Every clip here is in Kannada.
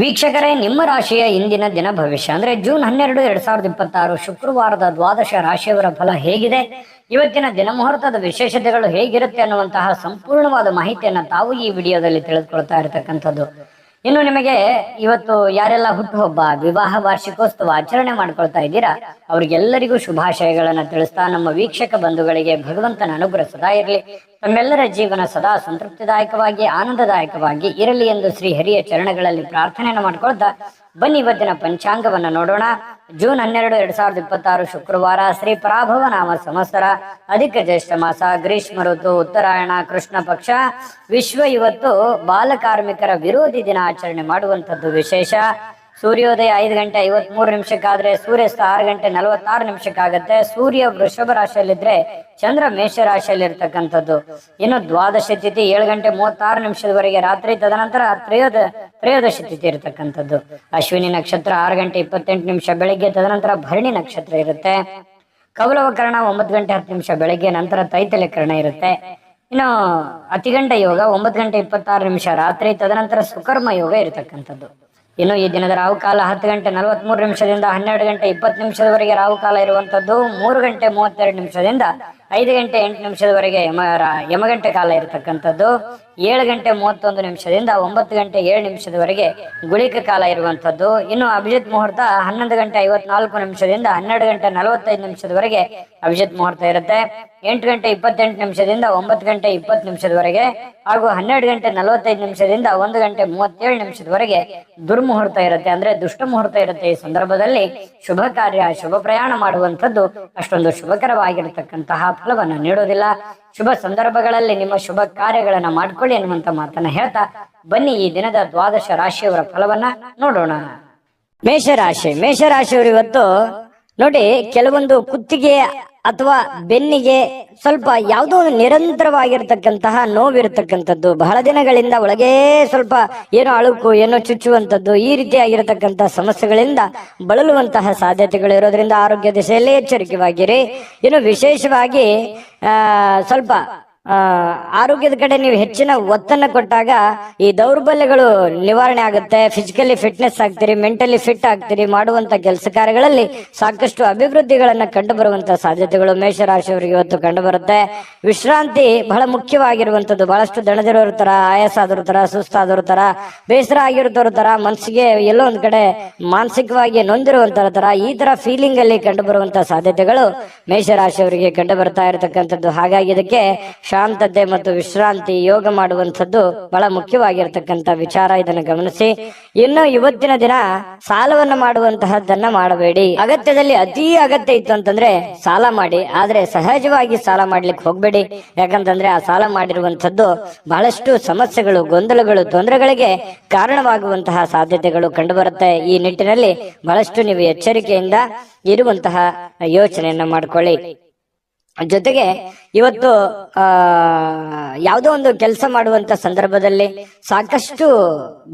ವೀಕ್ಷಕರೇ, ನಿಮ್ಮ ರಾಶಿಯ ಇಂದಿನ ದಿನ ಭವಿಷ್ಯ ಅಂದ್ರೆ ಜೂನ್ 12, 2026 ಶುಕ್ರವಾರದ ದ್ವಾದಶ ರಾಶಿಯವರ ಫಲ ಹೇಗಿದೆ, ಇವತ್ತಿನ ದಿನ ಮುಹೂರ್ತದ ವಿಶೇಷತೆಗಳು ಹೇಗಿರುತ್ತೆ ಅನ್ನುವಂತಹ ಸಂಪೂರ್ಣವಾದ ಮಾಹಿತಿಯನ್ನ ತಾವು ಈ ವಿಡಿಯೋದಲ್ಲಿ ತಿಳಿದುಕೊಳ್ತಾ ಇರತಕ್ಕಂಥದ್ದು. ಇನ್ನು ನಿಮಗೆ ಇವತ್ತು ಯಾರೆಲ್ಲ ಹುಟ್ಟುಹಬ್ಬ, ವಿವಾಹ ವಾರ್ಷಿಕೋತ್ಸವ ಆಚರಣೆ ಮಾಡ್ಕೊಳ್ತಾ ಇದ್ದೀರಾ ಅವ್ರಿಗೆಲ್ಲರಿಗೂ ಶುಭಾಶಯಗಳನ್ನ ತಿಳಿಸ್ತಾ ನಮ್ಮ ವೀಕ್ಷಕ ಬಂಧುಗಳಿಗೆ ಭಗವಂತನ ಅನುಗ್ರಹ ಸದಾ ಇರಲಿ, ತಮ್ಮೆಲ್ಲರ ಜೀವನ ಸದಾ ಸಂತೃಪ್ತಿದಾಯಕವಾಗಿ ಆನಂದದಾಯಕವಾಗಿ ಇರಲಿ ಎಂದು ಶ್ರೀ ಹರಿಯ ಚರಣಗಳಲ್ಲಿ ಪ್ರಾರ್ಥನೆಯನ್ನು ಮಾಡ್ಕೊಳ್ತಾ ಬನ್ನಿ ಇವತ್ತಿನ ಪಂಚಾಂಗವನ್ನ ನೋಡೋಣ. ಜೂನ್ 12, 2026 ಶುಕ್ರವಾರ, ಶ್ರೀ ಪರಾಭವ ನಾಮ ಸಂವತ್ಸರ, ಅಧಿಕ ಜ್ಯೇಷ್ಠ ಮಾಸ, ಗ್ರೀಷ್ಮ ಋತು, ಉತ್ತರಾಯಣ, ಕೃಷ್ಣ ಪಕ್ಷ. ವಿಶ್ವ ಇವತ್ತು ಬಾಲಕಾರ್ಮಿಕರ ವಿರೋಧಿ ದಿನ ಆಚರಣೆ ಮಾಡುವಂಥದ್ದು ವಿಶೇಷ. ಸೂರ್ಯೋದಯ 5 ಗಂಟೆ 53 ನಿಮಿಷಕ್ಕಾದ್ರೆ ಸೂರ್ಯಾಸ್ತ 6 ಗಂಟೆ 46 ನಿಮಿಷಕ್ಕಾಗತ್ತೆ. ಸೂರ್ಯ ವೃಷಭ ರಾಶಿಯಲ್ಲಿದ್ರೆ ಚಂದ್ರ ಮೇಷ ರಾಶಿಯಲ್ಲಿ ಇರ್ತಕ್ಕಂಥದ್ದು. ಇನ್ನು ದ್ವಾದಶ ತಿಥಿ 7 ಗಂಟೆ 36 ನಿಮಿಷದವರೆಗೆ ರಾತ್ರಿ, ತದನಂತರ ತ್ರಯೋದಶಿ ತಿಥಿ ಇರತಕ್ಕಂಥದ್ದು. ಅಶ್ವಿನಿ ನಕ್ಷತ್ರ 6 ಗಂಟೆ 28 ನಿಮಿಷ ಬೆಳಗ್ಗೆ, ತದನಂತರ ಭರಣಿ ನಕ್ಷತ್ರ ಇರುತ್ತೆ. ಕೌಲವಕರಣ 9 ಗಂಟೆ 10 ನಿಮಿಷ ಬೆಳಗ್ಗೆ, ನಂತರ ತೈತಲಕರಣ ಇರುತ್ತೆ. ಇನ್ನು ಅತಿಗಂಡ ಯೋಗ 9 ಗಂಟೆ 26 ನಿಮಿಷ ರಾತ್ರಿ, ತದನಂತರ ಸುಕರ್ಮ ಯೋಗ ಇರತಕ್ಕಂಥದ್ದು. ಇನ್ನು ಈ ದಿನದ ರಾಹುಕಾಲ 10 ಗಂಟೆ 43 ನಿಮಿಷದಿಂದ 12 ಗಂಟೆ 20 ನಿಮಿಷದವರೆಗೆ ರಾಹುಕಾಲ ಇರುವಂತದ್ದು. 3 ಗಂಟೆ 32 ನಿಮಿಷದಿಂದ 5 ಗಂಟೆ 8 ನಿಮಿಷದವರೆಗೆ ಯಮಗಂಟೆ ಕಾಲ ಇರತಕ್ಕಂಥದ್ದು. 7 ಗಂಟೆ 31 ನಿಮಿಷದಿಂದ 9 ಗಂಟೆ 7 ನಿಮಿಷದವರೆಗೆ ಗುಳಿಕ ಕಾಲ ಇರುವಂತದ್ದು. ಇನ್ನು ಅಭಿಜಿತ್ ಮುಹೂರ್ತ 11 ಗಂಟೆ 54 ನಿಮಿಷದಿಂದ 12 ಗಂಟೆ 45 ನಿಮಿಷದವರೆಗೆ ಅಭಿಜಿತ್ ಮುಹೂರ್ತ ಇರುತ್ತೆ. 8 ಗಂಟೆ 28 ನಿಮಿಷದಿಂದ 9 ಗಂಟೆ 20 ನಿಮಿಷದವರೆಗೆ ಹಾಗೂ 12 ಗಂಟೆ 45 ನಿಮಿಷದಿಂದ 1 ಗಂಟೆ 37 ನಿಮಿಷದವರೆಗೆ ದುರ್ಮುಹೂರ್ತ ಇರುತ್ತೆ, ಅಂದ್ರೆ ದುಷ್ಟ ಮುಹೂರ್ತ ಇರುತ್ತೆ. ಈ ಸಂದರ್ಭದಲ್ಲಿ ಶುಭ ಕಾರ್ಯ, ಶುಭ ಪ್ರಯಾಣ ಮಾಡುವಂಥದ್ದು ಅಷ್ಟೊಂದು ಶುಭಕರವಾಗಿರತಕ್ಕಂತಹ ಫಲವನ್ನು ನೀಡೋದಿಲ್ಲ. ಶುಭ ಸಂದರ್ಭಗಳಲ್ಲಿ ನಿಮ್ಮ ಶುಭ ಕಾರ್ಯಗಳನ್ನ ಮಾಡ್ಕೊಳ್ಳಿ ಅನ್ನುವಂತ ಮಾತನ್ನ ಹೇಳ್ತಾ ಬನ್ನಿ ಈ ದಿನದ ದ್ವಾದಶ ರಾಶಿಯವರ ಫಲವನ್ನ ನೋಡೋಣ. ಮೇಷರಾಶಿಯವರು ಇವತ್ತು ನೋಡಿ, ಕೆಲವೊಂದು ಕುತ್ತಿಗೆ ಅಥವಾ ಬೆನ್ನಿಗೆ ಸ್ವಲ್ಪ ಯಾವುದೋ ಒಂದು ನಿರಂತರವಾಗಿರ್ತಕ್ಕಂತಹ ನೋವಿರತಕ್ಕಂಥದ್ದು, ಬಹಳ ದಿನಗಳಿಂದ ಒಳಗೆ ಸ್ವಲ್ಪ ಏನೋ ಅಳುಕು, ಏನೋ ಚುಚ್ಚುವಂಥದ್ದು, ಈ ರೀತಿಯಾಗಿರತಕ್ಕಂತಹ ಸಮಸ್ಯೆಗಳಿಂದ ಬಳಲುವಂತಹ ಸಾಧ್ಯತೆಗಳು ಇರೋದ್ರಿಂದ ಆರೋಗ್ಯ ದಿಶೆಯಲ್ಲಿ ಎಚ್ಚರಿಕೆವಾಗಿರಿ. ಇನ್ನು ವಿಶೇಷವಾಗಿ ಸ್ವಲ್ಪ ಆರೋಗ್ಯದ ಕಡೆ ನೀವು ಹೆಚ್ಚಿನ ಒತ್ತನ್ನು ಕೊಟ್ಟಾಗ ಈ ದೌರ್ಬಲ್ಯಗಳು ನಿವಾರಣೆ ಆಗುತ್ತೆ. ಫಿಸಿಕಲಿ ಫಿಟ್ನೆಸ್ ಆಗ್ತೀರಿ, ಮೆಂಟಲಿ ಫಿಟ್ ಆಗ್ತೀರಿ. ಮಾಡುವಂತ ಕೆಲಸ ಕಾರ್ಯಗಳಲ್ಲಿ ಸಾಕಷ್ಟು ಅಭಿವೃದ್ಧಿಗಳನ್ನ ಕಂಡು ಬರುವಂತಹ ಸಾಧ್ಯತೆಗಳು ಮೇಷರಾಶಿಯವರಿಗೆ ಇವತ್ತು ಕಂಡು ಬರುತ್ತೆ. ವಿಶ್ರಾಂತಿ ಬಹಳ ಮುಖ್ಯವಾಗಿರುವಂತದ್ದು. ಬಹಳಷ್ಟು ದಣದಿರೋರ ತರ, ಆಯಾಸ ಆದವ್ರ ತರ, ಸುಸ್ತಾದವ್ರ ತರ, ಬೇಸರ ಆಗಿರೋದ್ರ ತರ, ಮನಸ್ಸಿಗೆ ಎಲ್ಲೋ ಒಂದ್ ಕಡೆ ಮಾನಸಿಕವಾಗಿ ನೊಂದಿರುವಂತರ ತರ, ಈ ತರ ಫೀಲಿಂಗ್ ಅಲ್ಲಿ ಕಂಡು ಬರುವಂತಹ ಸಾಧ್ಯತೆಗಳು ಮೇಷರಾಶಿಯವರಿಗೆ ಕಂಡು ಬರ್ತಾ ಇರತಕ್ಕಂಥದ್ದು. ಹಾಗಾಗಿ ಇದಕ್ಕೆ ಶಾಂತತೆ ಮತ್ತು ವಿಶ್ರಾಂತಿ, ಯೋಗ ಮಾಡುವಂಥದ್ದು ಬಹಳ ಮುಖ್ಯವಾಗಿರ್ತಕ್ಕಂಥ ವಿಚಾರ. ಇದನ್ನು ಗಮನಿಸಿ. ಇನ್ನು ಇವತ್ತಿನ ದಿನ ಸಾಲವನ್ನು ಮಾಡುವಂತಹದ್ದನ್ನ ಮಾಡಬೇಡಿ. ಅಗತ್ಯದಲ್ಲಿ ಅತಿ ಅಗತ್ಯ ಇತ್ತು ಅಂತಂದ್ರೆ ಸಾಲ ಮಾಡಿ, ಆದ್ರೆ ಸಹಜವಾಗಿ ಸಾಲ ಮಾಡ್ಲಿಕ್ಕೆ ಹೋಗ್ಬೇಡಿ. ಯಾಕಂತಂದ್ರೆ ಆ ಸಾಲ ಮಾಡಿರುವಂತದ್ದು ಬಹಳಷ್ಟು ಸಮಸ್ಯೆಗಳು, ಗೊಂದಲಗಳು, ತೊಂದರೆಗಳಿಗೆ ಕಾರಣವಾಗುವಂತಹ ಸಾಧ್ಯತೆಗಳು ಕಂಡು ಬರುತ್ತೆ. ಈ ನಿಟ್ಟಿನಲ್ಲಿ ಬಹಳಷ್ಟು ನೀವು ಎಚ್ಚರಿಕೆಯಿಂದ ಇರುವಂತಹ ಯೋಚನೆಯನ್ನ ಮಾಡ್ಕೊಳ್ಳಿ. ಜೊತೆಗೆ ಇವತ್ತು ಯಾವುದೋ ಒಂದು ಕೆಲಸ ಮಾಡುವಂತ ಸಂದರ್ಭದಲ್ಲಿ ಸಾಕಷ್ಟು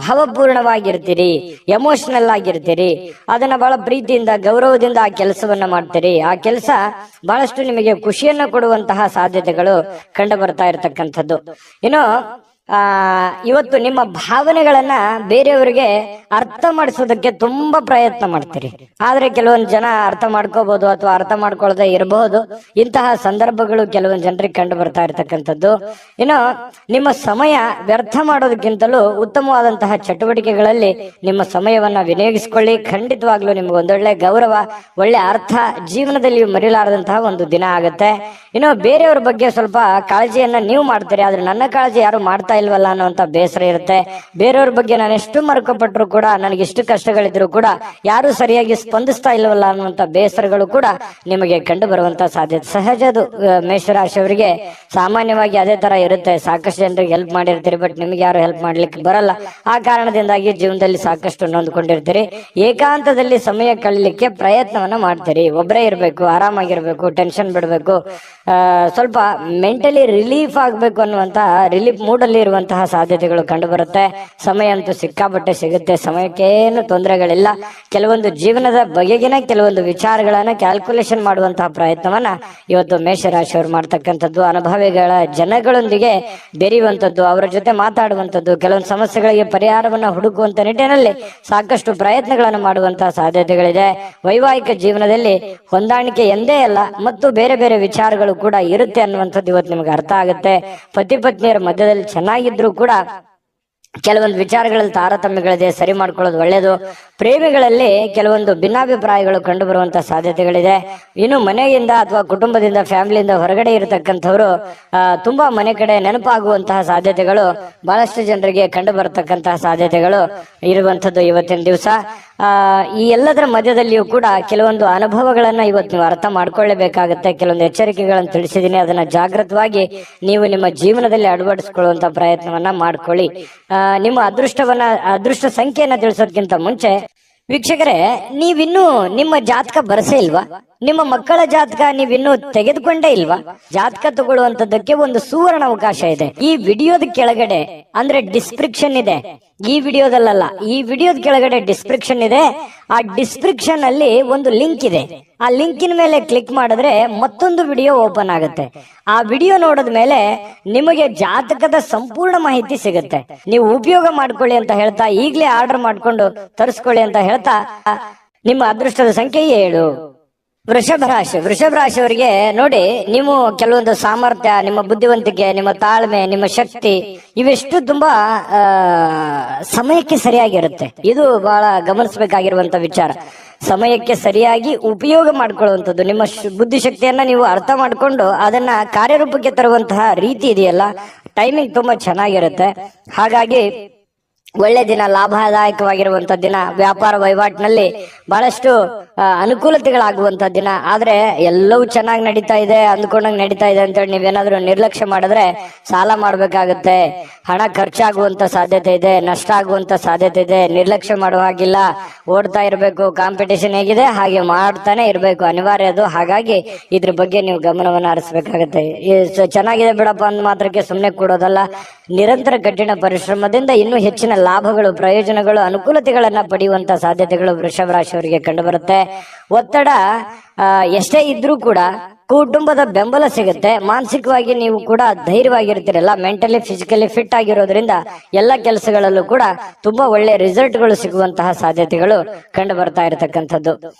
ಭಾವಪೂರ್ಣವಾಗಿರ್ತೀರಿ, ಎಮೋಷನಲ್ ಆಗಿರ್ತೀರಿ. ಅದನ್ನ ಬಹಳ ಪ್ರೀತಿಯಿಂದ, ಗೌರವದಿಂದ ಆ ಕೆಲಸವನ್ನ ಮಾಡ್ತೀರಿ. ಆ ಕೆಲಸ ಬಹಳಷ್ಟು ನಿಮಗೆ ಖುಷಿಯನ್ನ ಕೊಡುವಂತಹ ಸಾಧ್ಯತೆಗಳು ಕಂಡು ಬರ್ತಾ ಇರತಕ್ಕಂಥದ್ದು. ಇನ್ನು ಇವತ್ತು ನಿಮ್ಮ ಭಾವನೆಗಳನ್ನ ಬೇರೆಯವರಿಗೆ ಅರ್ಥ ಮಾಡಿಸೋದಕ್ಕೆ ತುಂಬಾ ಪ್ರಯತ್ನ ಮಾಡ್ತೀರಿ. ಆದ್ರೆ ಕೆಲವೊಂದು ಜನ ಅರ್ಥ ಮಾಡ್ಕೋಬಹುದು ಅಥವಾ ಅರ್ಥ ಮಾಡ್ಕೊಳ್ಳದೆ ಇರಬಹುದು. ಇಂತಹ ಸಂದರ್ಭಗಳು ಕೆಲವೊಂದು ಜನರಿಗೆ ಕಂಡು ಬರ್ತಾ ಇರ್ತಕ್ಕಂಥದ್ದು. ಇನ್ನು ನಿಮ್ಮ ಸಮಯ ವ್ಯರ್ಥ ಮಾಡೋದಕ್ಕಿಂತಲೂ ಉತ್ತಮವಾದಂತಹ ಚಟುವಟಿಕೆಗಳಲ್ಲಿ ನಿಮ್ಮ ಸಮಯವನ್ನ ವಿನಿಯೋಗಿಸಿಕೊಳ್ಳಿ. ಖಂಡಿತವಾಗ್ಲೂ ನಿಮ್ಗೆ ಒಂದೊಳ್ಳೆ ಗೌರವ, ಒಳ್ಳೆ ಅರ್ಥ ಜೀವನದಲ್ಲಿ ಮರೆಯಲಾರದಂತಹ ಒಂದು ದಿನ ಆಗುತ್ತೆ. ಇನ್ನು ಬೇರೆಯವ್ರ ಬಗ್ಗೆ ಸ್ವಲ್ಪ ಕಾಳಜಿಯನ್ನ ನೀವು ಮಾಡ್ತೀರಿ, ಆದ್ರೆ ನನ್ನ ಕಾಳಜಿ ಯಾರು ಮಾಡ್ತಾ ಇಲ್ವಲ್ಲ ಅನ್ನುವಂತ ಬೇಸರ ಇರುತ್ತೆ. ಬೇರೆಯವ್ರ ಬಗ್ಗೆ ನಾನು ಎಷ್ಟು ಮರುಕಪಟ್ಟರು ಕೂಡ, ನನಗೆ ಎಷ್ಟು ಕಷ್ಟಗಳಿದ್ರು ಕೂಡ ಯಾರು ಸರಿಯಾಗಿ ಸ್ಪಂದಿಸ್ತಾ ಇಲ್ವಲ್ಲ ಅನ್ನುವಂತ ಬೇಸರಗಳು ಕೂಡ ನಿಮಗೆ ಕಂಡು ಬರುವಂತ ಸಾಧ್ಯತೆ ಸಹಜ. ಅದು ಮೇಷರಾಶಿಯವರಿಗೆ ಸಾಮಾನ್ಯವಾಗಿ ಅದೇ ತರ ಇರುತ್ತೆ. ಸಾಕಷ್ಟು ಜನರಿಗೆ ಹೆಲ್ಪ್ ಮಾಡಿರ್ತೀರಿ, ಬಟ್ ನಿಮ್ಗೆ ಯಾರು ಹೆಲ್ಪ್ ಮಾಡ್ಲಿಕ್ಕೆ ಬರಲ್ಲ. ಆ ಕಾರಣದಿಂದಾಗಿ ಜೀವನದಲ್ಲಿ ಸಾಕಷ್ಟು ನೊಂದ್ಕೊಂಡಿರ್ತೀರಿ. ಏಕಾಂತದಲ್ಲಿ ಸಮಯ ಕಳೀಲಿಕ್ಕೆ ಪ್ರಯತ್ನವನ್ನ ಮಾಡ್ತೀರಿ. ಒಬ್ಬರೇ ಇರ್ಬೇಕು, ಆರಾಮಾಗಿರ್ಬೇಕು, ಟೆನ್ಷನ್ ಬಿಡ್ಬೇಕು, ಸ್ವಲ್ಪ ಮೆಂಟಲಿ ರಿಲೀಫ್ ಆಗ್ಬೇಕು ಅನ್ನುವಂತ ರಿಲೀಫ್ ಮೂಡ್ ಅಲ್ಲಿ ಇರುವಂತಹ ಸಾಧ್ಯತೆಗಳು ಕಂಡು ಬರುತ್ತೆ. ಸಮಯ ಅಂತೂ ಸಿಕ್ಕಾಪಟ್ಟೆ ಸಿಗುತ್ತೆ, ಸಮಯಕ್ಕೇನು ತೊಂದರೆಗಳಿಲ್ಲ. ಕೆಲವೊಂದು ಜೀವನದ ಬಗೆಗಿನ ಕೆಲವೊಂದು ವಿಚಾರಗಳನ್ನ ಕ್ಯಾಲ್ಕುಲೇಷನ್ ಮಾಡುವಂತಹ ಪ್ರಯತ್ನವನ್ನ ಇವತ್ತು ಮೇಷರಾಶಿಯವರು ಮಾಡ್ತಕ್ಕಂಥದ್ದು. ಅನುಭವಿಗಳ ಜನಗಳೊಂದಿಗೆ ಬೆರೆಯುವಂಥದ್ದು, ಅವರ ಜೊತೆ ಮಾತಾಡುವಂಥದ್ದು, ಕೆಲವೊಂದು ಸಮಸ್ಯೆಗಳಿಗೆ ಪರಿಹಾರವನ್ನ ಹುಡುಕುವಂತ ನಿಟ್ಟಿನಲ್ಲಿ ಸಾಕಷ್ಟು ಪ್ರಯತ್ನಗಳನ್ನು ಮಾಡುವಂತಹ ಸಾಧ್ಯತೆಗಳಿದೆ. ವೈವಾಹಿಕ ಜೀವನದಲ್ಲಿ ಹೊಂದಾಣಿಕೆ ಎಂದೇ ಅಲ್ಲ ಮತ್ತು ಬೇರೆ ಬೇರೆ ವಿಚಾರಗಳು ಕೂಡ ಇರುತ್ತೆ ಅನ್ನುವಂಥದ್ದು ಇವತ್ತು ನಿಮ್ಗೆ ಅರ್ಥ ಆಗುತ್ತೆ. ಪತಿ ಪತ್ನಿಯರ ಮಧ್ಯದಲ್ಲಿ ಚೆನ್ನಾಗಿದ್ರು ಕೂಡ ಕೆಲವೊಂದು ವಿಚಾರಗಳಲ್ಲಿ ತಾರತಮ್ಯಗಳಿದೆ, ಸರಿ ಮಾಡ್ಕೊಳ್ಳೋದು ಒಳ್ಳೆಯದು. ಪ್ರೇಮಿಗಳಲ್ಲಿ ಕೆಲವೊಂದು ಭಿನ್ನಾಭಿಪ್ರಾಯಗಳು ಕಂಡು ಬರುವಂತಹ ಸಾಧ್ಯತೆಗಳಿದೆ. ಇನ್ನು ಮನೆಯಿಂದ ಅಥವಾ ಕುಟುಂಬದಿಂದ, ಫ್ಯಾಮಿಲಿಯಿಂದ ಹೊರಗಡೆ ಇರತಕ್ಕಂಥವ್ರು ತುಂಬಾ ಮನೆ ಕಡೆ ನೆನಪಾಗುವಂತಹ ಸಾಧ್ಯತೆಗಳು ಬಹಳಷ್ಟು ಜನರಿಗೆ ಕಂಡು ಬರತಕ್ಕಂತಹ ಸಾಧ್ಯತೆಗಳು ಇರುವಂತದ್ದು ಇವತ್ತಿನ ದಿವಸ. ಈ ಎಲ್ಲದರ ಮಧ್ಯದಲ್ಲಿಯೂ ಕೂಡ ಕೆಲವೊಂದು ಅನುಭವಗಳನ್ನ ಇವತ್ತು ನೀವು ಅರ್ಥ ಮಾಡ್ಕೊಳ್ಳೇಬೇಕಾಗುತ್ತೆ. ಕೆಲವೊಂದು ಎಚ್ಚರಿಕೆಗಳನ್ನು ತಿಳಿಸಿದ್ದೀನಿ, ಅದನ್ನ ಜಾಗೃತವಾಗಿ ನೀವು ನಿಮ್ಮ ಜೀವನದಲ್ಲಿ ಅಳವಡಿಸಿಕೊಳ್ಳುವಂತ ಪ್ರಯತ್ನವನ್ನ ಮಾಡ್ಕೊಳ್ಳಿ. ನಿಮ್ಮ ಅದೃಷ್ಟ ಸಂಖ್ಯೆಯನ್ನ ತಿಳಿಸೋದಕ್ಕಿಂತ ಮುಂಚೆ ವೀಕ್ಷಕರೇ, ನೀವಿನ್ನೂ ನಿಮ್ಮ ಜಾತಕ ಬರಸೇ ಇಲ್ವಾ? ನಿಮ್ಮ ಮಕ್ಕಳ ಜಾತಕ ನೀವಿನ್ನೂ ತೆಗೆದುಕೊಂಡೇ ಇಲ್ವಾ? ಜಾತಕ ತಗೊಳ್ಳುವಂತದ್ದಕ್ಕೆ ಒಂದು ಸುವರ್ಣ ಅವಕಾಶ ಇದೆ. ಈ ವಿಡಿಯೋದ ಕೆಳಗಡೆ ಅಂದ್ರೆ ಡಿಸ್ಕ್ರಿಪ್ಷನ್ ಇದೆ, ಈ ವಿಡಿಯೋದಲ್ಲ, ಈ ವಿಡಿಯೋದ ಕೆಳಗಡೆ ಡಿಸ್ಕ್ರಿಪ್ಷನ್ ಇದೆ. ಆ ಡಿಸ್ಕ್ರಿಪ್ಷನ್ ಅಲ್ಲಿ ಒಂದು ಲಿಂಕ್ ಇದೆ. ಆ ಲಿಂಕಿನ ಮೇಲೆ ಕ್ಲಿಕ್ ಮಾಡಿದ್ರೆ ಮತ್ತೊಂದು ವಿಡಿಯೋ ಓಪನ್ ಆಗುತ್ತೆ. ಆ ವಿಡಿಯೋ ನೋಡಿದ ಮೇಲೆ ನಿಮಗೆ ಜಾತಕದ ಸಂಪೂರ್ಣ ಮಾಹಿತಿ ಸಿಗುತ್ತೆ. ನೀವು ಉಪಯೋಗ ಮಾಡ್ಕೊಳ್ಳಿ ಅಂತ ಹೇಳ್ತಾ, ಈಗಲೇ ಆರ್ಡರ್ ಮಾಡ್ಕೊಂಡು ತರಿಸ್ಕೊಳ್ಳಿ ಅಂತ ಹೇಳ್ತಾ, ನಿಮ್ಮ ಅದೃಷ್ಟದ ಸಂಖ್ಯೆ 7. ವೃಷಭ ರಾಶಿಯವರಿಗೆ ನೋಡಿ, ನೀವು ಕೆಲವೊಂದು ಸಾಮರ್ಥ್ಯ, ನಿಮ್ಮ ಬುದ್ಧಿವಂತಿಕೆ, ನಿಮ್ಮ ತಾಳ್ಮೆ, ನಿಮ್ಮ ಶಕ್ತಿ ಇವೆಷ್ಟು ತುಂಬಾ ಸಮಯಕ್ಕೆ ಸರಿಯಾಗಿರುತ್ತೆ. ಇದು ಬಹಳ ಗಮನಿಸಬೇಕಾಗಿರುವಂತ ವಿಚಾರ. ಸಮಯಕ್ಕೆ ಸರಿಯಾಗಿ ಉಪಯೋಗ ಮಾಡ್ಕೊಳ್ಳುವಂಥದ್ದು, ನಿಮ್ಮ ಬುದ್ಧಿಶಕ್ತಿಯನ್ನ ನೀವು ಅರ್ಥ ಮಾಡ್ಕೊಂಡು ಅದನ್ನ ಕಾರ್ಯರೂಪಕ್ಕೆ ತರುವಂತಹ ರೀತಿ ಇದೆಯಲ್ಲ, ಟೈಮಿಂಗ್ ತುಂಬಾ ಚೆನ್ನಾಗಿರುತ್ತೆ. ಹಾಗಾಗಿ ಒಳ್ಳೆ ದಿನ, ಲಾಭದಾಯಕವಾಗಿರುವಂತ ದಿನ. ವ್ಯಾಪಾರ ವಹಿವಾಟಿನಲ್ಲಿ ಬಹಳಷ್ಟು ಅನುಕೂಲತೆಗಳಾಗುವಂತ ದಿನ. ಆದ್ರೆ ಎಲ್ಲವೂ ಚೆನ್ನಾಗಿ ನಡೀತಾ ಇದೆ, ಅಂದ್ಕೊಂಡಂಗೆ ನಡೀತಾ ಇದೆ ಅಂತೇಳಿ ನೀವೇನಾದ್ರೂ ನಿರ್ಲಕ್ಷ್ಯ ಮಾಡಿದ್ರೆ ಸಾಲ ಮಾಡ್ಬೇಕಾಗತ್ತೆ, ಹಣ ಖರ್ಚಾಗುವಂತ ಸಾಧ್ಯತೆ ಇದೆ, ನಷ್ಟ ಆಗುವಂತ ಸಾಧ್ಯತೆ ಇದೆ. ನಿರ್ಲಕ್ಷ್ಯ ಮಾಡುವ ಹಾಗಿಲ್ಲ, ಓಡ್ತಾ ಇರಬೇಕು. ಕಾಂಪಿಟೇಷನ್ ಹೇಗಿದೆ ಹಾಗೆ ಮಾಡ್ತಾನೆ ಇರಬೇಕು, ಅನಿವಾರ್ಯ ಅದು. ಹಾಗಾಗಿ ಇದ್ರ ಬಗ್ಗೆ ನೀವು ಗಮನವನ್ನು ಹರಿಸಬೇಕಾಗತ್ತೆ. ಚೆನ್ನಾಗಿದೆ ಬಿಡಪ್ಪ ಅಂದ ಮಾತ್ರಕ್ಕೆ ಸುಮ್ಮನೆ ಕೂಡೋದಲ್ಲ, ನಿರಂತರ ಕಠಿಣ ಪರಿಶ್ರಮದಿಂದ ಇನ್ನೂ ಹೆಚ್ಚಿನ ಲಾಭಗಳು, ಪ್ರಯೋಜನಗಳು, ಅನುಕೂಲತೆಗಳನ್ನ ಪಡೆಯುವಂತ ಸಾಧ್ಯತೆಗಳು ವೃಷಭ ರಾಶಿಯವರಿಗೆ ಕಂಡು ಬರುತ್ತೆ. ಒತ್ತಡ ಎಷ್ಟೇ ಇದ್ರೂ ಕೂಡ ಕುಟುಂಬದ ಬೆಂಬಲ ಸಿಗುತ್ತೆ. ಮಾನಸಿಕವಾಗಿ ನೀವು ಕೂಡ ಧೈರ್ಯವಾಗಿರ್ತೀರಲ್ಲ, ಮೆಂಟಲಿ ಫಿಸಿಕಲಿ ಫಿಟ್ ಆಗಿರೋದ್ರಿಂದ ಎಲ್ಲ ಕೆಲಸಗಳಲ್ಲೂ ಕೂಡ ತುಂಬಾ ಒಳ್ಳೆ ರಿಸಲ್ಟ್ಗಳು ಸಿಗುವಂತಹ ಸಾಧ್ಯತೆಗಳು ಕಂಡು ಬರ್ತಾ ಇರತಕ್ಕಂಥದ್ದು.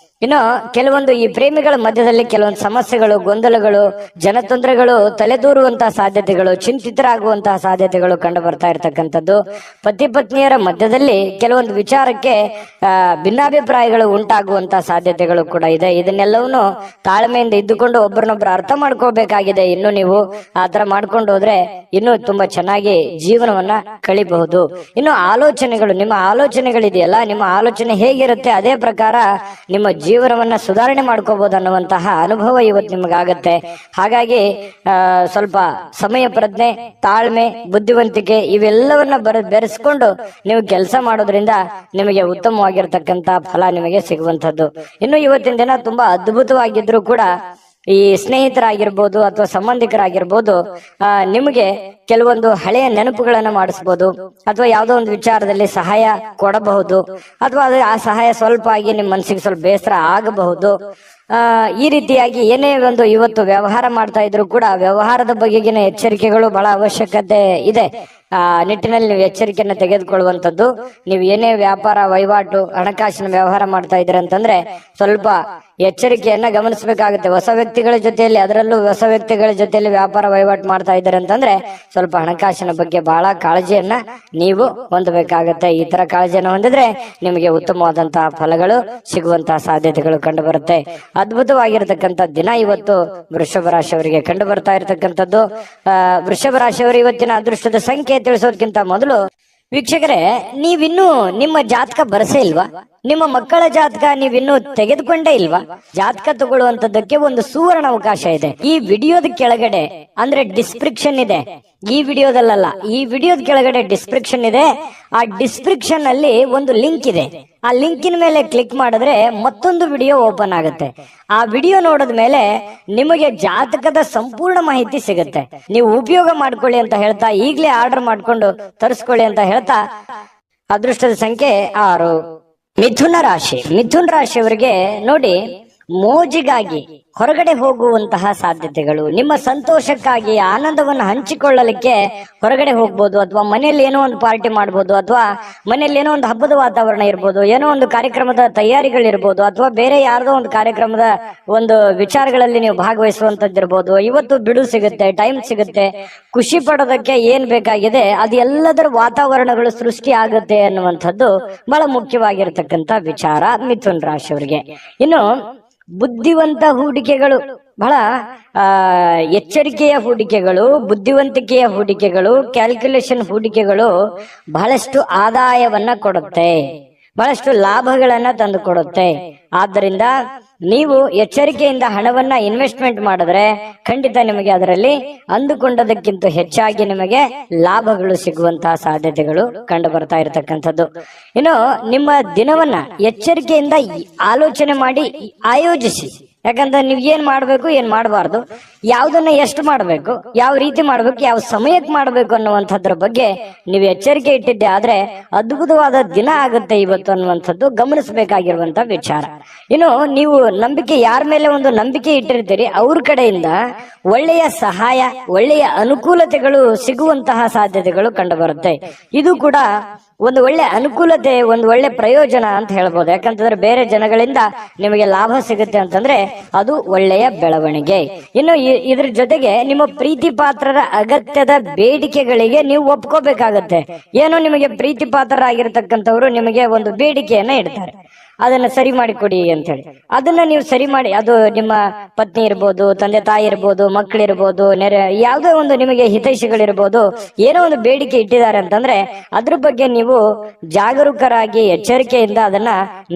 ಇನ್ನು ಕೆಲವೊಂದು ಈ ಪ್ರೇಮಿಗಳ ಮಧ್ಯದಲ್ಲಿ ಕೆಲವೊಂದು ಸಮಸ್ಯೆಗಳು, ಗೊಂದಲಗಳು, ಜನತೊಂದರೆಗಳು ತಲೆದೂರುವಂತಹ ಸಾಧ್ಯತೆಗಳು, ಚಿಂತಿತರಾಗುವಂತಹ ಸಾಧ್ಯತೆಗಳು ಕಂಡು ಬರ್ತಾ ಇರತಕ್ಕಂಥದ್ದು. ಪತಿ ಪತ್ನಿಯರ ಮಧ್ಯದಲ್ಲಿ ಕೆಲವೊಂದು ವಿಚಾರಕ್ಕೆ ಭಿನ್ನಾಭಿಪ್ರಾಯಗಳು ಉಂಟಾಗುವಂತಹ ಸಾಧ್ಯತೆಗಳು ಕೂಡ ಇದೆ. ಇದನ್ನೆಲ್ಲವನ್ನು ತಾಳ್ಮೆಯಿಂದ ಇದ್ದುಕೊಂಡು ಒಬ್ಬರನ್ನೊಬ್ರು ಅರ್ಥ ಮಾಡ್ಕೋಬೇಕಾಗಿದೆ. ಇನ್ನು ನೀವು ಆತರ ಮಾಡ್ಕೊಂಡು ಹೋದ್ರೆ ಇನ್ನು ತುಂಬಾ ಚೆನ್ನಾಗಿ ಜೀವನವನ್ನ ಕಳಿಬಹುದು. ಇನ್ನು ಆಲೋಚನೆಗಳು, ನಿಮ್ಮ ಆಲೋಚನೆಗಳಿದೆಯಲ್ಲ, ನಿಮ್ಮ ಆಲೋಚನೆ ಹೇಗಿರುತ್ತೆ ಅದೇ ಪ್ರಕಾರ ನಿಮ್ಮ ಜೀವನವನ್ನ ಸುಧಾರಣೆ ಮಾಡ್ಕೋಬಹುದು ಅನ್ನುವಂತಹ ಅನುಭವ ಇವತ್ತು ನಿಮಗಾಗತ್ತೆ. ಹಾಗಾಗಿ ಸ್ವಲ್ಪ ಸಮಯ ಪ್ರಜ್ಞೆ, ತಾಳ್ಮೆ, ಬುದ್ಧಿವಂತಿಕೆ ಇವೆಲ್ಲವನ್ನ ಬೆರೆಸ್ಕೊಂಡು ನೀವು ಕೆಲಸ ಮಾಡೋದ್ರಿಂದ ನಿಮಗೆ ಉತ್ತಮವಾಗಿರ್ತಕ್ಕಂತ ಫಲ ನಿಮಗೆ ಸಿಗುವಂತದ್ದು. ಇನ್ನು ಇವತ್ತಿನ ದಿನ ತುಂಬಾ ಅದ್ಭುತವಾಗಿದ್ರು ಕೂಡ ಈ ಸ್ನೇಹಿತರಾಗಿರ್ಬೋದು ಅಥವಾ ಸಂಬಂಧಿಕರಾಗಿರ್ಬೋದು ನಿಮಗೆ ಕೆಲವೊಂದು ಹಳೆಯ ನೆನಪುಗಳನ್ನ ಮಾಡಿಸ್ಬೋದು, ಅಥವಾ ಯಾವುದೋ ಒಂದು ವಿಚಾರದಲ್ಲಿ ಸಹಾಯ ಕೊಡಬಹುದು, ಅಥವಾ ಆ ಸಹಾಯ ಸ್ವಲ್ಪ ಆಗಿ ನಿಮ್ಮ ಮನಸ್ಸಿಗೆ ಸ್ವಲ್ಪ ಬೇಸರ ಆಗಬಹುದು. ಈ ರೀತಿಯಾಗಿ ಏನೇ ಒಂದು ಇವತ್ತು ವ್ಯವಹಾರ ಮಾಡ್ತಾ ಇದ್ರು ಕೂಡ ವ್ಯವಹಾರದ ಬಗೆಗಿನ ಎಚ್ಚರಿಕೆಗಳು ಬಹಳ ಅವಶ್ಯಕತೆ ಇದೆ. ನಿಟ್ಟಿನಲ್ಲಿ ನೀವು ಎಚ್ಚರಿಕೆಯನ್ನು ತೆಗೆದುಕೊಳ್ಳುವಂಥದ್ದು. ನೀವು ಏನೇ ವ್ಯಾಪಾರ ವಹಿವಾಟು, ಹಣಕಾಸಿನ ವ್ಯವಹಾರ ಮಾಡ್ತಾ ಇದ್ದೀರ ಅಂತಂದ್ರೆ ಸ್ವಲ್ಪ ಎಚ್ಚರಿಕೆಯನ್ನ ಗಮನಿಸಬೇಕಾಗುತ್ತೆ. ಹೊಸ ವ್ಯಕ್ತಿಗಳ ಜೊತೆಯಲ್ಲಿ, ಅದರಲ್ಲೂ ಹೊಸ ವ್ಯಕ್ತಿಗಳ ಜೊತೆಯಲ್ಲಿ ವ್ಯಾಪಾರ ವಹಿವಾಟು ಮಾಡ್ತಾ ಇದ್ದಾರೆ ಅಂತಂದ್ರೆ ಸ್ವಲ್ಪ ಹಣಕಾಸಿನ ಬಗ್ಗೆ ಬಹಳ ಕಾಳಜಿಯನ್ನ ನೀವು ಹೊಂದಬೇಕಾಗತ್ತೆ. ಈ ತರ ಕಾಳಜಿಯನ್ನು ಹೊಂದಿದ್ರೆ ನಿಮಗೆ ಉತ್ತಮವಾದಂತಹ ಫಲಗಳು ಸಿಗುವಂತಹ ಸಾಧ್ಯತೆಗಳು ಕಂಡು ಬರುತ್ತೆ. ಅದ್ಭುತವಾಗಿರತಕ್ಕಂಥ ದಿನ ಇವತ್ತು ವೃಷಭ ರಾಶಿಯವರಿಗೆ ಕಂಡು ಬರ್ತಾ ಇರತಕ್ಕಂಥದ್ದು. ವೃಷಭ ರಾಶಿಯವರು ಇವತ್ತಿನ ಅದೃಷ್ಟದ ಸಂಖ್ಯೆ ತಿಳಿಸೋದಕ್ಕಿಂತ ಮೊದಲು ವೀಕ್ಷಕರೇ, ನೀವಿನ್ನೂ ನಿಮ್ಮ ಜಾತಕ ಬರಸೇ ಇಲ್ವಾ? ನಿಮ್ಮ ಮಕ್ಕಳ ಜಾತಕ ನೀವಿನ್ನೂ ತೆಗೆದುಕೊಂಡೇ ಇಲ್ವಾ? ಜಾತಕ ತಗೊಳ್ಳುವಂತದ್ದಕ್ಕೆ ಒಂದು ಸುವರ್ಣ ಅವಕಾಶ ಇದೆ. ಈ ವಿಡಿಯೋದ ಕೆಳಗಡೆ ಅಂದ್ರೆ ಡಿಸ್ಕ್ರಿಪ್ಷನ್ ಇದೆ, ಈ ವಿಡಿಯೋದಲ್ಲ, ಈ ವಿಡಿಯೋದ ಕೆಳಗಡೆ ಡಿಸ್ಕ್ರಿಪ್ಷನ್ ಇದೆ. ಆ ಡಿಸ್ಕ್ರಿಪ್ಷನ್ ಅಲ್ಲಿ ಒಂದು ಲಿಂಕ್ ಇದೆ. ಆ ಲಿಂಕಿನ ಮೇಲೆ ಕ್ಲಿಕ್ ಮಾಡಿದ್ರೆ ಮತ್ತೊಂದು ವಿಡಿಯೋ ಓಪನ್ ಆಗುತ್ತೆ. ಆ ವಿಡಿಯೋ ನೋಡಿದ ಮೇಲೆ ನಿಮಗೆ ಜಾತಕದ ಸಂಪೂರ್ಣ ಮಾಹಿತಿ ಸಿಗುತ್ತೆ. ನೀವು ಉಪಯೋಗ ಮಾಡ್ಕೊಳ್ಳಿ ಅಂತ ಹೇಳ್ತಾ, ಈಗಲೇ ಆರ್ಡರ್ ಮಾಡ್ಕೊಂಡು ತರಿಸ್ಕೊಳ್ಳಿ ಅಂತ ಹೇಳ್ತಾ, ಅದೃಷ್ಟದ ಸಂಖ್ಯೆ 6. ಮಿಥುನ ರಾಶಿ. ಮಿಥುನ ರಾಶಿಯವರಿಗೆ ನೋಡಿ, ಮೋಜಿಗಾಗಿ ಹೊರಗಡೆ ಹೋಗುವಂತಹ ಸಾಧ್ಯತೆಗಳು, ನಿಮ್ಮ ಸಂತೋಷಕ್ಕಾಗಿ ಆನಂದವನ್ನು ಹಂಚಿಕೊಳ್ಳಲಿಕ್ಕೆ ಹೊರಗಡೆ ಹೋಗ್ಬೋದು, ಅಥವಾ ಮನೆಯಲ್ಲಿ ಏನೋ ಒಂದು ಪಾರ್ಟಿ ಮಾಡ್ಬೋದು, ಅಥವಾ ಮನೆಯಲ್ಲಿ ಏನೋ ಒಂದು ಹಬ್ಬದ ವಾತಾವರಣ ಇರ್ಬೋದು, ಏನೋ ಒಂದು ಕಾರ್ಯಕ್ರಮದ ತಯಾರಿಗಳಿರ್ಬೋದು, ಅಥವಾ ಬೇರೆ ಯಾರ್ದೋ ಒಂದು ಕಾರ್ಯಕ್ರಮದ ಒಂದು ವಿಚಾರಗಳಲ್ಲಿ ನೀವು ಭಾಗವಹಿಸುವಂತದ್ದಿರ್ಬೋದು. ಇವತ್ತು ಬಿಡು ಸಿಗುತ್ತೆ, ಟೈಮ್ ಸಿಗುತ್ತೆ, ಖುಷಿ ಪಡೋದಕ್ಕೆ ಏನ್ ಬೇಕಾಗಿದೆ ಅದು ಎಲ್ಲದರ ವಾತಾವರಣಗಳು ಸೃಷ್ಟಿ ಆಗುತ್ತೆ ಅನ್ನುವಂಥದ್ದು ಬಹಳ ಮುಖ್ಯವಾಗಿರ್ತಕ್ಕಂಥ ವಿಚಾರ ಮಿಥುನ್ ರಾಶಿಯವರಿಗೆ. ಇನ್ನು ಬುದ್ಧಿವಂತ ಹೂಡಿಕೆಗಳು, ಬಹಳ ಎಚ್ಚರಿಕೆಯ ಹೂಡಿಕೆಗಳು, ಬುದ್ಧಿವಂತಿಕೆಯ ಹೂಡಿಕೆಗಳು, ಕ್ಯಾಲ್ಕುಲೇಷನ್ ಹೂಡಿಕೆಗಳು ಬಹಳಷ್ಟು ಆದಾಯವನ್ನ ಕೊಡುತ್ತೆ, ಬಹಳಷ್ಟು ಲಾಭಗಳನ್ನ ತಂದು ಕೊಡುತ್ತೆ. ಆದ್ದರಿಂದ ನೀವು ಎಚ್ಚರಿಕೆಯಿಂದ ಹಣವನ್ನ ಇನ್ವೆಸ್ಟ್ಮೆಂಟ್ ಮಾಡಿದ್ರೆ ಖಂಡಿತ ನಿಮಗೆ ಅದರಲ್ಲಿ ಅಂದುಕೊಂಡದಕ್ಕಿಂತ ಹೆಚ್ಚಾಗಿ ನಿಮಗೆ ಲಾಭಗಳು ಸಿಗುವಂತಹ ಸಾಧ್ಯತೆಗಳು ಕಂಡು ಬರ್ತಾ ಇರತಕ್ಕಂಥದ್ದು. ಇನ್ನು ನಿಮ್ಮ ದಿನವನ್ನ ಎಚ್ಚರಿಕೆಯಿಂದ ಆಲೋಚನೆ ಮಾಡಿ ಆಯೋಜಿಸಿ. ಯಾಕಂದ್ರೆ ನೀವು ಏನ್ ಮಾಡ್ಬೇಕು, ಏನ್ ಮಾಡಬಾರ್ದು, ಯಾವ್ದನ್ನ ಎಷ್ಟು ಮಾಡ್ಬೇಕು, ಯಾವ ರೀತಿ ಮಾಡ್ಬೇಕು, ಯಾವ ಸಮಯಕ್ಕೆ ಮಾಡ್ಬೇಕು ಅನ್ನುವಂಥದ್ರ ಬಗ್ಗೆ ನೀವು ಎಚ್ಚರಿಕೆ ಇಟ್ಟಿದ್ದೆ ಆದ್ರೆ ಅದ್ಭುತವಾದ ದಿನ ಆಗುತ್ತೆ ಇವತ್ತು ಅನ್ನುವಂಥದ್ದು ಗಮನಿಸಬೇಕಾಗಿರುವಂತ ವಿಚಾರ. ಇನ್ನು ನೀವು ನಂಬಿಕೆ, ಯಾರ ಮೇಲೆ ಒಂದು ನಂಬಿಕೆ ಇಟ್ಟಿರ್ತೀರಿ ಅವ್ರ ಕಡೆಯಿಂದ ಒಳ್ಳೆಯ ಸಹಾಯ, ಒಳ್ಳೆಯ ಅನುಕೂಲತೆಗಳು ಸಿಗುವಂತಹ ಸಾಧ್ಯತೆಗಳು ಕಂಡು ಬರುತ್ತೆ. ಇದು ಕೂಡ ಒಂದು ಒಳ್ಳೆ ಅನುಕೂಲತೆ, ಒಂದು ಒಳ್ಳೆ ಪ್ರಯೋಜನ ಅಂತ ಹೇಳ್ಬೋದು. ಯಾಕಂತಂದ್ರೆ ಬೇರೆ ಜನಗಳಿಂದ ನಿಮಗೆ ಲಾಭ ಸಿಗುತ್ತೆ ಅಂತಂದ್ರೆ ಅದು ಒಳ್ಳೆಯ ಬೆಳವಣಿಗೆ. ಇನ್ನು ಇದ್ರ ಜೊತೆಗೆ ನಿಮ್ಮ ಪ್ರೀತಿ ಪಾತ್ರರ ಅಗತ್ಯದ ಬೇಡಿಕೆಗಳಿಗೆ ನೀವು ಒಪ್ಕೋಬೇಕಾಗತ್ತೆ. ಏನೋ ನಿಮಗೆ ಪ್ರೀತಿ ಪಾತ್ರರಾಗಿರ್ತಕ್ಕಂಥವ್ರು ನಿಮಗೆ ಒಂದು ಬೇಡಿಕೆಯನ್ನ ಇಡ್ತಾರೆ, ಅದನ್ನ ಸರಿ ಮಾಡಿ ಕೊಡಿ ಅಂತ ಹೇಳಿ. ಅದನ್ನ ನೀವು ಸರಿ ಮಾಡಿ, ಅದು ನಿಮ್ಮ ಪತ್ನಿ ಇರ್ಬೋದು, ತಂದೆ ತಾಯಿ ಇರ್ಬೋದು, ಮಕ್ಕಳಿರ್ಬೋದು, ಯಾವುದೋ ಒಂದು ನಿಮಗೆ ಹಿತೈಷಿಗಳಿರ್ಬೋದು, ಏನೋ ಒಂದು ಬೇಡಿಕೆ ಇಟ್ಟಿದ್ದಾರೆ ಅಂತಂದ್ರೆ ಅದ್ರ ಬಗ್ಗೆ ನೀವು ಜಾಗರೂಕರಾಗಿ ಎಚ್ಚರಿಕೆಯಿಂದ ಅದನ್ನ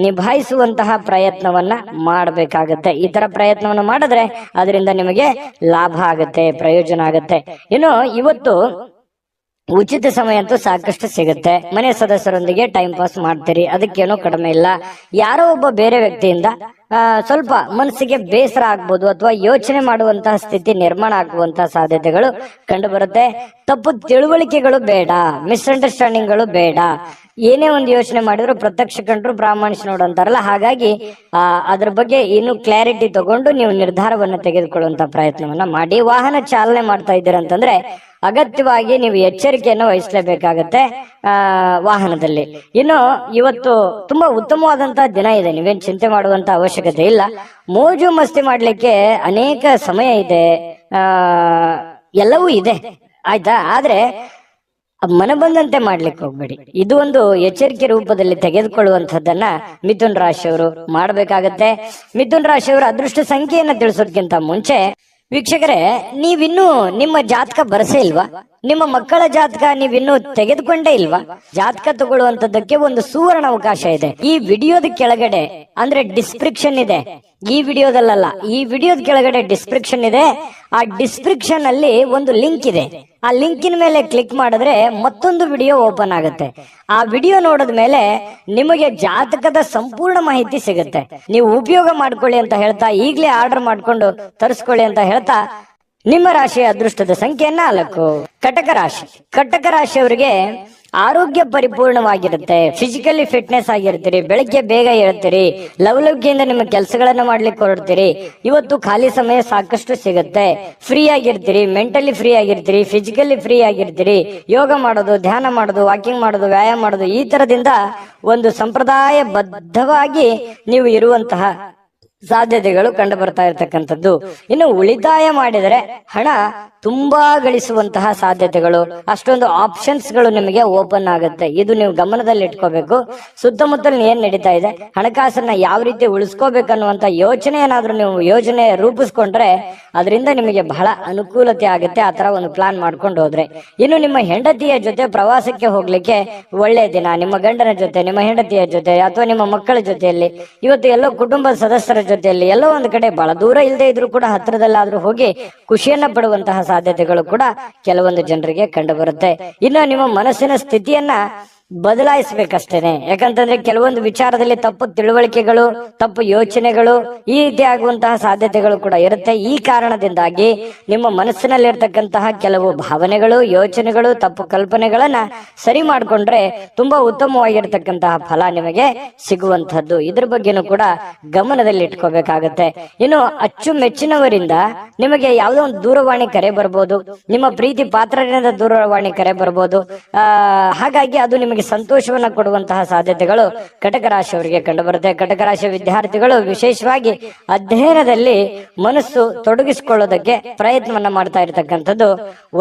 ನಿಭಾಯಿಸುವಂತಹ ಪ್ರಯತ್ನವನ್ನ ಮಾಡಬೇಕಾಗತ್ತೆ. ಈ ತರ ಪ್ರಯತ್ನವನ್ನ ಮಾಡಿದ್ರೆ ಅದರಿಂದ ನಿಮಗೆ ಲಾಭ ಆಗುತ್ತೆ, ಪ್ರಯೋಜನ ಆಗುತ್ತೆ. ಇನ್ನು ಇವತ್ತು ಉಚಿತ ಸಮಯ ಅಂತೂ ಸಾಕಷ್ಟು ಸಿಗುತ್ತೆ. ಮನೆ ಸದಸ್ಯರೊಂದಿಗೆ ಟೈಮ್ ಪಾಸ್ ಮಾಡ್ತೀರಿ, ಅದಕ್ಕೇನೋ ಕಡಿಮೆ ಇಲ್ಲ. ಯಾರೋ ಒಬ್ಬ ಬೇರೆ ವ್ಯಕ್ತಿಯಿಂದ ಸ್ವಲ್ಪ ಮನಸ್ಸಿಗೆ ಬೇಸರ ಆಗ್ಬೋದು, ಅಥವಾ ಯೋಚನೆ ಮಾಡುವಂತಹ ಸ್ಥಿತಿ ನಿರ್ಮಾಣ ಆಗುವಂತಹ ಸಾಧ್ಯತೆಗಳು ಕಂಡು ಬರುತ್ತೆ. ತಪ್ಪು ತಿಳುವಳಿಕೆಗಳು ಬೇಡ, ಮಿಸ್ಅಂಡರ್ಸ್ಟ್ಯಾಂಡಿಂಗ್ಗಳು ಬೇಡ. ಏನೇ ಒಂದು ಯೋಚನೆ ಮಾಡಿದ್ರು ಪ್ರತ್ಯಕ್ಷ ಕಂಡ್ರು ಪ್ರಾಮಾಣಿಕ ನೋಡು ಅಂತಾರಲ್ಲ, ಹಾಗಾಗಿ ಅದ್ರ ಬಗ್ಗೆ ಇನ್ನು ಕ್ಲಾರಿಟಿ ತಗೊಂಡು ನೀವು ನಿರ್ಧಾರವನ್ನು ತೆಗೆದುಕೊಳ್ಳುವಂತ ಪ್ರಯತ್ನವನ್ನ ಮಾಡಿ. ವಾಹನ ಚಾಲನೆ ಮಾಡ್ತಾ ಇದ್ದೀರ ಅಂತಂದ್ರೆ ಅಗತ್ಯವಾಗಿ ನೀವು ಎಚ್ಚರಿಕೆಯನ್ನು ವಹಿಸಲೇಬೇಕಾಗತ್ತೆ ವಾಹನದಲ್ಲಿ. ಇನ್ನು ಇವತ್ತು ತುಂಬಾ ಉತ್ತಮವಾದಂತಹ ದಿನ ಇದೆ, ನೀವೇನ್ ಚಿಂತೆ ಮಾಡುವಂತ ಅವಶ್ಯಕತೆ ಇಲ್ಲ. ಮೋಜು ಮಸ್ತಿ ಮಾಡ್ಲಿಕ್ಕೆ ಅನೇಕ ಸಮಯ ಇದೆ, ಎಲ್ಲವೂ ಇದೆ, ಆಯ್ತಾ. ಆದ್ರೆ ಮನ ಬಂದಂತೆ ಮಾಡ್ಲಿಕ್ಕೆ ಹೋಗ್ಬೇಡಿ. ಇದು ಒಂದು ಎಚ್ಚರಿಕೆ ರೂಪದಲ್ಲಿ ತೆಗೆದುಕೊಳ್ಳುವಂತದ್ದನ್ನ ಮಿಥುನ್ ರಾಶಿಯವರು ಮಾಡಬೇಕಾಗತ್ತೆ. ಮಿಥುನ್ ರಾಶಿಯವರ ಅದೃಷ್ಟ ಸಂಖ್ಯೆಯನ್ನ ತಿಳಿಸೋದಕ್ಕಿಂತ ಮುಂಚೆ ವೀಕ್ಷಕರೇ, ನೀವಿನ್ನೂ ನಿಮ್ಮ ಜಾತಕ ಬರಸೇ ಇಲ್ವಾ? ನಿಮ್ಮ ಮಕ್ಕಳ ಜಾತಕ ನೀವಿನ್ನೂ ತೆಗೆದುಕೊಂಡೇ ಇಲ್ವಾ? ಜಾತಕ ತಗೊಳ್ಳುವಂತದ್ದಕ್ಕೆ ಒಂದು ಸುವರ್ಣ ಅವಕಾಶ ಇದೆ. ಈ ವಿಡಿಯೋದ ಕೆಳಗಡೆ ಅಂದ್ರೆ ಡಿಸ್ಕ್ರಿಪ್ಷನ್ ಇದೆ, ಈ ವಿಡಿಯೋದಲ್ಲ, ಈ ವಿಡಿಯೋದ ಕೆಳಗಡೆ ಡಿಸ್ಕ್ರಿಪ್ಷನ್ ಇದೆ. ಆ ಡಿಸ್ಕ್ರಿಪ್ಷನ್ ಅಲ್ಲಿ ಒಂದು ಲಿಂಕ್ ಇದೆ. ಆ ಲಿಂಕಿನ ಮೇಲೆ ಕ್ಲಿಕ್ ಮಾಡಿದ್ರೆ ಮತ್ತೊಂದು ವಿಡಿಯೋ ಓಪನ್ ಆಗುತ್ತೆ. ಆ ವಿಡಿಯೋ ನೋಡಿದ ಮೇಲೆ ನಿಮಗೆ ಜಾತಕದ ಸಂಪೂರ್ಣ ಮಾಹಿತಿ ಸಿಗುತ್ತೆ. ನೀವು ಉಪಯೋಗ ಮಾಡ್ಕೊಳ್ಳಿ ಅಂತ ಹೇಳ್ತಾ, ಈಗಲೇ ಆರ್ಡರ್ ಮಾಡ್ಕೊಂಡು ತರಿಸ್ಕೊಳ್ಳಿ ಅಂತ ಹೇಳ್ತಾ, ನಿಮ್ಮ ರಾಶಿಯ ಅದೃಷ್ಟದ ಸಂಖ್ಯೆ 4. ಕಟಕ ರಾಶಿ. ಕಟಕ ರಾಶಿಯವರಿಗೆ ಆರೋಗ್ಯ ಪರಿಪೂರ್ಣವಾಗಿರುತ್ತೆ, ಫಿಸಿಕಲಿ ಫಿಟ್ನೆಸ್ ಆಗಿರ್ತೀರಿ, ಬೆಳಗ್ಗೆ ಬೇಗ ಹೇಳ್ತೀರಿ, ಲವಲವಿಕೆಯಿಂದ ನಿಮ್ಮ ಕೆಲಸಗಳನ್ನ ಮಾಡ್ಲಿಕ್ಕೆ ಹೊರಡ್ತೀರಿ. ಇವತ್ತು ಖಾಲಿ ಸಮಯ ಸಾಕಷ್ಟು ಸಿಗುತ್ತೆ, ಫ್ರೀ ಆಗಿರ್ತೀರಿ, ಮೆಂಟಲಿ ಫ್ರೀ ಆಗಿರ್ತೀರಿ, ಫಿಸಿಕಲಿ ಫ್ರೀ ಆಗಿರ್ತೀರಿ. ಯೋಗ ಮಾಡೋದು, ಧ್ಯಾನ ಮಾಡೋದು, ವಾಕಿಂಗ್ ಮಾಡೋದು, ವ್ಯಾಯಾಮ ಮಾಡೋದು, ಈ ತರದಿಂದ ಒಂದು ಸಂಪ್ರದಾಯ ಬದ್ಧವಾಗಿ ನೀವು ಇರುವಂತಹ ಸಾಧ್ಯತೆಗಳು ಕಂಡು ಬರ್ತಾ ಇರತಕ್ಕಂಥದ್ದು. ಇನ್ನು ಉಳಿತಾಯ ಮಾಡಿದರೆ ಹಣ ತುಂಬಾ ಗಳಿಸುವಂತಹ ಸಾಧ್ಯತೆಗಳು, ಅಷ್ಟೊಂದು ಆಪ್ಷನ್ಸ್ ಗಳು ನಿಮಗೆ ಓಪನ್ ಆಗುತ್ತೆ. ಇದು ನೀವು ಗಮನದಲ್ಲಿ ಇಟ್ಕೋಬೇಕು. ಸುತ್ತಮುತ್ತಲು ಏನ್ ನಡೀತಾ ಇದೆ, ಹಣಕಾಸನ್ನ ಯಾವ ರೀತಿ ಉಳಿಸ್ಕೋಬೇಕನ್ನುವಂತ ಯೋಚನೆ ಏನಾದ್ರೂ ನೀವು ಯೋಜನೆ ರೂಪಿಸ್ಕೊಂಡ್ರೆ ಅದರಿಂದ ನಿಮಗೆ ಬಹಳ ಅನುಕೂಲತೆ ಆಗುತ್ತೆ. ಆ ತರ ಒಂದು ಪ್ಲಾನ್ ಮಾಡ್ಕೊಂಡು ಹೋದ್ರೆ. ಇನ್ನು ನಿಮ್ಮ ಹೆಂಡತಿಯ ಜೊತೆ ಪ್ರವಾಸಕ್ಕೆ ಹೋಗ್ಲಿಕ್ಕೆ ಒಳ್ಳೆ ದಿನ. ನಿಮ್ಮ ಗಂಡನ ಜೊತೆ, ನಿಮ್ಮ ಹೆಂಡತಿಯ ಜೊತೆ, ಅಥವಾ ನಿಮ್ಮ ಮಕ್ಕಳ ಜೊತೆಯಲ್ಲಿ, ಇವತ್ತು ಎಲ್ಲೋ ಕುಟುಂಬದ ಸದಸ್ಯರ ಜೊತೆಯಲ್ಲಿ ಎಲ್ಲೋ ಒಂದು ಕಡೆ ಬಹಳ ದೂರ ಇಲ್ಲದೆ ಇದ್ರೂ ಕೂಡ ಹತ್ತಿರದಲ್ಲಾದ್ರೂ ಹೋಗಿ ಖುಷಿಯನ್ನ ಪಡುವಂತಹ ಸಾಧ್ಯತೆಗಳು ಕೂಡ ಕೆಲವೊಂದು ಜನರಿಗೆ ಕಂಡು ಬರುತ್ತೆ. ಇನ್ನು ನಿಮ್ಮ ಮನಸ್ಸಿನ ಸ್ಥಿತಿಯನ್ನ ಬದಲಾಯಿಸಬೇಕಷ್ಟೇನೆ. ಯಾಕಂತಂದ್ರೆ ಕೆಲವೊಂದು ವಿಚಾರದಲ್ಲಿ ತಪ್ಪು ತಿಳುವಳಿಕೆಗಳು, ತಪ್ಪು ಯೋಚನೆಗಳು ಈ ರೀತಿ ಆಗುವಂತಹ ಸಾಧ್ಯತೆಗಳು ಕೂಡ ಇರುತ್ತೆ. ಈ ಕಾರಣದಿಂದಾಗಿ ನಿಮ್ಮ ಮನಸ್ಸಿನಲ್ಲಿರ್ತಕ್ಕಂತಹ ಕೆಲವು ಭಾವನೆಗಳು, ಯೋಚನೆಗಳು, ತಪ್ಪು ಕಲ್ಪನೆಗಳನ್ನ ಸರಿ ಮಾಡ್ಕೊಂಡ್ರೆ ತುಂಬಾ ಉತ್ತಮವಾಗಿರ್ತಕ್ಕಂತಹ ಫಲ ನಿಮಗೆ ಸಿಗುವಂತಹದ್ದು. ಇದ್ರ ಬಗ್ಗೆನೂ ಕೂಡ ಗಮನದಲ್ಲಿ ಇಟ್ಕೋಬೇಕಾಗತ್ತೆ. ಇನ್ನು ಅಚ್ಚುಮೆಚ್ಚಿನವರಿಂದ ನಿಮಗೆ ಯಾವುದೋ ಒಂದು ದೂರವಾಣಿ ಕರೆ ಬರ್ಬೋದು, ನಿಮ್ಮ ಪ್ರೀತಿ ಪಾತ್ರರಿಂದ ದೂರವಾಣಿ ಕರೆ ಬರ್ಬೋದು. ಹಾಗಾಗಿ ಅದು ನಿಮಗೆ ಸಂತೋಷವನ್ನ ಕೊಡುವಂತಹ ಸಾಧ್ಯತೆಗಳು ಕಟಕ ರಾಶಿಯವರಿಗೆ ಕಂಡು ಬರುತ್ತೆ. ಕಟಕ ರಾಶಿಯ ವಿದ್ಯಾರ್ಥಿಗಳು ವಿಶೇಷವಾಗಿ ಅಧ್ಯಯನದಲ್ಲಿ ಮನಸ್ಸು ತೊಡಗಿಸಿಕೊಳ್ಳೋದಕ್ಕೆ ಪ್ರಯತ್ನವನ್ನ ಮಾಡ್ತಾ ಇರತಕ್ಕಂಥದ್ದು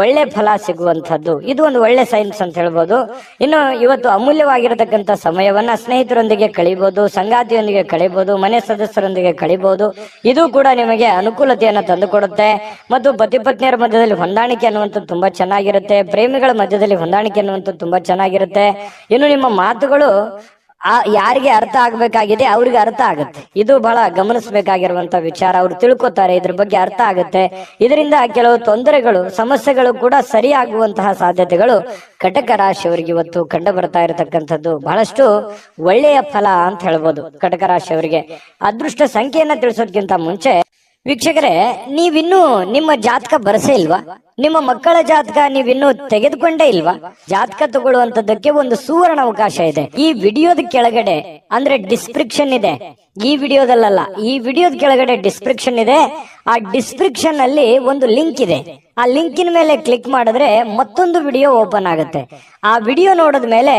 ಒಳ್ಳೆ ಫಲ ಸಿಗುವಂತಹದ್ದು. ಇದು ಒಂದು ಒಳ್ಳೆ ಸೈನ್ಸ್ ಅಂತ ಹೇಳ್ಬೋದು. ಇನ್ನು ಇವತ್ತು ಅಮೂಲ್ಯವಾಗಿರತಕ್ಕಂಥ ಸಮಯವನ್ನ ಸ್ನೇಹಿತರೊಂದಿಗೆ ಕಳಿಬಹುದು, ಸಂಗಾತಿಯೊಂದಿಗೆ ಕಳಿಬಹುದು, ಮನೆ ಸದಸ್ಯರೊಂದಿಗೆ ಕಳಿಬಹುದು. ಇದು ಕೂಡ ನಿಮಗೆ ಅನುಕೂಲತೆಯನ್ನ ತಂದುಕೊಡುತ್ತೆ. ಮತ್ತು ಪತಿ ಪತ್ನಿಯರ ಮಧ್ಯದಲ್ಲಿ ಹೊಂದಾಣಿಕೆ ಅನ್ನುವಂಥದ್ದು ತುಂಬಾ ಚೆನ್ನಾಗಿರುತ್ತೆ. ಪ್ರೇಮಿಗಳ ಮಧ್ಯದಲ್ಲಿ ಹೊಂದಾಣಿಕೆ ಅನ್ನುವಂಥದ್ದು ತುಂಬಾ ಚೆನ್ನಾಗಿರುತ್ತೆ. ಇನ್ನು ನಿಮ್ಮ ಮಾತುಗಳು ಯಾರಿಗೆ ಅರ್ಥ ಆಗ್ಬೇಕಾಗಿದೆ ಅವ್ರಿಗೆ ಅರ್ಥ ಆಗುತ್ತೆ. ಇದು ಬಹಳ ಗಮನಿಸಬೇಕಾಗಿರುವಂತ ವಿಚಾರ. ಅವ್ರು ತಿಳ್ಕೊತಾರೆ, ಇದ್ರ ಬಗ್ಗೆ ಅರ್ಥ ಆಗುತ್ತೆ. ಇದರಿಂದ ಕೆಲವು ತೊಂದರೆಗಳು, ಸಮಸ್ಯೆಗಳು ಕೂಡ ಸರಿಯಾಗುವಂತಹ ಸಾಧ್ಯತೆಗಳು ಕಟಕ ರಾಶಿಯವರಿಗೆ ಇವತ್ತು ಕಂಡು ಬರ್ತಾ ಇರತಕ್ಕಂಥದ್ದು ಬಹಳಷ್ಟು ಒಳ್ಳೆಯ ಫಲ ಅಂತ ಹೇಳ್ಬೋದು. ಕಟಕ ರಾಶಿಯವರಿಗೆ ಅದೃಷ್ಟ ಸಂಖ್ಯೆಯನ್ನ ತಿಳಿಸೋದಕ್ಕಿಂತ ಮುಂಚೆ ವೀಕ್ಷಕರೇ, ನೀವಿನ್ನೂ ನಿಮ್ಮ ಜಾತಕ ಬರಸೇ ಇಲ್ವಾ? ನಿಮ್ಮ ಮಕ್ಕಳ ಜಾತಕ ನೀವಿನ್ನೂ ತೆಗೆದುಕೊಂಡೇ ಇಲ್ವಾ? ಜಾತಕ ತಗೊಳ್ಳುವಂತದ್ದಕ್ಕೆ ಒಂದು ಸುವರ್ಣ ಅವಕಾಶ ಇದೆ. ಈ ವಿಡಿಯೋದ ಕೆಳಗಡೆ ಅಂದ್ರೆ ಡಿಸ್ಕ್ರಿಪ್ಷನ್ ಇದೆ. ಈ ವಿಡಿಯೋದಲ್ಲ, ಈ ವಿಡಿಯೋದ ಕೆಳಗಡೆ ಡಿಸ್ಕ್ರಿಪ್ಷನ್ ಇದೆ. ಆ ಡಿಸ್ಕ್ರಿಪ್ಷನ್ ಅಲ್ಲಿ ಒಂದು ಲಿಂಕ್ ಇದೆ. ಆ ಲಿಂಕಿನ ಮೇಲೆ ಕ್ಲಿಕ್ ಮಾಡಿದ್ರೆ ಮತ್ತೊಂದು ವಿಡಿಯೋ ಓಪನ್ ಆಗುತ್ತೆ. ಆ ವಿಡಿಯೋ ನೋಡಿದ ಮೇಲೆ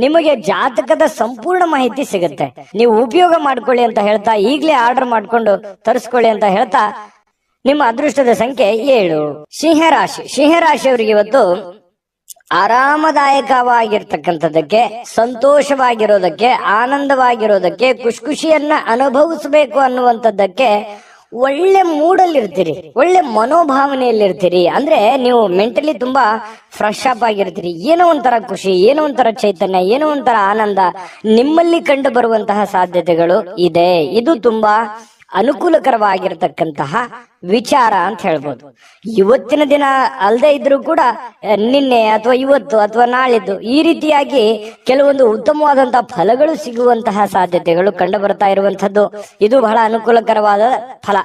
ನಿಮಗೆ ಜಾತಕದ ಸಂಪೂರ್ಣ ಮಾಹಿತಿ ಸಿಗುತ್ತೆ. ನೀವು ಉಪಯೋಗ ಮಾಡ್ಕೊಳ್ಳಿ ಅಂತ ಹೇಳ್ತಾ, ಈಗಲೇ ಆರ್ಡರ್ ಮಾಡ್ಕೊಂಡು ತರಿಸ್ಕೊಳ್ಳಿ ಅಂತ ಹೇಳ್ತಾ, ನಿಮ್ಮ ಅದೃಷ್ಟದ ಸಂಖ್ಯೆ 7. ಸಿಂಹರಾಶಿ. ಸಿಂಹರಾಶಿಯವರಿಗೆ ಇವತ್ತು ಆರಾಮದಾಯಕವಾಗಿರ್ತಕ್ಕಂಥದ್ದಕ್ಕೆ, ಸಂತೋಷವಾಗಿರೋದಕ್ಕೆ, ಆನಂದವಾಗಿರೋದಕ್ಕೆ, ಖುಷಿಯನ್ನ ಅನುಭವಿಸಬೇಕು ಅನ್ನುವಂಥದ್ದಕ್ಕೆ ಒಳ್ಳೆ ಮೂಡಲ್ಲಿ ಇರ್ತೀರಿ, ಒಳ್ಳೆ ಮನೋಭಾವನೆಯಲ್ಲಿರ್ತೀರಿ. ಅಂದ್ರೆ ನೀವು ಮೆಂಟಲಿ ತುಂಬಾ ಫ್ರೆಶ್ ಅಪ್ ಆಗಿರ್ತೀರಿ. ಏನೋ ಒಂಥರ ಖುಷಿ, ಏನೋ ಒಂಥರ ಚೈತನ್ಯ, ಏನೋ ಒಂಥರ ಆನಂದ ನಿಮ್ಮಲ್ಲಿ ಕಂಡು ಬರುವಂತಹ ಸಾಧ್ಯತೆಗಳು ಇದೆ. ಇದು ತುಂಬಾ ಅನುಕೂಲಕರವಾಗಿರತಕ್ಕಂತಹ ವಿಚಾರ ಅಂತ ಹೇಳ್ಬೋದು. ಇವತ್ತಿನ ದಿನ ಅಲ್ಲದೆ ಇದ್ರೂ ಕೂಡ ನಿನ್ನೆ ಅಥವಾ ಇವತ್ತು ಅಥವಾ ನಾಳಿದ್ದು ಈ ರೀತಿಯಾಗಿ ಕೆಲವೊಂದು ಉತ್ತಮವಾದಂತಹ ಫಲಗಳು ಸಿಗುವಂತಹ ಸಾಧ್ಯತೆಗಳು ಕಂಡು ಬರ್ತಾ ಇರುವಂತದ್ದು. ಇದು ಬಹಳ ಅನುಕೂಲಕರವಾದ ಫಲ.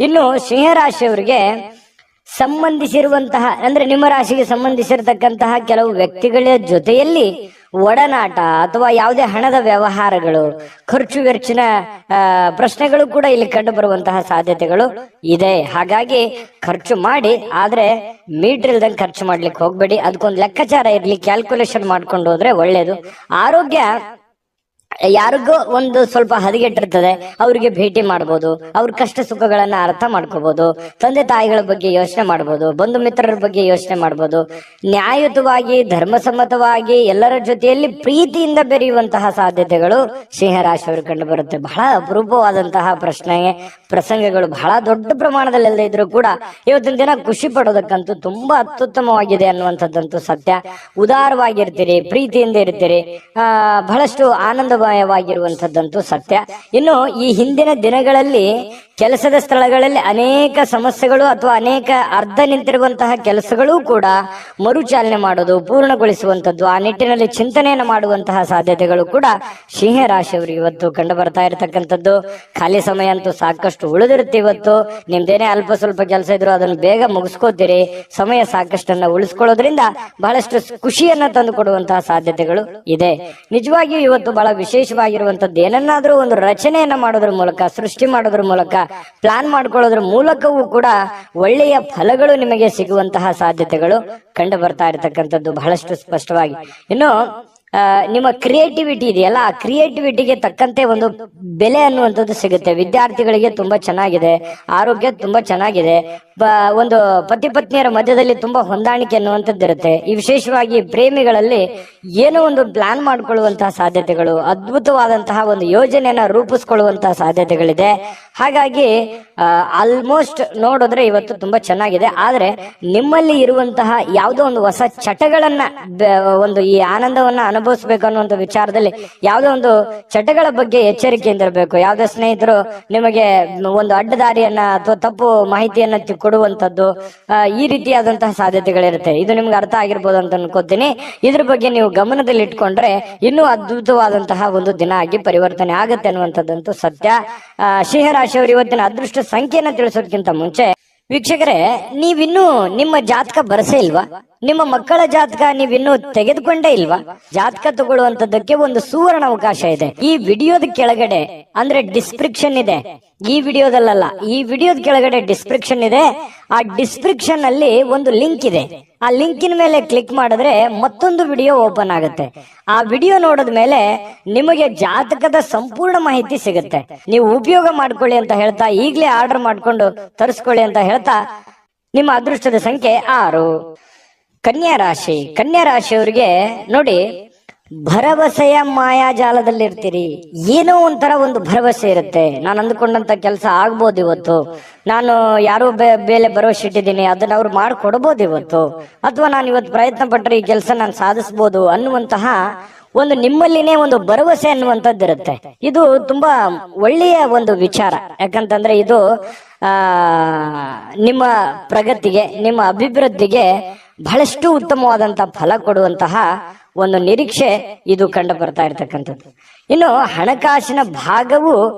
ಇನ್ನು ಸಿಂಹರಾಶಿಯವರಿಗೆ ಸಂಬಂಧಿಸಿರುವಂತಹ ಅಂದ್ರೆ ನಿಮ್ಮ ರಾಶಿಗೆ ಸಂಬಂಧಿಸಿರತಕ್ಕಂತಹ ಕೆಲವು ವ್ಯಕ್ತಿಗಳ ಜೊತೆಯಲ್ಲಿ ಒಡನಾಟ ಅಥವಾ ಯಾವುದೇ ಹಣದ ವ್ಯವಹಾರಗಳು, ಖರ್ಚು ವೆಚ್ಚಿನ ಪ್ರಶ್ನೆಗಳು ಕೂಡ ಇಲ್ಲಿ ಕಂಡು ಬರುವಂತಹ ಸಾಧ್ಯತೆಗಳು ಇದೆ. ಹಾಗಾಗಿ ಖರ್ಚು ಮಾಡಿ, ಆದ್ರೆ ಮೀಟರ್ ಇಲ್ದಂಗೆ ಖರ್ಚು ಮಾಡ್ಲಿಕ್ಕೆ ಹೋಗ್ಬೇಡಿ. ಅದಕ್ಕೊಂದು ಲೆಕ್ಕಾಚಾರ ಇರ್ಲಿ, ಕ್ಯಾಲ್ಕುಲೇಷನ್ ಮಾಡ್ಕೊಂಡು ಹೋದ್ರೆ ಒಳ್ಳೇದು. ಆರೋಗ್ಯ ಯಾರಿಗೋ ಒಂದು ಸ್ವಲ್ಪ ಹದಗೆಟ್ಟಿರ್ತದೆ, ಅವ್ರಿಗೆ ಭೇಟಿ ಮಾಡ್ಬೋದು, ಅವ್ರ ಕಷ್ಟ ಸುಖಗಳನ್ನ ಅರ್ಥ ಮಾಡ್ಕೋಬಹುದು, ತಂದೆ ತಾಯಿಗಳ ಬಗ್ಗೆ ಯೋಚನೆ ಮಾಡ್ಬೋದು, ಬಂಧು ಮಿತ್ರರ ಬಗ್ಗೆ ಯೋಚನೆ ಮಾಡ್ಬೋದು. ನ್ಯಾಯಯುತವಾಗಿ, ಧರ್ಮಸಮ್ಮತವಾಗಿ ಎಲ್ಲರ ಜೊತೆಯಲ್ಲಿ ಪ್ರೀತಿಯಿಂದ ಬೆರೆಯುವಂತಹ ಸಾಧ್ಯತೆಗಳು ಸಿಂಹರಾಶಿಯವರು ಕಂಡು ಬರುತ್ತೆ. ಬಹಳ ಅಪರೂಪವಾದಂತಹ ಪ್ರಸಂಗಗಳು ಬಹಳ ದೊಡ್ಡ ಪ್ರಮಾಣದಲ್ಲಿ ಇದ್ರೂ ಕೂಡ ಇವತ್ತಿನ ದಿನ ಖುಷಿ ಪಡೋದಕ್ಕಂತೂ ತುಂಬಾ ಅತ್ಯುತ್ತಮವಾಗಿದೆ ಅನ್ನುವಂಥದ್ದಂತೂ ಸತ್ಯ. ಉದಾರವಾಗಿರ್ತೀರಿ, ಪ್ರೀತಿಯಿಂದ ಇರ್ತೀರಿ, ಬಹಳಷ್ಟು ಆನಂದಮಯವಾಗಿರುವಂತದ್ದಂತೂ ಸತ್ಯ. ಇನ್ನು ಈ ಹಿಂದಿನ ದಿನಗಳಲ್ಲಿ ಕೆಲಸದ ಸ್ಥಳಗಳಲ್ಲಿ ಅನೇಕ ಸಮಸ್ಯೆಗಳು ಅಥವಾ ಅನೇಕ ಅರ್ಧ ನಿಂತಿರುವಂತಹ ಕೆಲಸಗಳು ಕೂಡ ಮರುಚಾಲನೆ ಮಾಡೋದು, ಪೂರ್ಣಗೊಳಿಸುವಂತದ್ದು, ಆ ನಿಟ್ಟಿನಲ್ಲಿ ಚಿಂತನೆಯನ್ನು ಮಾಡುವಂತಹ ಸಾಧ್ಯತೆಗಳು ಕೂಡ ಸಿಂಹ ರಾಶಿಯವರಿಗೆ ಇವತ್ತು ಕಂಡು ಬರ್ತಾ ಇರತಕ್ಕಂಥದ್ದು. ಖಾಲಿ ಸಮಯ ಅಂತೂ ಸಾಕಷ್ಟು ಉಳಿದಿರುತ್ತೆ. ಇವತ್ತು ನಿಮ್ದೇನೆ ಅಲ್ಪ ಸ್ವಲ್ಪ ಕೆಲಸ ಇದ್ರು ಅದನ್ನು ಬೇಗ ಮುಗಿಸ್ಕೋತೀರಿ. ಸಮಯ ಸಾಕಷ್ಟನ್ನ ಉಳಿಸ್ಕೊಳ್ಳೋದ್ರಿಂದ ಬಹಳಷ್ಟು ಖುಷಿಯನ್ನ ತಂದು ಕೊಡುವಂತಹ ಸಾಧ್ಯತೆಗಳು ಇದೆ. ನಿಜವಾಗಿಯೂ ಇವತ್ತು ಬಹಳ ವಿಶೇಷವಾಗಿರುವಂತದ್ದು, ಏನನ್ನಾದ್ರೂ ಒಂದು ರಚನೆಯನ್ನ ಮಾಡೋದ್ರ ಮೂಲಕ, ಸೃಷ್ಟಿ ಮಾಡೋದ್ರ ಮೂಲಕ, ಪ್ಲಾನ್ ಮಾಡ್ಕೊಳ್ಳೋದ್ರ ಮೂಲಕವೂ ಕೂಡ ಒಳ್ಳೆಯ ಫಲಗಳು ನಿಮಗೆ ಸಿಗುವಂತಹ ಸಾಧ್ಯತೆಗಳು ಕಂಡು ಬರ್ತಾ ಇರತಕ್ಕಂಥದ್ದು ಬಹಳಷ್ಟು ಸ್ಪಷ್ಟವಾಗಿ. ಇನ್ನು ನಿಮ್ಮ ಕ್ರಿಯೇಟಿವಿಟಿ ಇದೆಯಲ್ಲ, ಆ ಕ್ರಿಯೇಟಿವಿಟಿಗೆ ತಕ್ಕಂತೆ ಒಂದು ಬೆಲೆ ಅನ್ನುವಂಥದ್ದು ಸಿಗುತ್ತೆ. ವಿದ್ಯಾರ್ಥಿಗಳಿಗೆ ತುಂಬಾ ಚೆನ್ನಾಗಿದೆ, ಆರೋಗ್ಯ ತುಂಬಾ ಚೆನ್ನಾಗಿದೆ, ಒಂದು ಪತಿ ಪತ್ನಿಯರ ಮಧ್ಯದಲ್ಲಿ ತುಂಬಾ ಹೊಂದಾಣಿಕೆ ಅನ್ನುವಂಥದ್ದು ಇರುತ್ತೆ. ಈ ವಿಶೇಷವಾಗಿ ಪ್ರೇಮಿಗಳಲ್ಲಿ ಏನೋ ಒಂದು ಪ್ಲಾನ್ ಮಾಡ್ಕೊಳ್ಳುವಂತಹ ಸಾಧ್ಯತೆಗಳು, ಅದ್ಭುತವಾದಂತಹ ಒಂದು ಯೋಜನೆಯನ್ನ ರೂಪಿಸ್ಕೊಳ್ಳುವಂತಹ ಸಾಧ್ಯತೆಗಳಿದೆ. ಹಾಗಾಗಿ ಆಲ್ಮೋಸ್ಟ್ ನೋಡಿದ್ರೆ ಇವತ್ತು ತುಂಬಾ ಚೆನ್ನಾಗಿದೆ. ಆದ್ರೆ ನಿಮ್ಮಲ್ಲಿ ಇರುವಂತಹ ಯಾವುದೋ ಒಂದು ಹೊಸ ಚಟಗಳನ್ನ, ಒಂದು ಈ ಆನಂದವನ್ನ ಅನುಭವಿಸ್ಬೇಕು ಅನ್ನುವಂಥ ವಿಚಾರದಲ್ಲಿ ಯಾವುದೋ ಒಂದು ಚಟಗಳ ಬಗ್ಗೆ ಎಚ್ಚರಿಕೆಯಿಂದ ಇರಬೇಕು. ಯಾವುದೇ ಸ್ನೇಹಿತರು ನಿಮಗೆ ಒಂದು ಅಡ್ಡದಾರಿಯನ್ನ ಅಥವಾ ತಪ್ಪು ಮಾಹಿತಿಯನ್ನ ಕೊಡುವಂತದ್ದು, ಈ ರೀತಿಯಾದಂತಹ ಸಾಧ್ಯತೆಗಳಿರುತ್ತೆ. ಇದು ನಿಮ್ಗೆ ಅರ್ಥ ಆಗಿರ್ಬೋದು ಅಂತ ಅನ್ಕೋತೀನಿ. ಇದ್ರ ಬಗ್ಗೆ ನೀವು ಗಮನದಲ್ಲಿ ಇಟ್ಕೊಂಡ್ರೆ ಇನ್ನೂ ಅದ್ಭುತವಾದಂತಹ ಒಂದು ದಿನ ಆಗಿ ಪರಿವರ್ತನೆ ಆಗುತ್ತೆ ಅನ್ನುವಂಥದ್ದಂತೂ ಸತ್ಯ. ಸಿಂಹರಾಶಿಯವರು ಇವತ್ತಿನ ಅದೃಷ್ಟ ಸಂಖ್ಯೆಯನ್ನ ತಿಳಿಸೋದಕ್ಕಿಂತ ಮುಂಚೆ ವೀಕ್ಷಕರೇ, ನೀವಿನ್ನೂ ನಿಮ್ಮ ಜಾತಕ ಬರಸೇ ಇಲ್ವಾ? ನಿಮ್ಮ ಮಕ್ಕಳ ಜಾತಕ ನೀವಿನ್ನೂ ತೆಗೆದುಕೊಂಡೇ ಇಲ್ವಾ? ಜಾತಕ ತಗೊಳ್ಳುವಂತದ್ದಕ್ಕೆ ಒಂದು ಸುವರ್ಣ ಅವಕಾಶ ಇದೆ. ಈ ವಿಡಿಯೋದ ಕೆಳಗಡೆ ಅಂದ್ರೆ ಡಿಸ್ಕ್ರಿಪ್ಷನ್ ಇದೆ, ಈ ವಿಡಿಯೋದಲ್ಲ, ಈ ವಿಡಿಯೋದ ಕೆಳಗಡೆ ಡಿಸ್ಕ್ರಿಪ್ಷನ್ ಇದೆ. ಆ ಡಿಸ್ಕ್ರಿಪ್ಷನ್ ಅಲ್ಲಿ ಒಂದು ಲಿಂಕ್ ಇದೆ. ಆ ಲಿಂಕಿನ ಮೇಲೆ ಕ್ಲಿಕ್ ಮಾಡಿದ್ರೆ ಮತ್ತೊಂದು ವಿಡಿಯೋ ಓಪನ್ ಆಗುತ್ತೆ. ಆ ವಿಡಿಯೋ ನೋಡಿದ ಮೇಲೆ ನಿಮಗೆ ಜಾತಕದ ಸಂಪೂರ್ಣ ಮಾಹಿತಿ ಸಿಗುತ್ತೆ. ನೀವು ಉಪಯೋಗ ಮಾಡ್ಕೊಳ್ಳಿ ಅಂತ ಹೇಳ್ತಾ, ಈಗಲೇ ಆರ್ಡರ್ ಮಾಡ್ಕೊಂಡು ತರಿಸ್ಕೊಳ್ಳಿ ಅಂತ ಹೇಳ್ತಾ, ನಿಮ್ಮ ಅದೃಷ್ಟದ ಸಂಖ್ಯೆ 6. ಕನ್ಯಾ ರಾಶಿ. ಕನ್ಯಾ ರಾಶಿಯವರಿಗೆ ನೋಡಿ, ಭರವಸೆಯ ಮಾಯಾಜಾಲದಲ್ಲಿ ಇರ್ತೀರಿ. ಏನೋ ಒಂಥರ ಒಂದು ಭರವಸೆ ಇರುತ್ತೆ. ನಾನು ಅಂದುಕೊಂಡಂತ ಕೆಲಸ ಆಗ್ಬೋದು ಇವತ್ತು, ನಾನು ಯಾರೋ ಬೇಲೆ ಭರವಸೆ ಇಟ್ಟಿದ್ದೀನಿ, ಅದನ್ನ ಅವ್ರು ಮಾಡ್ಕೊಡ್ಬೋದು ಇವತ್ತು, ಅಥವಾ ನಾನು ಇವತ್ತು ಪ್ರಯತ್ನ ಪಟ್ಟರೆ ಈ ಕೆಲಸ ನಾನು ಸಾಧಿಸ್ಬೋದು ಅನ್ನುವಂತಹ ಒಂದು ನಿಮ್ಮಲ್ಲಿನೇ ಒಂದು ಭರವಸೆ ಅನ್ನುವಂಥದ್ದು ಇರುತ್ತೆ. ಇದು ತುಂಬಾ ಒಳ್ಳೆಯ ಒಂದು ವಿಚಾರ. ಯಾಕಂತಂದ್ರೆ ಇದು ನಿಮ್ಮ ಪ್ರಗತಿಗೆ, ನಿಮ್ಮ ಅಭಿವೃದ್ಧಿಗೆ ಬಹಳಷ್ಟು ಉತ್ತಮವಾದಂತ ಫಲ ಕೊಡುವಂತಹ ಒಂದು ನಿರೀಕ್ಷೆ ಇದು ಕಂಡು ಬರ್ತಾ ಇರ್ತಕ್ಕಂಥದ್ದು. ಇನ್ನು ಹಣಕಾಸಿನ ಭಾಗವು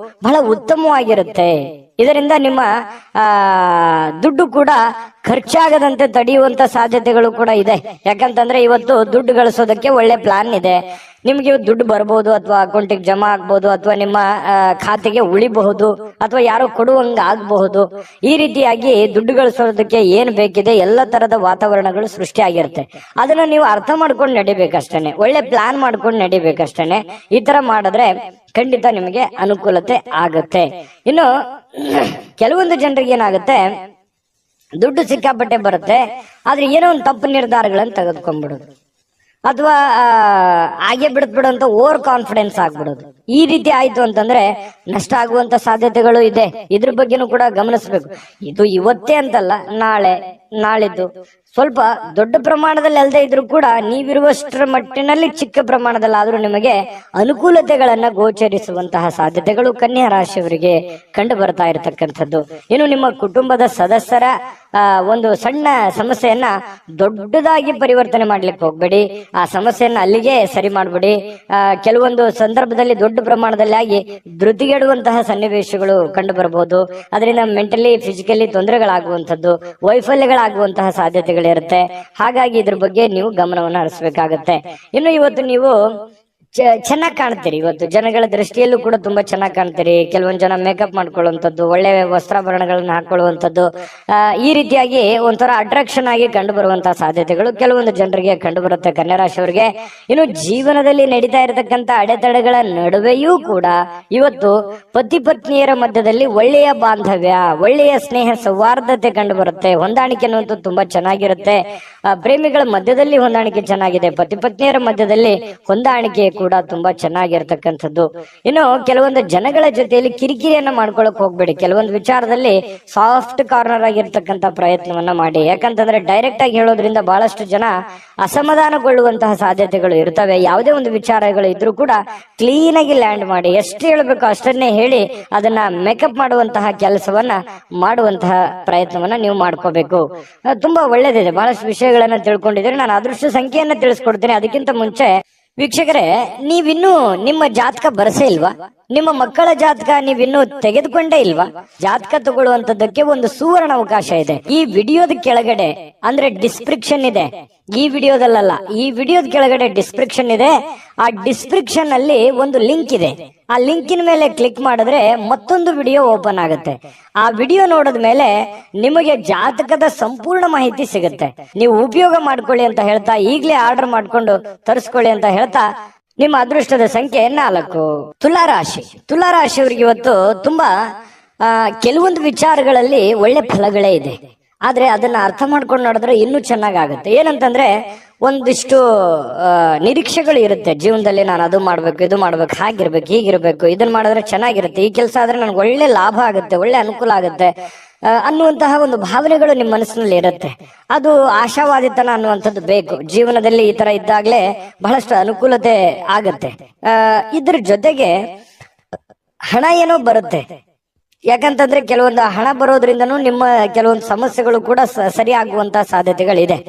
ಬಹಳ ಉತ್ತಮವಾಗಿರುತ್ತೆ. ಇದರಿಂದ ನಿಮ್ಮ ದುಡ್ಡು ಕೂಡ ಖರ್ಚಾಗದಂತೆ ತಡೆಯುವಂತ ಸಾಧ್ಯತೆಗಳು ಕೂಡ ಇದೆ. ಯಾಕಂತಂದ್ರೆ ಇವತ್ತು ದುಡ್ಡು ಗಳಿಸೋದಕ್ಕೆ ಒಳ್ಳೆ ಪ್ಲಾನ್ ಇದೆ. ನಿಮ್ಗೆ ದುಡ್ಡು ಬರ್ಬೋದು, ಅಥವಾ ಅಕೌಂಟಿಗೆ ಜಮಾ ಆಗ್ಬಹುದು, ಅಥವಾ ನಿಮ್ಮ ಖಾತೆಗೆ ಉಳಿಬಹುದು, ಅಥವಾ ಯಾರೋ ಕೊಡುವಂಗ ಆಗಬಹುದು. ಈ ರೀತಿಯಾಗಿ ದುಡ್ಡು ಗಳಿಸೋದಕ್ಕೆ ಏನ್ ಬೇಕಿದೆ ಎಲ್ಲ ತರದ ವಾತಾವರಣಗಳು ಸೃಷ್ಟಿಯಾಗಿರುತ್ತೆ. ಅದನ್ನ ನೀವು ಅರ್ಥ ಮಾಡ್ಕೊಂಡು ನಡಿಬೇಕಷ್ಟೇನೆ, ಒಳ್ಳೆ ಪ್ಲಾನ್ ಮಾಡ್ಕೊಂಡು ನಡಿಬೇಕಷ್ಟೇನೆ. ಈ ತರ ಮಾಡಿದ್ರೆ ಖಂಡಿತ ನಿಮಗೆ ಅನುಕೂಲತೆ ಆಗುತ್ತೆ. ಇನ್ನು ಕೆಲವೊಂದು ಜನರಿಗೆ ಏನಾಗುತ್ತೆ, ದುಡ್ಡು ಸಿಕ್ಕಾಪಟ್ಟೆ ಬರುತ್ತೆ, ಆದ್ರೆ ಏನೋ ಒಂದು ತಪ್ಪು ನಿರ್ಧಾರಗಳನ್ನು ತೆಗೆದುಕೊಂಡ್ಬಿಡೋದು, ಅಥವಾ ಹಾಗೆ ಬಿಡುತ್ತ ಓವರ್ ಕಾನ್ಫಿಡೆನ್ಸ್ ಆಗ್ಬಿಡೋದು. ಈ ರೀತಿ ಆಯ್ತು ಅಂತಂದ್ರೆ ನಷ್ಟ ಆಗುವಂತ ಸಾಧ್ಯತೆಗಳು ಇದೆ. ಇದ್ರ ಬಗ್ಗೆನೂ ಕೂಡ ಗಮನಿಸಬೇಕು. ಇದು ಇವತ್ತೇ ಅಂತಲ್ಲ, ನಾಳೆ ನಾಳಿದ್ದು ಸ್ವಲ್ಪ ದೊಡ್ಡ ಪ್ರಮಾಣದಲ್ಲಿ ಅಲ್ಲದೆ ಇದ್ರೂ ಕೂಡ ನೀವಿರುವಷ್ಟರ ಮಟ್ಟಿನಲ್ಲಿ ಚಿಕ್ಕ ಪ್ರಮಾಣದಲ್ಲಾದ್ರೂ ನಿಮಗೆ ಅನುಕೂಲತೆಗಳನ್ನ ಗೋಚರಿಸುವಂತಹ ಸಾಧ್ಯತೆಗಳು ಕನ್ಯಾ ರಾಶಿಯವರಿಗೆ ಕಂಡು ಬರ್ತಾ ಇರತಕ್ಕಂಥದ್ದು. ಇನ್ನು ನಿಮ್ಮ ಕುಟುಂಬದ ಸದಸ್ಯರ ಒಂದು ಸಣ್ಣ ಸಮಸ್ಯೆಯನ್ನ ದೊಡ್ಡದಾಗಿ ಪರಿವರ್ತನೆ ಮಾಡ್ಲಿಕ್ಕೆ ಹೋಗ್ಬೇಡಿ. ಆ ಸಮಸ್ಯೆಯನ್ನ ಅಲ್ಲಿಗೆ ಸರಿ ಮಾಡ್ಬಿಡಿ. ಕೆಲವೊಂದು ಸಂದರ್ಭದಲ್ಲಿ ದೊಡ್ಡ ಪ್ರಮಾಣದಲ್ಲಿ ಆಗಿ ಧೃತಿಗೆಡುವಂತಹ ಸನ್ನಿವೇಶಗಳು ಕಂಡು ಬರಬಹುದು. ಅದರಿಂದ ಮೆಂಟಲಿ ಫಿಸಿಕಲಿ ತೊಂದರೆಗಳಾಗುವಂಥದ್ದು, ವೈಫಲ್ಯಗಳಾಗುವಂತಹ ಸಾಧ್ಯತೆಗಳಿರುತ್ತೆ. ಹಾಗಾಗಿ ಇದ್ರ ಬಗ್ಗೆ ನೀವು ಗಮನವನ್ನು ಹರಿಸಬೇಕಾಗತ್ತೆ. ಇನ್ನು ಇವತ್ತು ನೀವು ಚೆನ್ನಾಗಿ ಕಾಣ್ತೀರಿ. ಇವತ್ತು ಜನಗಳ ದೃಷ್ಟಿಯಲ್ಲೂ ಕೂಡ ತುಂಬಾ ಚೆನ್ನಾಗಿ ಕಾಣ್ತೀರಿ. ಕೆಲವೊಂದು ಜನ ಮೇಕಪ್ ಮಾಡ್ಕೊಳ್ಳುವಂಥದ್ದು, ಒಳ್ಳೆ ವಸ್ತ್ರಾಭರಣಗಳನ್ನ ಹಾಕೊಳ್ಳುವಂಥದ್ದು, ಈ ರೀತಿಯಾಗಿ ಒಂಥರ ಅಟ್ರಾಕ್ಷನ್ ಆಗಿ ಕಂಡು ಬರುವಂತಹ ಸಾಧ್ಯತೆಗಳು ಕೆಲವೊಂದು ಜನರಿಗೆ ಕಂಡು ಬರುತ್ತೆ ಕನ್ಯಾ ರಾಶಿಯವರಿಗೆ. ಇನ್ನು ಜೀವನದಲ್ಲಿ ನಡೀತಾ ಇರತಕ್ಕಂತ ಅಡೆತಡೆಗಳ ನಡುವೆಯೂ ಕೂಡ ಇವತ್ತು ಪತಿ ಪತ್ನಿಯರ ಮಧ್ಯದಲ್ಲಿ ಒಳ್ಳೆಯ ಬಾಂಧವ್ಯ, ಒಳ್ಳೆಯ ಸ್ನೇಹ ಸೌಹಾರ್ದತೆ ಕಂಡು ಬರುತ್ತೆ. ಹೊಂದಾಣಿಕೆ ಅನ್ನುವಂಥದ್ದು ತುಂಬಾ ಚೆನ್ನಾಗಿರುತ್ತೆ. ಪ್ರೇಮಿಗಳ ಮಧ್ಯದಲ್ಲಿ ಹೊಂದಾಣಿಕೆ ಚೆನ್ನಾಗಿದೆ, ಪತಿ ಪತ್ನಿಯರ ಮಧ್ಯದಲ್ಲಿ ಹೊಂದಾಣಿಕೆ ಕೂಡ ತುಂಬಾ ಚೆನ್ನಾಗಿರ್ತಕ್ಕಂಥದ್ದು. ಇನ್ನು ಕೆಲವೊಂದು ಜನಗಳ ಜೊತೆಯಲ್ಲಿ ಕಿರಿಕಿರಿಯನ್ನ ಮಾಡ್ಕೊಳಕ್ ಹೋಗ್ಬೇಡಿ. ಕೆಲವೊಂದು ವಿಚಾರದಲ್ಲಿ ಸಾಫ್ಟ್ ಕಾರ್ನರ್ ಆಗಿರ್ತಕ್ಕಂಥ ಪ್ರಯತ್ನವನ್ನ ಮಾಡಿ. ಯಾಕಂತಂದ್ರೆ ಡೈರೆಕ್ಟ್ ಆಗಿ ಹೇಳೋದ್ರಿಂದ ಬಹಳಷ್ಟು ಜನ ಅಸಮಾಧಾನಗೊಳ್ಳುವಂತಹ ಸಾಧ್ಯತೆಗಳು ಇರ್ತವೆ. ಯಾವುದೇ ಒಂದು ವಿಚಾರಗಳು ಇದ್ರೂ ಕೂಡ ಕ್ಲೀನ್ ಆಗಿ ಲ್ಯಾಂಡ್ ಮಾಡಿ, ಎಷ್ಟು ಹೇಳ್ಬೇಕು ಅಷ್ಟನ್ನೇ ಹೇಳಿ ಅದನ್ನ ಮೇಕಪ್ ಮಾಡುವಂತಹ ಕೆಲಸವನ್ನ ಮಾಡುವಂತಹ ಪ್ರಯತ್ನವನ್ನ ನೀವು ಮಾಡ್ಕೋಬೇಕು. ತುಂಬಾ ಒಳ್ಳೇದಿದೆ. ಬಹಳಷ್ಟು ವಿಷಯಗಳನ್ನ ತಿಳ್ಕೊಂಡಿದ್ರೆ ನಾನು ಅದೃಷ್ಟ ಸಂಖ್ಯೆಯನ್ನ ತಿಳಿಸ್ಕೊಡ್ತೇನೆ. ಅದಕ್ಕಿಂತ ಮುಂಚೆ ವೀಕ್ಷಕರೇ, ನೀವಿನ್ನೂ ನಿಮ್ಮ ಜಾತಕ ಬರಸೇ ಇಲ್ವಾ? ನಿಮ್ಮ ಮಕ್ಕಳ ಜಾತಕ ನೀವಿನ್ನೂ ತೆಗೆದುಕೊಂಡೇ ಇಲ್ವಾ? ಜಾತಕ ತಗೊಳ್ಳುವಂತದ್ದಕ್ಕೆ ಒಂದು ಸುವರ್ಣ ಅವಕಾಶ ಇದೆ. ಈ ವಿಡಿಯೋದ ಕೆಳಗಡೆ ಅಂದ್ರೆ ಡಿಸ್ಕ್ರಿಪ್ಷನ್ ಇದೆ, ಈ ವಿಡಿಯೋದಲ್ಲ, ಈ ವಿಡಿಯೋದ ಕೆಳಗಡೆ ಡಿಸ್ಕ್ರಿಪ್ಷನ್ ಇದೆ. ಆ ಡಿಸ್ಕ್ರಿಪ್ಷನ್ ಅಲ್ಲಿ ಒಂದು ಲಿಂಕ್ ಇದೆ. ಆ ಲಿಂಕಿನ ಮೇಲೆ ಕ್ಲಿಕ್ ಮಾಡಿದ್ರೆ ಮತ್ತೊಂದು ವಿಡಿಯೋ ಓಪನ್ ಆಗುತ್ತೆ. ಆ ವಿಡಿಯೋ ನೋಡಿದ ಮೇಲೆ ನಿಮಗೆ ಜಾತಕದ ಸಂಪೂರ್ಣ ಮಾಹಿತಿ ಸಿಗುತ್ತೆ. ನೀವು ಉಪಯೋಗ ಮಾಡ್ಕೊಳ್ಳಿ ಅಂತ ಹೇಳ್ತಾ, ಈಗಲೇ ಆರ್ಡರ್ ಮಾಡ್ಕೊಂಡು ತರಿಸ್ಕೊಳ್ಳಿ ಅಂತ ಹೇಳ್ತಾ, ನಿಮ್ಮ ಅದೃಷ್ಟದ ಸಂಖ್ಯೆ 4. ತುಲಾರಾಶಿ. ತುಲಾರಾಶಿಯವರಿಗೆ ಇವತ್ತು ತುಂಬಾ ಕೆಲವೊಂದು ವಿಚಾರಗಳಲ್ಲಿ ಒಳ್ಳೆ ಫಲಗಳೇ ಇದೆ. ಆದ್ರೆ ಅದನ್ನ ಅರ್ಥ ಮಾಡ್ಕೊಂಡು ನೋಡಿದ್ರೆ ಇನ್ನೂ ಚೆನ್ನಾಗಾಗುತ್ತೆ. ಏನಂತಂದ್ರೆ ಒಂದಿಷ್ಟು ನಿರೀಕ್ಷೆಗಳು ಇರುತ್ತೆ ಜೀವನದಲ್ಲಿ. ನಾನು ಅದು ಮಾಡ್ಬೇಕು, ಇದು ಮಾಡ್ಬೇಕು, ಹಾಗಿರ್ಬೇಕು, ಹೀಗಿರ್ಬೇಕು, ಇದನ್ನ ಮಾಡಿದ್ರೆ ಚೆನ್ನಾಗಿರುತ್ತೆ, ಈ ಕೆಲಸ ಆದ್ರೆ ನನ್ಗೆ ಒಳ್ಳೆ ಲಾಭ ಆಗುತ್ತೆ, ಒಳ್ಳೆ ಅನುಕೂಲ ಆಗುತ್ತೆ ಅನ್ನುವಂತಹ ಒಂದು ಭಾವನೆಗಳು ನಿಮ್ಮ ಮನಸ್ಸಿನಲ್ಲಿ ಇರುತ್ತೆ. ಅದು ಆಶಾವಾದಿತನ ಅನ್ನುವಂಥದ್ದು ಬೇಕು ಜೀವನದಲ್ಲಿ. ಈ ತರ ಇದ್ದಾಗಲೇ ಬಹಳಷ್ಟು ಅನುಕೂಲತೆ ಆಗತ್ತೆ. ಇದ್ರ ಜೊತೆಗೆ ಹಣ ಏನೋ ಬರುತ್ತೆ. ಯಾಕಂತಂದ್ರೆ ಕೆಲವೊಂದು ಹಣ ಬರೋದ್ರಿಂದನೂ ನಿಮ್ಮ ಕೆಲವೊಂದು ಸಮಸ್ಯೆಗಳು ಕೂಡ ಸರಿಯಾಗುವಂತಹ ಸಾಧ್ಯತೆಗಳಿದೆ.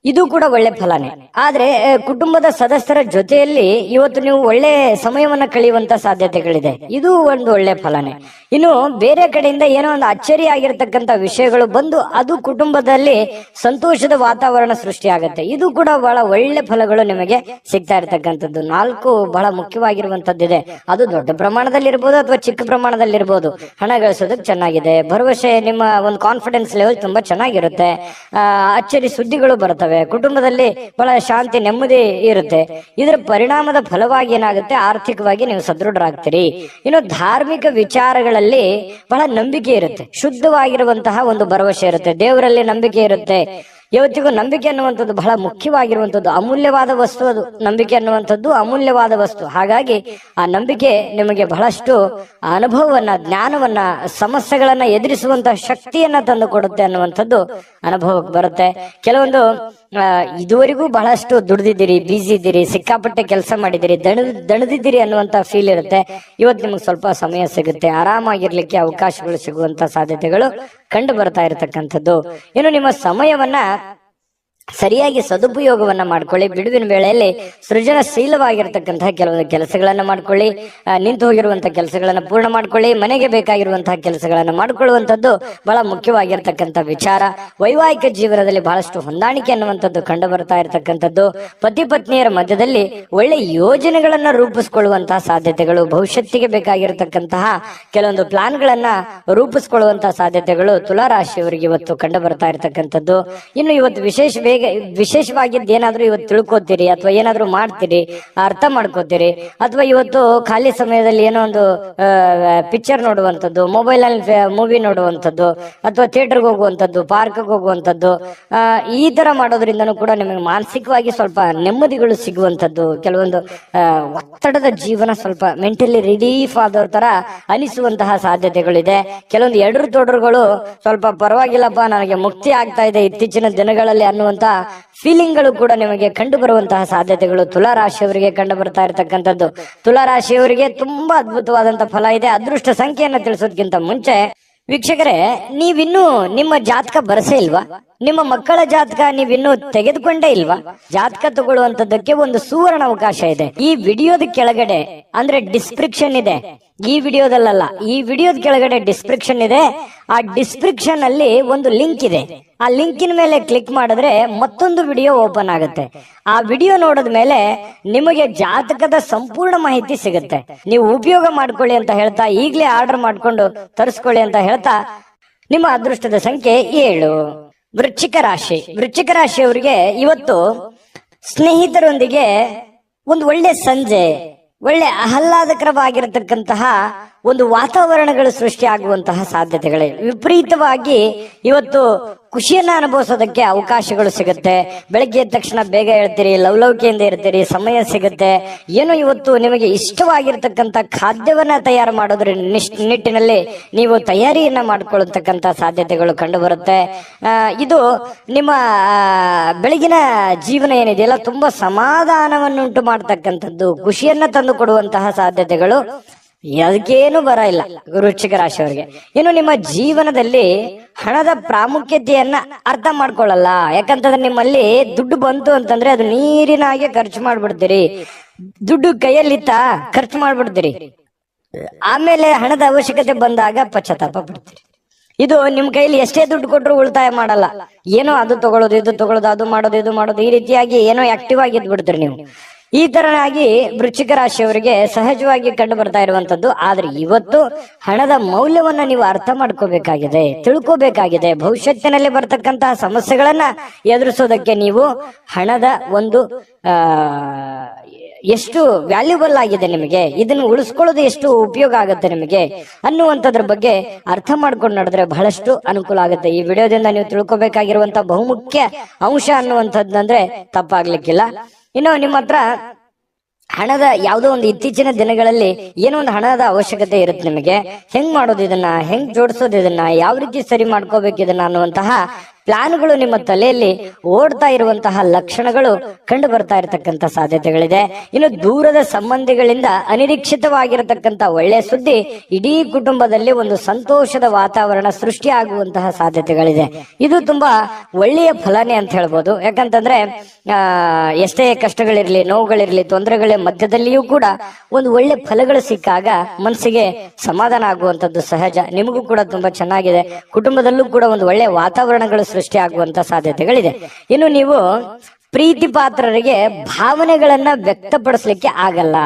ಇದು ಕೂಡ ಒಳ್ಳೆ ಫಲನೇ. ಆದ್ರೆ ಕುಟುಂಬದ ಸದಸ್ಯರ ಜೊತೆಯಲ್ಲಿ ಇವತ್ತು ನೀವು ಒಳ್ಳೆ ಸಮಯವನ್ನ ಕಳೆಯುವಂತ ಸಾಧ್ಯತೆಗಳಿದೆ. ಇದು ಒಂದು ಒಳ್ಳೆ ಫಲನೇ. ಇನ್ನು ಬೇರೆ ಕಡೆಯಿಂದ ಏನೋ ಒಂದು ಅಚ್ಚರಿ ಆಗಿರ್ತಕ್ಕಂಥ ವಿಷಯಗಳು ಬಂದು ಅದು ಕುಟುಂಬದಲ್ಲಿ ಸಂತೋಷದ ವಾತಾವರಣ ಸೃಷ್ಟಿಯಾಗತ್ತೆ. ಇದು ಕೂಡ ಬಹಳ ಒಳ್ಳೆ ಫಲಗಳು ನಿಮಗೆ ಸಿಗ್ತಾ ಇರ್ತಕ್ಕಂಥದ್ದು. 4 ಬಹಳ ಮುಖ್ಯವಾಗಿರುವಂತದ್ದಿದೆ. ಅದು ದೊಡ್ಡ ಪ್ರಮಾಣದಲ್ಲಿ ಇರ್ಬೋದು ಅಥವಾ ಚಿಕ್ಕ ಪ್ರಮಾಣದಲ್ಲಿ ಇರ್ಬೋದು. ಹಣ ಗಳಿಸೋದಕ್ಕೆ ಚೆನ್ನಾಗಿದೆ. ಭರವಸೆ, ನಿಮ್ಮ ಒಂದು ಕಾನ್ಫಿಡೆನ್ಸ್ ಲೆವೆಲ್ ತುಂಬಾ ಚೆನ್ನಾಗಿರುತ್ತೆ. ಅಚ್ಚರಿ ಸುದ್ದಿಗಳು ಬರ್ತವೆ. ಕುಟುಂಬದಲ್ಲಿ ಬಹಳ ಶಾಂತಿ, ನೆಮ್ಮದಿ ಇರುತ್ತೆ. ಇದರ ಪರಿಣಾಮದ ಫಲವಾಗಿ ಏನಾಗುತ್ತೆ, ಆರ್ಥಿಕವಾಗಿ ನೀವು ಸದೃಢರಾಗ್ತೀರಿ. ಇನ್ನು ಧಾರ್ಮಿಕ ವಿಚಾರಗಳಲ್ಲಿ ಬಹಳ ನಂಬಿಕೆ ಇರುತ್ತೆ. ಶುದ್ಧವಾಗಿರುವಂತಹ ಒಂದು ಭರವಸೆ ಇರುತ್ತೆ. ದೇವರಲ್ಲಿ ನಂಬಿಕೆ ಇರುತ್ತೆ. ಇವತ್ತಿಗೂ ನಂಬಿಕೆ ಅನ್ನುವಂಥದ್ದು ಬಹಳ ಮುಖ್ಯವಾಗಿರುವಂಥದ್ದು, ಅಮೂಲ್ಯವಾದ ವಸ್ತು. ಅದು ನಂಬಿಕೆ ಅನ್ನುವಂಥದ್ದು ಅಮೂಲ್ಯವಾದ ವಸ್ತು. ಹಾಗಾಗಿ ಆ ನಂಬಿಕೆ ನಿಮಗೆ ಬಹಳಷ್ಟು ಅನುಭವವನ್ನ, ಜ್ಞಾನವನ್ನ, ಸಮಸ್ಯೆಗಳನ್ನ ಎದುರಿಸುವಂತಹ ಶಕ್ತಿಯನ್ನ ತಂದು ಕೊಡುತ್ತೆ ಅನ್ನುವಂಥದ್ದು ಅನುಭವಕ್ಕೆ ಬರುತ್ತೆ. ಕೆಲವೊಂದು ಇದುವರೆಗೂ ಬಹಳಷ್ಟು ದುಡ್ದಿದ್ದೀರಿ, ಬಿಸಿ ಇದ್ದೀರಿ, ಸಿಕ್ಕಾಪಟ್ಟೆ ಕೆಲಸ ಮಾಡಿದಿರಿ, ದಣದಿದ್ದೀರಿ ಅನ್ನುವಂತ ಫೀಲ್ ಇರುತ್ತೆ. ಇವತ್ತು ನಿಮ್ಗೆ ಸ್ವಲ್ಪ ಸಮಯ ಸಿಗುತ್ತೆ, ಆರಾಮಾಗಿರ್ಲಿಕ್ಕೆ ಅವಕಾಶಗಳು ಸಿಗುವಂತ ಸಾಧ್ಯತೆಗಳು ಕಂಡು ಬರ್ತಾ ಇರತಕ್ಕಂಥದ್ದು. ಇನ್ನು ನಿಮ್ಮ ಸಮಯವನ್ನ ಸರಿಯಾಗಿ ಸದುಪಯೋಗವನ್ನ ಮಾಡ್ಕೊಳ್ಳಿ. ಬಿಡುವಿನ ವೇಳೆಯಲ್ಲಿ ಸೃಜನಶೀಲವಾಗಿರ್ತಕ್ಕಂತಹ ಕೆಲವೊಂದು ಕೆಲಸಗಳನ್ನ ಮಾಡ್ಕೊಳ್ಳಿ. ನಿಂತು ಹೋಗಿರುವಂತಹ ಕೆಲಸಗಳನ್ನ ಪೂರ್ಣ ಮಾಡ್ಕೊಳ್ಳಿ. ಮನೆಗೆ ಬೇಕಾಗಿರುವಂತಹ ಕೆಲಸಗಳನ್ನ ಮಾಡ್ಕೊಳ್ಳುವಂಥದ್ದು ಬಹಳ ಮುಖ್ಯವಾಗಿರ್ತಕ್ಕಂಥ ವಿಚಾರ. ವೈವಾಹಿಕ ಜೀವನದಲ್ಲಿ ಬಹಳಷ್ಟು ಹೊಂದಾಣಿಕೆ ಅನ್ನುವಂಥದ್ದು ಕಂಡು ಬರ್ತಾ ಇರತಕ್ಕಂಥದ್ದು. ಪತಿ ಪತ್ನಿಯರ ಮಧ್ಯದಲ್ಲಿ ಒಳ್ಳೆ ಯೋಜನೆಗಳನ್ನ ರೂಪಿಸ್ಕೊಳ್ಳುವಂತಹ ಸಾಧ್ಯತೆಗಳು, ಭವಿಷ್ಯತ್ತಿಗೆ ಬೇಕಾಗಿರತಕ್ಕಂತಹ ಕೆಲವೊಂದು ಪ್ಲಾನ್ಗಳನ್ನ ರೂಪಿಸ್ಕೊಳ್ಳುವಂತಹ ಸಾಧ್ಯತೆಗಳು ತುಲಾರಾಶಿಯವರಿಗೆ ಇವತ್ತು ಕಂಡು ಬರ್ತಾ ಇರತಕ್ಕಂಥದ್ದು. ಇನ್ನು ಇವತ್ತು ವಿಶೇಷವಾಗಿದ್ದು ಏನಾದ್ರೂ ಇವತ್ತು ತಿಳ್ಕೊತೀರಿ ಅಥವಾ ಏನಾದ್ರೂ ಮಾಡ್ತೀರಿ, ಅರ್ಥ ಮಾಡ್ಕೋತೀರಿ. ಅಥವಾ ಇವತ್ತು ಖಾಲಿ ಸಮಯದಲ್ಲಿ ಏನೋ ಒಂದು ಪಿಕ್ಚರ್ ನೋಡುವಂಥದ್ದು, ಮೊಬೈಲ್ ಅಲ್ಲಿ ಮೂವಿ ನೋಡುವಂಥದ್ದು, ಅಥವಾ ಥಿಯೇಟರ್ಗೆ ಹೋಗುವಂಥದ್ದು, ಪಾರ್ಕ್ಗೆ ಹೋಗುವಂಥದ್ದು, ಈ ತರ ಮಾಡೋದ್ರಿಂದನೂ ಕೂಡ ನಿಮಗೆ ಮಾನಸಿಕವಾಗಿ ಸ್ವಲ್ಪ ನೆಮ್ಮದಿಗಳು ಸಿಗುವಂಥದ್ದು. ಕೆಲವೊಂದು ಒತ್ತಡದ ಜೀವನ ಸ್ವಲ್ಪ ಮೆಂಟಲಿ ರಿಲೀಫ್ ಆದವ್ರ ತರ ಅನಿಸುವಂತಹ ಸಾಧ್ಯತೆಗಳಿದೆ. ಕೆಲವೊಂದು ಎಡರು ತೊಡರುಗಳು ಸ್ವಲ್ಪ ಪರವಾಗಿಲ್ಲಪ್ಪ, ನನಗೆ ಮುಕ್ತಿ ಆಗ್ತಾ ಇದೆ ಇತ್ತೀಚಿನ ದಿನಗಳಲ್ಲಿ ಅನ್ನುವಂತ ಫೀಲಿಂಗ್ಗಳು ಕೂಡ ನಿಮಗೆ ಕಂಡು ಬರುವಂತಹ ಸಾಧ್ಯತೆಗಳು ತುಲಾರಾಶಿಯವರಿಗೆ ಕಂಡು ಬರ್ತಾ ಇರತಕ್ಕಂಥದ್ದು. ತುಲಾರಾಶಿಯವರಿಗೆ ತುಂಬಾ ಅದ್ಭುತವಾದಂತಹ ಫಲ ಇದೆ. ಅದೃಷ್ಟ ಸಂಖ್ಯೆಯನ್ನ ತಿಳಿಸೋದಕ್ಕಿಂತ ಮುಂಚೆ ವೀಕ್ಷಕರೇ, ನೀವಿನ್ನೂ ನಿಮ್ಮ ಜಾತಕ ಬರಸೇ ಇಲ್ವಾ? ನಿಮ್ಮ ಮಕ್ಕಳ ಜಾತಕ ನೀವಿನ್ನೂ ತೆಗೆದುಕೊಂಡೇ ಇಲ್ವಾ? ಜಾತಕ ತಗೊಳ್ಳುವಂತದ್ದಕ್ಕೆ ಒಂದು ಸುವರ್ಣ ಅವಕಾಶ ಇದೆ. ಈ ವಿಡಿಯೋದ ಕೆಳಗಡೆ ಅಂದ್ರೆ ಡಿಸ್ಕ್ರಿಪ್ಷನ್ ಇದೆ. ಈ ವಿಡಿಯೋದಲ್ಲ, ಈ ವಿಡಿಯೋದ ಕೆಳಗಡೆ ಡಿಸ್ಕ್ರಿಪ್ಷನ್ ಇದೆ. ಆ ಡಿಸ್ಕ್ರಿಪ್ಷನ್ ಅಲ್ಲಿ ಒಂದು ಲಿಂಕ್ ಇದೆ. ಆ ಲಿಂಕಿನ ಮೇಲೆ ಕ್ಲಿಕ್ ಮಾಡಿದ್ರೆ ಮತ್ತೊಂದು ವಿಡಿಯೋ ಓಪನ್ ಆಗುತ್ತೆ. ಆ ವಿಡಿಯೋ ನೋಡಿದ ಮೇಲೆ ನಿಮಗೆ ಜಾತಕದ ಸಂಪೂರ್ಣ ಮಾಹಿತಿ ಸಿಗುತ್ತೆ. ನೀವು ಉಪಯೋಗ ಮಾಡ್ಕೊಳ್ಳಿ ಅಂತ ಹೇಳ್ತಾ, ಈಗಲೇ ಆರ್ಡರ್ ಮಾಡ್ಕೊಂಡು ತರಿಸ್ಕೊಳ್ಳಿ ಅಂತ ಹೇಳ್ತಾ, ನಿಮ್ಮ ಅದೃಷ್ಟದ ಸಂಖ್ಯೆ 7. ವೃಶ್ಚಿಕ ರಾಶಿ. ವೃಶ್ಚಿಕ ರಾಶಿಯವರಿಗೆ ಇವತ್ತು ಸ್ನೇಹಿತರೊಂದಿಗೆ ಒಂದು ಒಳ್ಳೆ ಸಂಜೆ, ಒಳ್ಳೆ ಆಹ್ಲಾದಕರವಾಗಿರತಕ್ಕಂತಹ ಒಂದು ವಾತಾವರಣಗಳು ಸೃಷ್ಟಿಯಾಗುವಂತಹ ಸಾಧ್ಯತೆಗಳೇ. ವಿಪರೀತವಾಗಿ ಇವತ್ತು ಖುಷಿಯನ್ನ ಅನುಭವಿಸೋದಕ್ಕೆ ಅವಕಾಶಗಳು ಸಿಗುತ್ತೆ. ಬೆಳಗ್ಗೆ ಎದ್ದ ತಕ್ಷಣ ಬೇಗ ಹೇಳ್ತೀರಿ, ಲವಲವಿಕೆಯಿಂದ ಇರ್ತೀರಿ, ಸಮಯ ಸಿಗುತ್ತೆ. ಏನೋ ಇವತ್ತು ನಿಮಗೆ ಇಷ್ಟವಾಗಿರ್ತಕ್ಕಂಥ ಖಾದ್ಯವನ್ನ ತಯಾರು ಮಾಡೋದ್ರ ನಿಟ್ಟಿನಲ್ಲಿ ನೀವು ತಯಾರಿಯನ್ನ ಮಾಡ್ಕೊಳ್ಳತಕ್ಕಂಥ ಸಾಧ್ಯತೆಗಳು ಕಂಡು ಬರುತ್ತೆ. ಇದು ನಿಮ್ಮ ಬೆಳಗಿನ ಜೀವನ ಏನಿದೆಯಲ್ಲ ತುಂಬಾ ಸಮಾಧಾನವನ್ನುಂಟು ಮಾಡ್ತಕ್ಕಂಥದ್ದು, ಖುಷಿಯನ್ನ ತಂದು ಕೊಡುವಂತಹ ಸಾಧ್ಯತೆಗಳು ಅದಕ್ಕೇನು ಬರ ಇಲ್ಲ ವೃಶ್ಚಿಕ ರಾಶಿಯವರಿಗೆ. ಇನ್ನು ನಿಮ್ಮ ಜೀವನದಲ್ಲಿ ಹಣದ ಪ್ರಾಮುಖ್ಯತೆಯನ್ನ ಅರ್ಥ ಮಾಡ್ಕೊಳ್ಳಲ್ಲ. ಯಾಕಂತಂದ್ರೆ ನಿಮ್ಮಲ್ಲಿ ದುಡ್ಡು ಬಂತು ಅಂತಂದ್ರೆ ಅದು ನೀರಿನ ಹಾಗೆ ಖರ್ಚು ಮಾಡ್ಬಿಡ್ತೀರಿ. ದುಡ್ಡು ಕೈಯಲ್ಲಿತ್ತ ಖರ್ಚು ಮಾಡ್ಬಿಡ್ತೀರಿ. ಆಮೇಲೆ ಹಣದ ಅವಶ್ಯಕತೆ ಬಂದಾಗ ಪಶ್ಚಾತ್ತಾಪ ಪಡ್ತೀರಿ. ಇದು ನಿಮ್ ಕೈಲಿ ಎಷ್ಟೇ ದುಡ್ಡು ಕೊಟ್ಟರು ಉಳಿತಾಯ ಮಾಡಲ್ಲ. ಏನೋ ಅದು ತಗೊಳ್ಳೋದು, ಇದು ತಗೊಳ್ಳೋದು, ಅದು ಮಾಡೋದು, ಇದು ಮಾಡೋದು, ಈ ರೀತಿಯಾಗಿ ಏನೋ ಆಕ್ಟಿವ್ ಆಗಿ ಇದ್ಬಿಡ್ತೀರಿ ನೀವು. ಈ ತರನಾಗಿ ವೃಶ್ಚಿಕ ರಾಶಿಯವರಿಗೆ ಸಹಜವಾಗಿ ಕಂಡು ಬರ್ತಾ ಇರುವಂತದ್ದು. ಆದ್ರೆ ಇವತ್ತು ಹಣದ ಮೌಲ್ಯವನ್ನ ನೀವು ಅರ್ಥ ಮಾಡ್ಕೋಬೇಕಾಗಿದೆ, ತಿಳ್ಕೋಬೇಕಾಗಿದೆ. ಭವಿಷ್ಯತ್ತಿನಲ್ಲಿ ಬರ್ತಕ್ಕಂತಹ ಸಮಸ್ಯೆಗಳನ್ನ ಎದುರಿಸೋದಕ್ಕೆ ನೀವು ಹಣದ ಒಂದು ಎಷ್ಟು ವ್ಯಾಲ್ಯೂಬಲ್ ಆಗಿದೆ ನಿಮಗೆ, ಇದನ್ನು ಉಳಿಸ್ಕೊಳ್ಳೋದು ಎಷ್ಟು ಉಪಯೋಗ ಆಗುತ್ತೆ ನಿಮಗೆ ಅನ್ನುವಂಥದ್ರ ಬಗ್ಗೆ ಅರ್ಥ ಮಾಡ್ಕೊಂಡು ನಡೆದ್ರೆ ಬಹಳಷ್ಟು ಅನುಕೂಲ ಆಗುತ್ತೆ. ಈ ವಿಡಿಯೋದಿಂದ ನೀವು ತಿಳ್ಕೊಬೇಕಾಗಿರುವಂತ ಬಹುಮುಖ್ಯ ಅಂಶ ಅನ್ನುವಂಥದ್ದಂದ್ರೆ ತಪ್ಪಾಗ್ಲಿಕ್ಕಿಲ್ಲ. ಇನ್ನು ನಿಮ್ಮ ಹತ್ರ ಹಣದ ಯಾವುದೋ ಒಂದು ಇತ್ತೀಚಿನ ದಿನಗಳಲ್ಲಿ ಏನೋ ಒಂದು ಹಣದ ಅವಶ್ಯಕತೆ ಇರುತ್ತೆ ನಿಮಗೆ. ಹೆಂಗ್ ಮಾಡೋದು ಇದನ್ನ, ಹೆಂಗ್ ಜೋಡಿಸೋದು ಇದನ್ನ, ಯಾವ ರೀತಿ ಸರಿ ಮಾಡ್ಕೋಬೇಕು ಇದನ್ನ ಅನ್ನುವಂತಹ ಪ್ಲಾನ್ಗಳು ನಿಮ್ಮ ತಲೆಯಲ್ಲಿ ಓಡ್ತಾ ಇರುವಂತಹ ಲಕ್ಷಣಗಳು ಕಂಡು ಬರ್ತಾ ಇರತಕ್ಕಂತ ಸಾಧ್ಯತೆಗಳಿದೆ. ಇನ್ನು ದೂರದ ಸಂಬಂಧಿಗಳಿಂದ ಅನಿರೀಕ್ಷಿತವಾಗಿರತಕ್ಕಂತ ಒಳ್ಳೆಯ ಸುದ್ದಿ ಇಡೀ ಕುಟುಂಬದಲ್ಲಿ ಒಂದು ಸಂತೋಷದ ವಾತಾವರಣ ಸೃಷ್ಟಿ ಆಗುವಂತಹ ಸಾಧ್ಯತೆಗಳಿದೆ. ಇದು ತುಂಬಾ ಒಳ್ಳೆಯ ಫಲನೇ ಅಂತ ಹೇಳ್ಬೋದು. ಯಾಕಂತಂದ್ರೆ ಎಷ್ಟೇ ಕಷ್ಟಗಳಿರ್ಲಿ, ನೋವುಗಳಿರ್ಲಿ, ತೊಂದರೆಗಳ ಮಧ್ಯದಲ್ಲಿಯೂ ಕೂಡ ಒಂದು ಒಳ್ಳೆ ಫಲಗಳು ಸಿಕ್ಕಾಗ ಮನಸ್ಸಿಗೆ ಸಮಾಧಾನ ಆಗುವಂತದ್ದು ಸಹಜ. ನಿಮಗೂ ಕೂಡ ತುಂಬಾ ಚೆನ್ನಾಗಿದೆ. ಕುಟುಂಬದಲ್ಲೂ ಕೂಡ ಒಂದು ಒಳ್ಳೆ ವಾತಾವರಣಗಳು ಸೃಷ್ಟಿ ಆಗುವಂತ ಸಾಧ್ಯತೆಗಳಿದೆ. ಇನ್ನು ನೀವು ಪ್ರೀತಿ ಪಾತ್ರರಿಗೆ ಭಾವನೆಗಳನ್ನ ವ್ಯಕ್ತಪಡಿಸ್ಲಿಕ್ಕೆ ಆಗಲ್ಲ.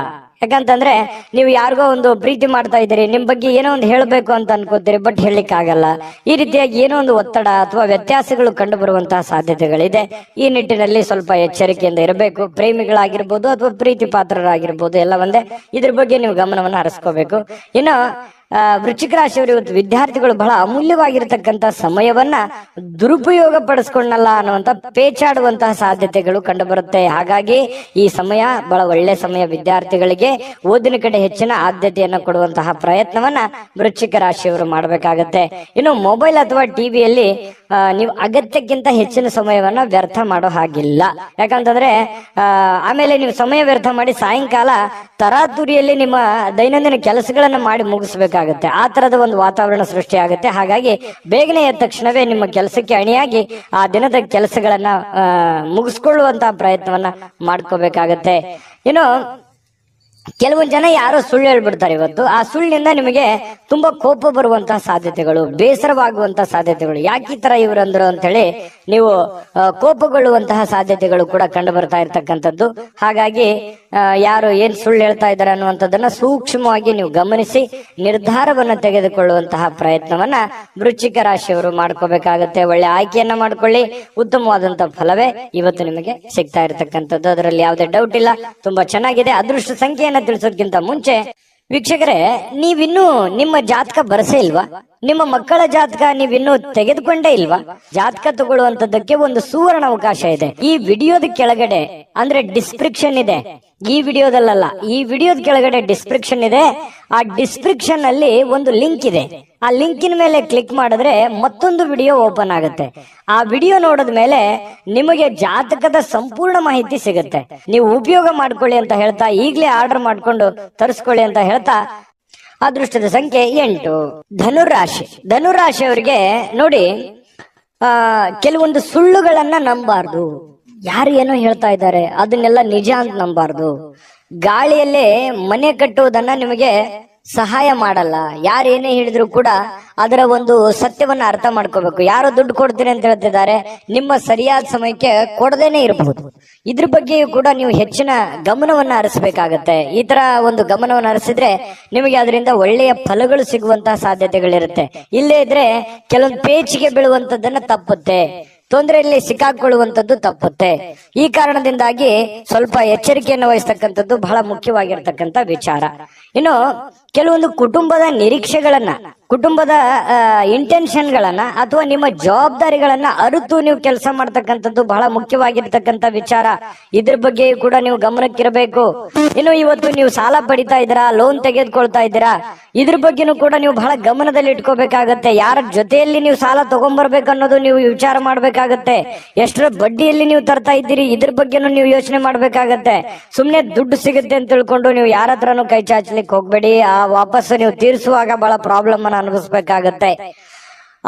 ಯಾಕಂತಂದ್ರೆ ನೀವು ಯಾರಿಗೋ ಒಂದು ಪ್ರೀತಿ ಮಾಡ್ತಾ ಇದ್ದೀರಿ, ನಿಮ್ ಬಗ್ಗೆ ಏನೋ ಒಂದು ಹೇಳ್ಬೇಕು ಅಂತ ಅನ್ಕೋತೀರಿ, ಬಟ್ ಹೇಳಲಿಕ್ಕೆ ಆಗಲ್ಲ. ಈ ರೀತಿಯಾಗಿ ಏನೋ ಒಂದು ಒತ್ತಡ ಅಥವಾ ವ್ಯತ್ಯಾಸಗಳು ಕಂಡು ಬರುವಂತಹ ಸಾಧ್ಯತೆಗಳಿದೆ. ಈ ನಿಟ್ಟಿನಲ್ಲಿ ಸ್ವಲ್ಪ ಎಚ್ಚರಿಕೆಯಿಂದ ಇರಬೇಕು. ಪ್ರೇಮಿಗಳಾಗಿರ್ಬೋದು ಅಥವಾ ಪ್ರೀತಿ ಪಾತ್ರರಾಗಿರ್ಬೋದು, ಎಲ್ಲ ಒಂದೇ. ಇದ್ರ ಬಗ್ಗೆ ನೀವು ಗಮನವನ್ನು ಹರಿಸ್ಕೋಬೇಕು. ಇನ್ನು ವೃಶ್ಚಿಕ ರಾಶಿಯವರು ಇವತ್ತು ವಿದ್ಯಾರ್ಥಿಗಳು ಬಹಳ ಅಮೂಲ್ಯವಾಗಿರ್ತಕ್ಕಂಥ ಸಮಯವನ್ನ ದುರುಪಯೋಗ ಪಡಿಸ್ಕೊಂಡಲ್ಲ ಅನ್ನುವಂತ ಪೇಚಾಡುವಂತಹ ಸಾಧ್ಯತೆಗಳು ಕಂಡು ಬರುತ್ತೆ. ಹಾಗಾಗಿ ಈ ಸಮಯ ಬಹಳ ಒಳ್ಳೆ ಸಮಯ. ವಿದ್ಯಾರ್ಥಿಗಳಿಗೆ ಓದಿನ ಕಡೆ ಹೆಚ್ಚಿನ ಆದ್ಯತೆಯನ್ನು ಕೊಡುವಂತಹ ಪ್ರಯತ್ನವನ್ನ ವೃಶ್ಚಿಕ ರಾಶಿಯವರು ಮಾಡಬೇಕಾಗತ್ತೆ. ಇನ್ನು ಮೊಬೈಲ್ ಅಥವಾ ಟಿವಿಯಲ್ಲಿ ನೀವು ಅಗತ್ಯಕ್ಕಿಂತ ಹೆಚ್ಚಿನ ಸಮಯವನ್ನ ವ್ಯರ್ಥ ಮಾಡೋ ಹಾಗಿಲ್ಲ. ಯಾಕಂತಂದ್ರೆ ಆಮೇಲೆ ನೀವು ಸಮಯ ವ್ಯರ್ಥ ಮಾಡಿ ಸಾಯಂಕಾಲ ತರಾತುರಿಯಲ್ಲಿ ನಿಮ್ಮ ದೈನಂದಿನ ಕೆಲಸಗಳನ್ನ ಮಾಡಿ ಮುಗಿಸ್ಬೇಕಾಗುತ್ತೆ. ಆ ತರದ ಒಂದು ವಾತಾವರಣ ಸೃಷ್ಟಿ ಆಗುತ್ತೆ. ಹಾಗಾಗಿ ಬೇಗನೆ ಎದ್ದ ತಕ್ಷಣವೇ ನಿಮ್ಮ ಕೆಲಸಕ್ಕೆ ಅಣಿಯಾಗಿ ಆ ದಿನದ ಕೆಲಸಗಳನ್ನ ಮುಗಿಸ್ಕೊಳ್ಳುವಂತಹ ಪ್ರಯತ್ನವನ್ನ ಮಾಡ್ಕೋಬೇಕಾಗತ್ತೆ. ಇನ್ನು ಕೆಲವೊಂದು ಜನ ಯಾರೋ ಸುಳ್ಳು ಹೇಳ್ಬಿಡ್ತಾರೆ ಇವತ್ತು. ಆ ಸುಳ್ಳಿನಿಂದ ನಿಮಗೆ ತುಂಬಾ ಕೋಪ ಬರುವಂತಹ ಸಾಧ್ಯತೆಗಳು, ಬೇಸರವಾಗುವಂತಹ ಸಾಧ್ಯತೆಗಳು, ಯಾಕೆ ಈ ತರ ಇವ್ರಂದ್ರು ಅಂತ ಹೇಳಿ ನೀವು ಕೋಪಗೊಳ್ಳುವಂತಹ ಸಾಧ್ಯತೆಗಳು ಕೂಡ ಕಂಡು ಬರ್ತಾ ಇರ್ತಕ್ಕಂಥದ್ದು. ಹಾಗಾಗಿ ಯಾರು ಏನ್ ಸುಳ್ಳು ಹೇಳ್ತಾ ಇದ್ದಾರೆ ಅನ್ನುವಂಥದ್ದನ್ನ ಸೂಕ್ಷ್ಮವಾಗಿ ನೀವು ಗಮನಿಸಿ ನಿರ್ಧಾರವನ್ನ ತೆಗೆದುಕೊಳ್ಳುವಂತಹ ಪ್ರಯತ್ನವನ್ನ ವೃಶ್ಚಿಕ ರಾಶಿಯವರು ಮಾಡ್ಕೋಬೇಕಾಗತ್ತೆ. ಒಳ್ಳೆ ಆಯ್ಕೆಯನ್ನ ಮಾಡ್ಕೊಳ್ಳಿ. ಉತ್ತಮವಾದಂತಹ ಫಲವೇ ಇವತ್ತು ನಿಮಗೆ ಸಿಗ್ತಾ ಇರತಕ್ಕಂಥದ್ದು, ಅದರಲ್ಲಿ ಯಾವುದೇ ಡೌಟ್ ಇಲ್ಲ. ತುಂಬಾ ಚೆನ್ನಾಗಿದೆ. ಅದೃಷ್ಟ ಸಂಖ್ಯೆ ತಿಳಿಸೋದಕ್ಕಿಂತ ಮುಂಚೆ ವೀಕ್ಷಕರೇ, ನೀವಿನ್ನೂ ನಿಮ್ಮ ಜಾತಕ ಬರಸೇ ಇಲ್ವಾ? ನಿಮ್ಮ ಮಕ್ಕಳ ಜಾತಕ ನೀವಿನ್ನೂ ತೆಗೆದುಕೊಂಡೇ ಇಲ್ವಾ? ಜಾತಕ ತಗೊಳ್ಳುವಂತದ್ದಕ್ಕೆ ಒಂದು ಸುವರ್ಣ ಅವಕಾಶ ಇದೆ. ಈ ವಿಡಿಯೋದ ಕೆಳಗಡೆ ಅಂದ್ರೆ ಡಿಸ್ಕ್ರಿಪ್ಷನ್ ಇದೆ. ಈ ವಿಡಿಯೋದಲ್ಲ, ಈ ವಿಡಿಯೋದ ಕೆಳಗಡೆ ಡಿಸ್ಕ್ರಿಪ್ಷನ್ ಇದೆ. ಆ ಡಿಸ್ಕ್ರಿಪ್ಷನ್ ಅಲ್ಲಿ ಒಂದು ಲಿಂಕ್ ಇದೆ. ಆ ಲಿಂಕಿನ ಮೇಲೆ ಕ್ಲಿಕ್ ಮಾಡಿದ್ರೆ ಮತ್ತೊಂದು ವಿಡಿಯೋ ಓಪನ್ ಆಗುತ್ತೆ. ಆ ವಿಡಿಯೋ ನೋಡಿದ ಮೇಲೆ ನಿಮಗೆ ಜಾತಕದ ಸಂಪೂರ್ಣ ಮಾಹಿತಿ ಸಿಗುತ್ತೆ. ನೀವು ಉಪಯೋಗ ಮಾಡ್ಕೊಳ್ಳಿ ಅಂತ ಹೇಳ್ತಾ, ಈಗಲೇ ಆರ್ಡರ್ ಮಾಡ್ಕೊಂಡು ತರಿಸ್ಕೊಳ್ಳಿ ಅಂತ ಹೇಳ್ತಾ, ಅದೃಷ್ಟದ ಸಂಖ್ಯೆ 8. ಧನುರಾಶಿ. ಧನುರಾಶಿಯವರಿಗೆ ನೋಡಿ, ಕೆಲವೊಂದು ಸುಳ್ಳುಗಳನ್ನ ನಂಬಾರ್ದು. ಯಾರು ಏನೋ ಹೇಳ್ತಾ ಇದ್ದಾರೆ ಅದನ್ನೆಲ್ಲ ನಿಜ ಅಂತ ನಂಬಾರ್ದು. ಗಾಳಿಯಲ್ಲೇ ಮನೆ ಕಟ್ಟುವುದನ್ನ ನಿಮಗೆ ಸಹಾಯ ಮಾಡಲ್ಲ. ಯಾರು ಏನೇ ಹೇಳಿದ್ರು ಕೂಡ ಅದರ ಒಂದು ಸತ್ಯವನ್ನ ಅರ್ಥ ಮಾಡ್ಕೋಬೇಕು. ಯಾರೋ ದುಡ್ಡು ಕೊಡ್ತೀನಿ ಅಂತ ಹೇಳ್ತಿದ್ದಾರೆ, ನಿಮ್ಮ ಸರಿಯಾದ ಸಮಯಕ್ಕೆ ಕೊಡದೇನೆ ಇರಬಹುದು. ಇದ್ರ ಬಗ್ಗೆಯೂ ಕೂಡ ನೀವು ಹೆಚ್ಚಿನ ಗಮನವನ್ನ ಹರಿಸಬೇಕಾಗತ್ತೆ. ಈ ತರ ಒಂದು ಗಮನವನ್ನು ಹರಿಸಿದ್ರೆ ನಿಮಗೆ ಅದರಿಂದ ಒಳ್ಳೆಯ ಫಲಗಳು ಸಿಗುವಂತಹ ಸಾಧ್ಯತೆಗಳಿರುತ್ತೆ. ಇಲ್ಲೇ ಇದ್ರೆ ಕೆಲವೊಂದು ಪೇಚಿಗೆ ಬೀಳುವಂತದ್ದನ್ನ ತಪ್ಪುತ್ತೆ, ತೊಂದರೆಯಲ್ಲಿ ಸಿಕ್ಕಾಕೊಳ್ಳುವಂತದ್ದು ತಪ್ಪುತ್ತೆ. ಈ ಕಾರಣದಿಂದಾಗಿ ಸ್ವಲ್ಪ ಎಚ್ಚರಿಕೆಯನ್ನು ವಹಿಸ್ತಕ್ಕಂಥದ್ದು ಬಹಳ ಮುಖ್ಯವಾಗಿರ್ತಕ್ಕಂಥ ವಿಚಾರ. ಇನ್ನು ಕೆಲವೊಂದು ಕುಟುಂಬದ ನಿರೀಕ್ಷೆಗಳನ್ನ, ಕುಟುಂಬದ ಇಂಟೆನ್ಷನ್ಗಳನ್ನ ಅಥವಾ ನಿಮ್ಮ ಜವಾಬ್ದಾರಿಗಳನ್ನ ಅರಿತು ನೀವು ಕೆಲಸ ಮಾಡ್ತಕ್ಕಂಥದ್ದು ಬಹಳ ಮುಖ್ಯವಾಗಿರ್ತಕ್ಕಂಥ ವಿಚಾರ. ಇದ್ರ ಬಗ್ಗೆ ಕೂಡ ನೀವು ಗಮನಕ್ಕಿರಬೇಕು. ಇನ್ನು ಇವತ್ತು ನೀವು ಸಾಲ ಪಡಿತಾ ಇದ್ದೀರಾ, ಲೋನ್ ತೆಗೆದುಕೊಳ್ತಾ ಇದ್ದೀರಾ, ಇದ್ರ ಬಗ್ಗೆನೂ ಕೂಡ ನೀವು ಬಹಳ ಗಮನದಲ್ಲಿ ಇಟ್ಕೋಬೇಕಾಗತ್ತೆ. ಯಾರ ಜೊತೆಯಲ್ಲಿ ನೀವು ಸಾಲ ತಗೊಂಡ್ಬರ್ಬೇಕು ಅನ್ನೋದು ನೀವು ವಿಚಾರ ಮಾಡ್ಬೇಕಾಗತ್ತೆ. ಎಷ್ಟರ ಬಡ್ಡಿಯಲ್ಲಿ ನೀವು ತರ್ತಾ ಇದ್ದೀರಿ, ಇದ್ರ ಬಗ್ಗೆನೂ ನೀವು ಯೋಚನೆ ಮಾಡ್ಬೇಕಾಗತ್ತೆ. ಸುಮ್ನೆ ದುಡ್ಡು ಸಿಗುತ್ತೆ ಅಂತ ತಿಳ್ಕೊಂಡು ನೀವು ಯಾರ ಹತ್ರನೂ ಕೈ ಚಾಚಲಿಕ್ಕೆ ಹೋಗ್ಬೇಡಿ. ಆ ವಾಪಸ್ ನೀವು ತೀರಿಸುವಾಗ ಬಹಳ ಪ್ರಾಬ್ಲಮ್ ಅನ್ನ ಅನುಭವಿಸ್ಬೇಕಾಗತ್ತೆ.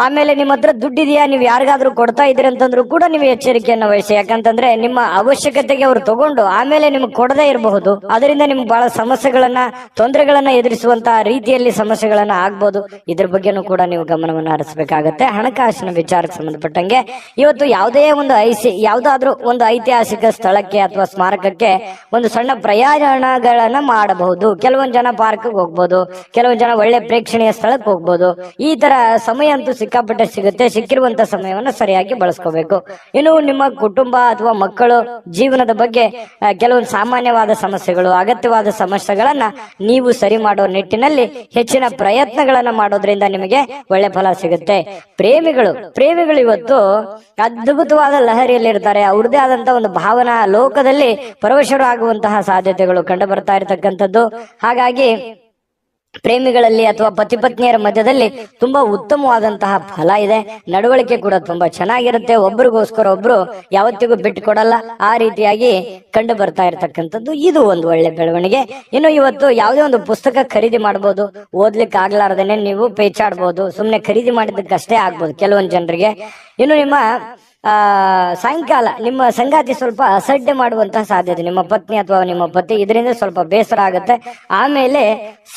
ಆಮೇಲೆ ನಿಮ್ಮ ಹತ್ರ ದುಡ್ಡಿದೆಯಾ, ನೀವು ಯಾರಿಗಾದ್ರೂ ಕೊಡ್ತಾ ಇದ್ರಿ ಅಂತಂದ್ರೂ ಕೂಡ ನೀವು ಎಚ್ಚರಿಕೆಯನ್ನು ವಹಿಸಿ. ಯಾಕಂತಂದ್ರೆ ನಿಮ್ಮ ಅವಶ್ಯಕತೆಗೆ ಅವರು ತಗೊಂಡು ಆಮೇಲೆ ನಿಮ್ಗೆ ಕೊಡದೇ ಇರಬಹುದು. ಅದರಿಂದ ನಿಮ್ಗೆ ಬಹಳ ಸಮಸ್ಯೆಗಳನ್ನ, ತೊಂದರೆಗಳನ್ನ ಎದುರಿಸುವಂತಹ ರೀತಿಯಲ್ಲಿ ಸಮಸ್ಯೆಗಳನ್ನ ಆಗ್ಬಹುದು. ಇದ್ರ ಬಗ್ಗೆನೂ ಕೂಡ ನೀವು ಗಮನವನ್ನು ಹರಿಸಬೇಕಾಗತ್ತೆ. ಹಣಕಾಸಿನ ವಿಚಾರಕ್ಕೆ ಸಂಬಂಧಪಟ್ಟಂಗೆ ಇವತ್ತು ಯಾವುದಾದ್ರೂ ಒಂದು ಐತಿಹಾಸಿಕ ಸ್ಥಳಕ್ಕೆ ಅಥವಾ ಸ್ಮಾರಕಕ್ಕೆ ಒಂದು ಸಣ್ಣ ಪ್ರಯಾಣಗಳನ್ನ ಮಾಡಬಹುದು. ಕೆಲವೊಂದು ಜನ ಪಾರ್ಕ್ ಹೋಗ್ಬೋದು, ಕೆಲವೊಂದು ಜನ ಒಳ್ಳೆ ಪ್ರೇಕ್ಷಣೀಯ ಸ್ಥಳಕ್ಕೆ ಹೋಗ್ಬೋದು. ಈ ತರ ಸಮಯ ಅಂತೂ ಸಿಕ್ಕಾಪಟ್ಟೆ ಸಿಗುತ್ತೆ. ಸಿಕ್ಕಿರುವಂತ ಸಮಯವನ್ನ ಸರಿಯಾಗಿ ಬಳಸ್ಕೋಬೇಕು. ಇನ್ನು ನಿಮ್ಮ ಕುಟುಂಬ ಅಥವಾ ಮಕ್ಕಳು ಜೀವನದ ಬಗ್ಗೆ ಕೆಲವೊಂದು ಸಾಮಾನ್ಯವಾದ ಸಮಸ್ಯೆಗಳು, ಅಗತ್ಯವಾದ ಸಮಸ್ಯೆಗಳನ್ನ ನೀವು ಸರಿ ಮಾಡೋ ನಿಟ್ಟಿನಲ್ಲಿ ಹೆಚ್ಚಿನ ಪ್ರಯತ್ನಗಳನ್ನ ಮಾಡೋದ್ರಿಂದ ನಿಮಗೆ ಒಳ್ಳೆ ಫಲ ಸಿಗುತ್ತೆ. ಪ್ರೇಮಿಗಳು ಇವತ್ತು ಅದ್ಭುತವಾದ ಲಹರಿಯಲ್ಲಿ ಇರ್ತಾರೆ. ಅವ್ರದೇ ಆದಂತಹ ಒಂದು ಭಾವನಾ ಲೋಕದಲ್ಲಿ ಪರವಶರು ಆಗುವಂತಹ ಸಾಧ್ಯತೆಗಳು ಕಂಡು ಬರ್ತಾ ಇರತಕ್ಕಂಥದ್ದು. ಹಾಗಾಗಿ ಪ್ರೇಮಿಗಳಲ್ಲಿ ಅಥವಾ ಪತಿ ಪತ್ನಿಯರ ಮಧ್ಯದಲ್ಲಿ ತುಂಬಾ ಉತ್ತಮವಾದಂತಹ ಫಲ ಇದೆ. ನಡವಳಿಕೆ ಕೂಡ ತುಂಬಾ ಚೆನ್ನಾಗಿರುತ್ತೆ. ಒಬ್ರಿಗೋಸ್ಕರ ಒಬ್ರು ಯಾವತ್ತಿಗೂ ಬಿಟ್ಟು ಕೊಡಲ್ಲ. ಆ ರೀತಿಯಾಗಿ ಕಂಡು ಬರ್ತಾ ಇರತಕ್ಕಂಥದ್ದು ಇದು ಒಂದು ಒಳ್ಳೆ ಬೆಳವಣಿಗೆ. ಇನ್ನು ಇವತ್ತು ಯಾವುದೇ ಒಂದು ಪುಸ್ತಕ ಖರೀದಿ ಮಾಡಬಹುದು. ಓದ್ಲಿಕ್ಕೆ ಆಗ್ಲಾರ್ದೇನೆ ನೀವು ಪೇಚಾಡ್ಬೋದು. ಸುಮ್ನೆ ಖರೀದಿ ಮಾಡಿದ್ದಕ್ಕಷ್ಟೇ ಆಗ್ಬೋದು ಕೆಲವೊಂದು ಜನರಿಗೆ. ಇನ್ನು ನಿಮ್ಮ ಸಾಯಂಕಾಲ ನಿಮ್ಮ ಸಂಗಾತಿ ಸ್ವಲ್ಪ ಅಸಡ್ಡೆ ಮಾಡುವಂತಹ ಸಾಧ್ಯತೆ, ನಿಮ್ಮ ಪತ್ನಿ ಅಥವಾ ನಿಮ್ಮ ಪತಿ, ಇದರಿಂದ ಸ್ವಲ್ಪ ಬೇಸರ ಆಗುತ್ತೆ. ಆಮೇಲೆ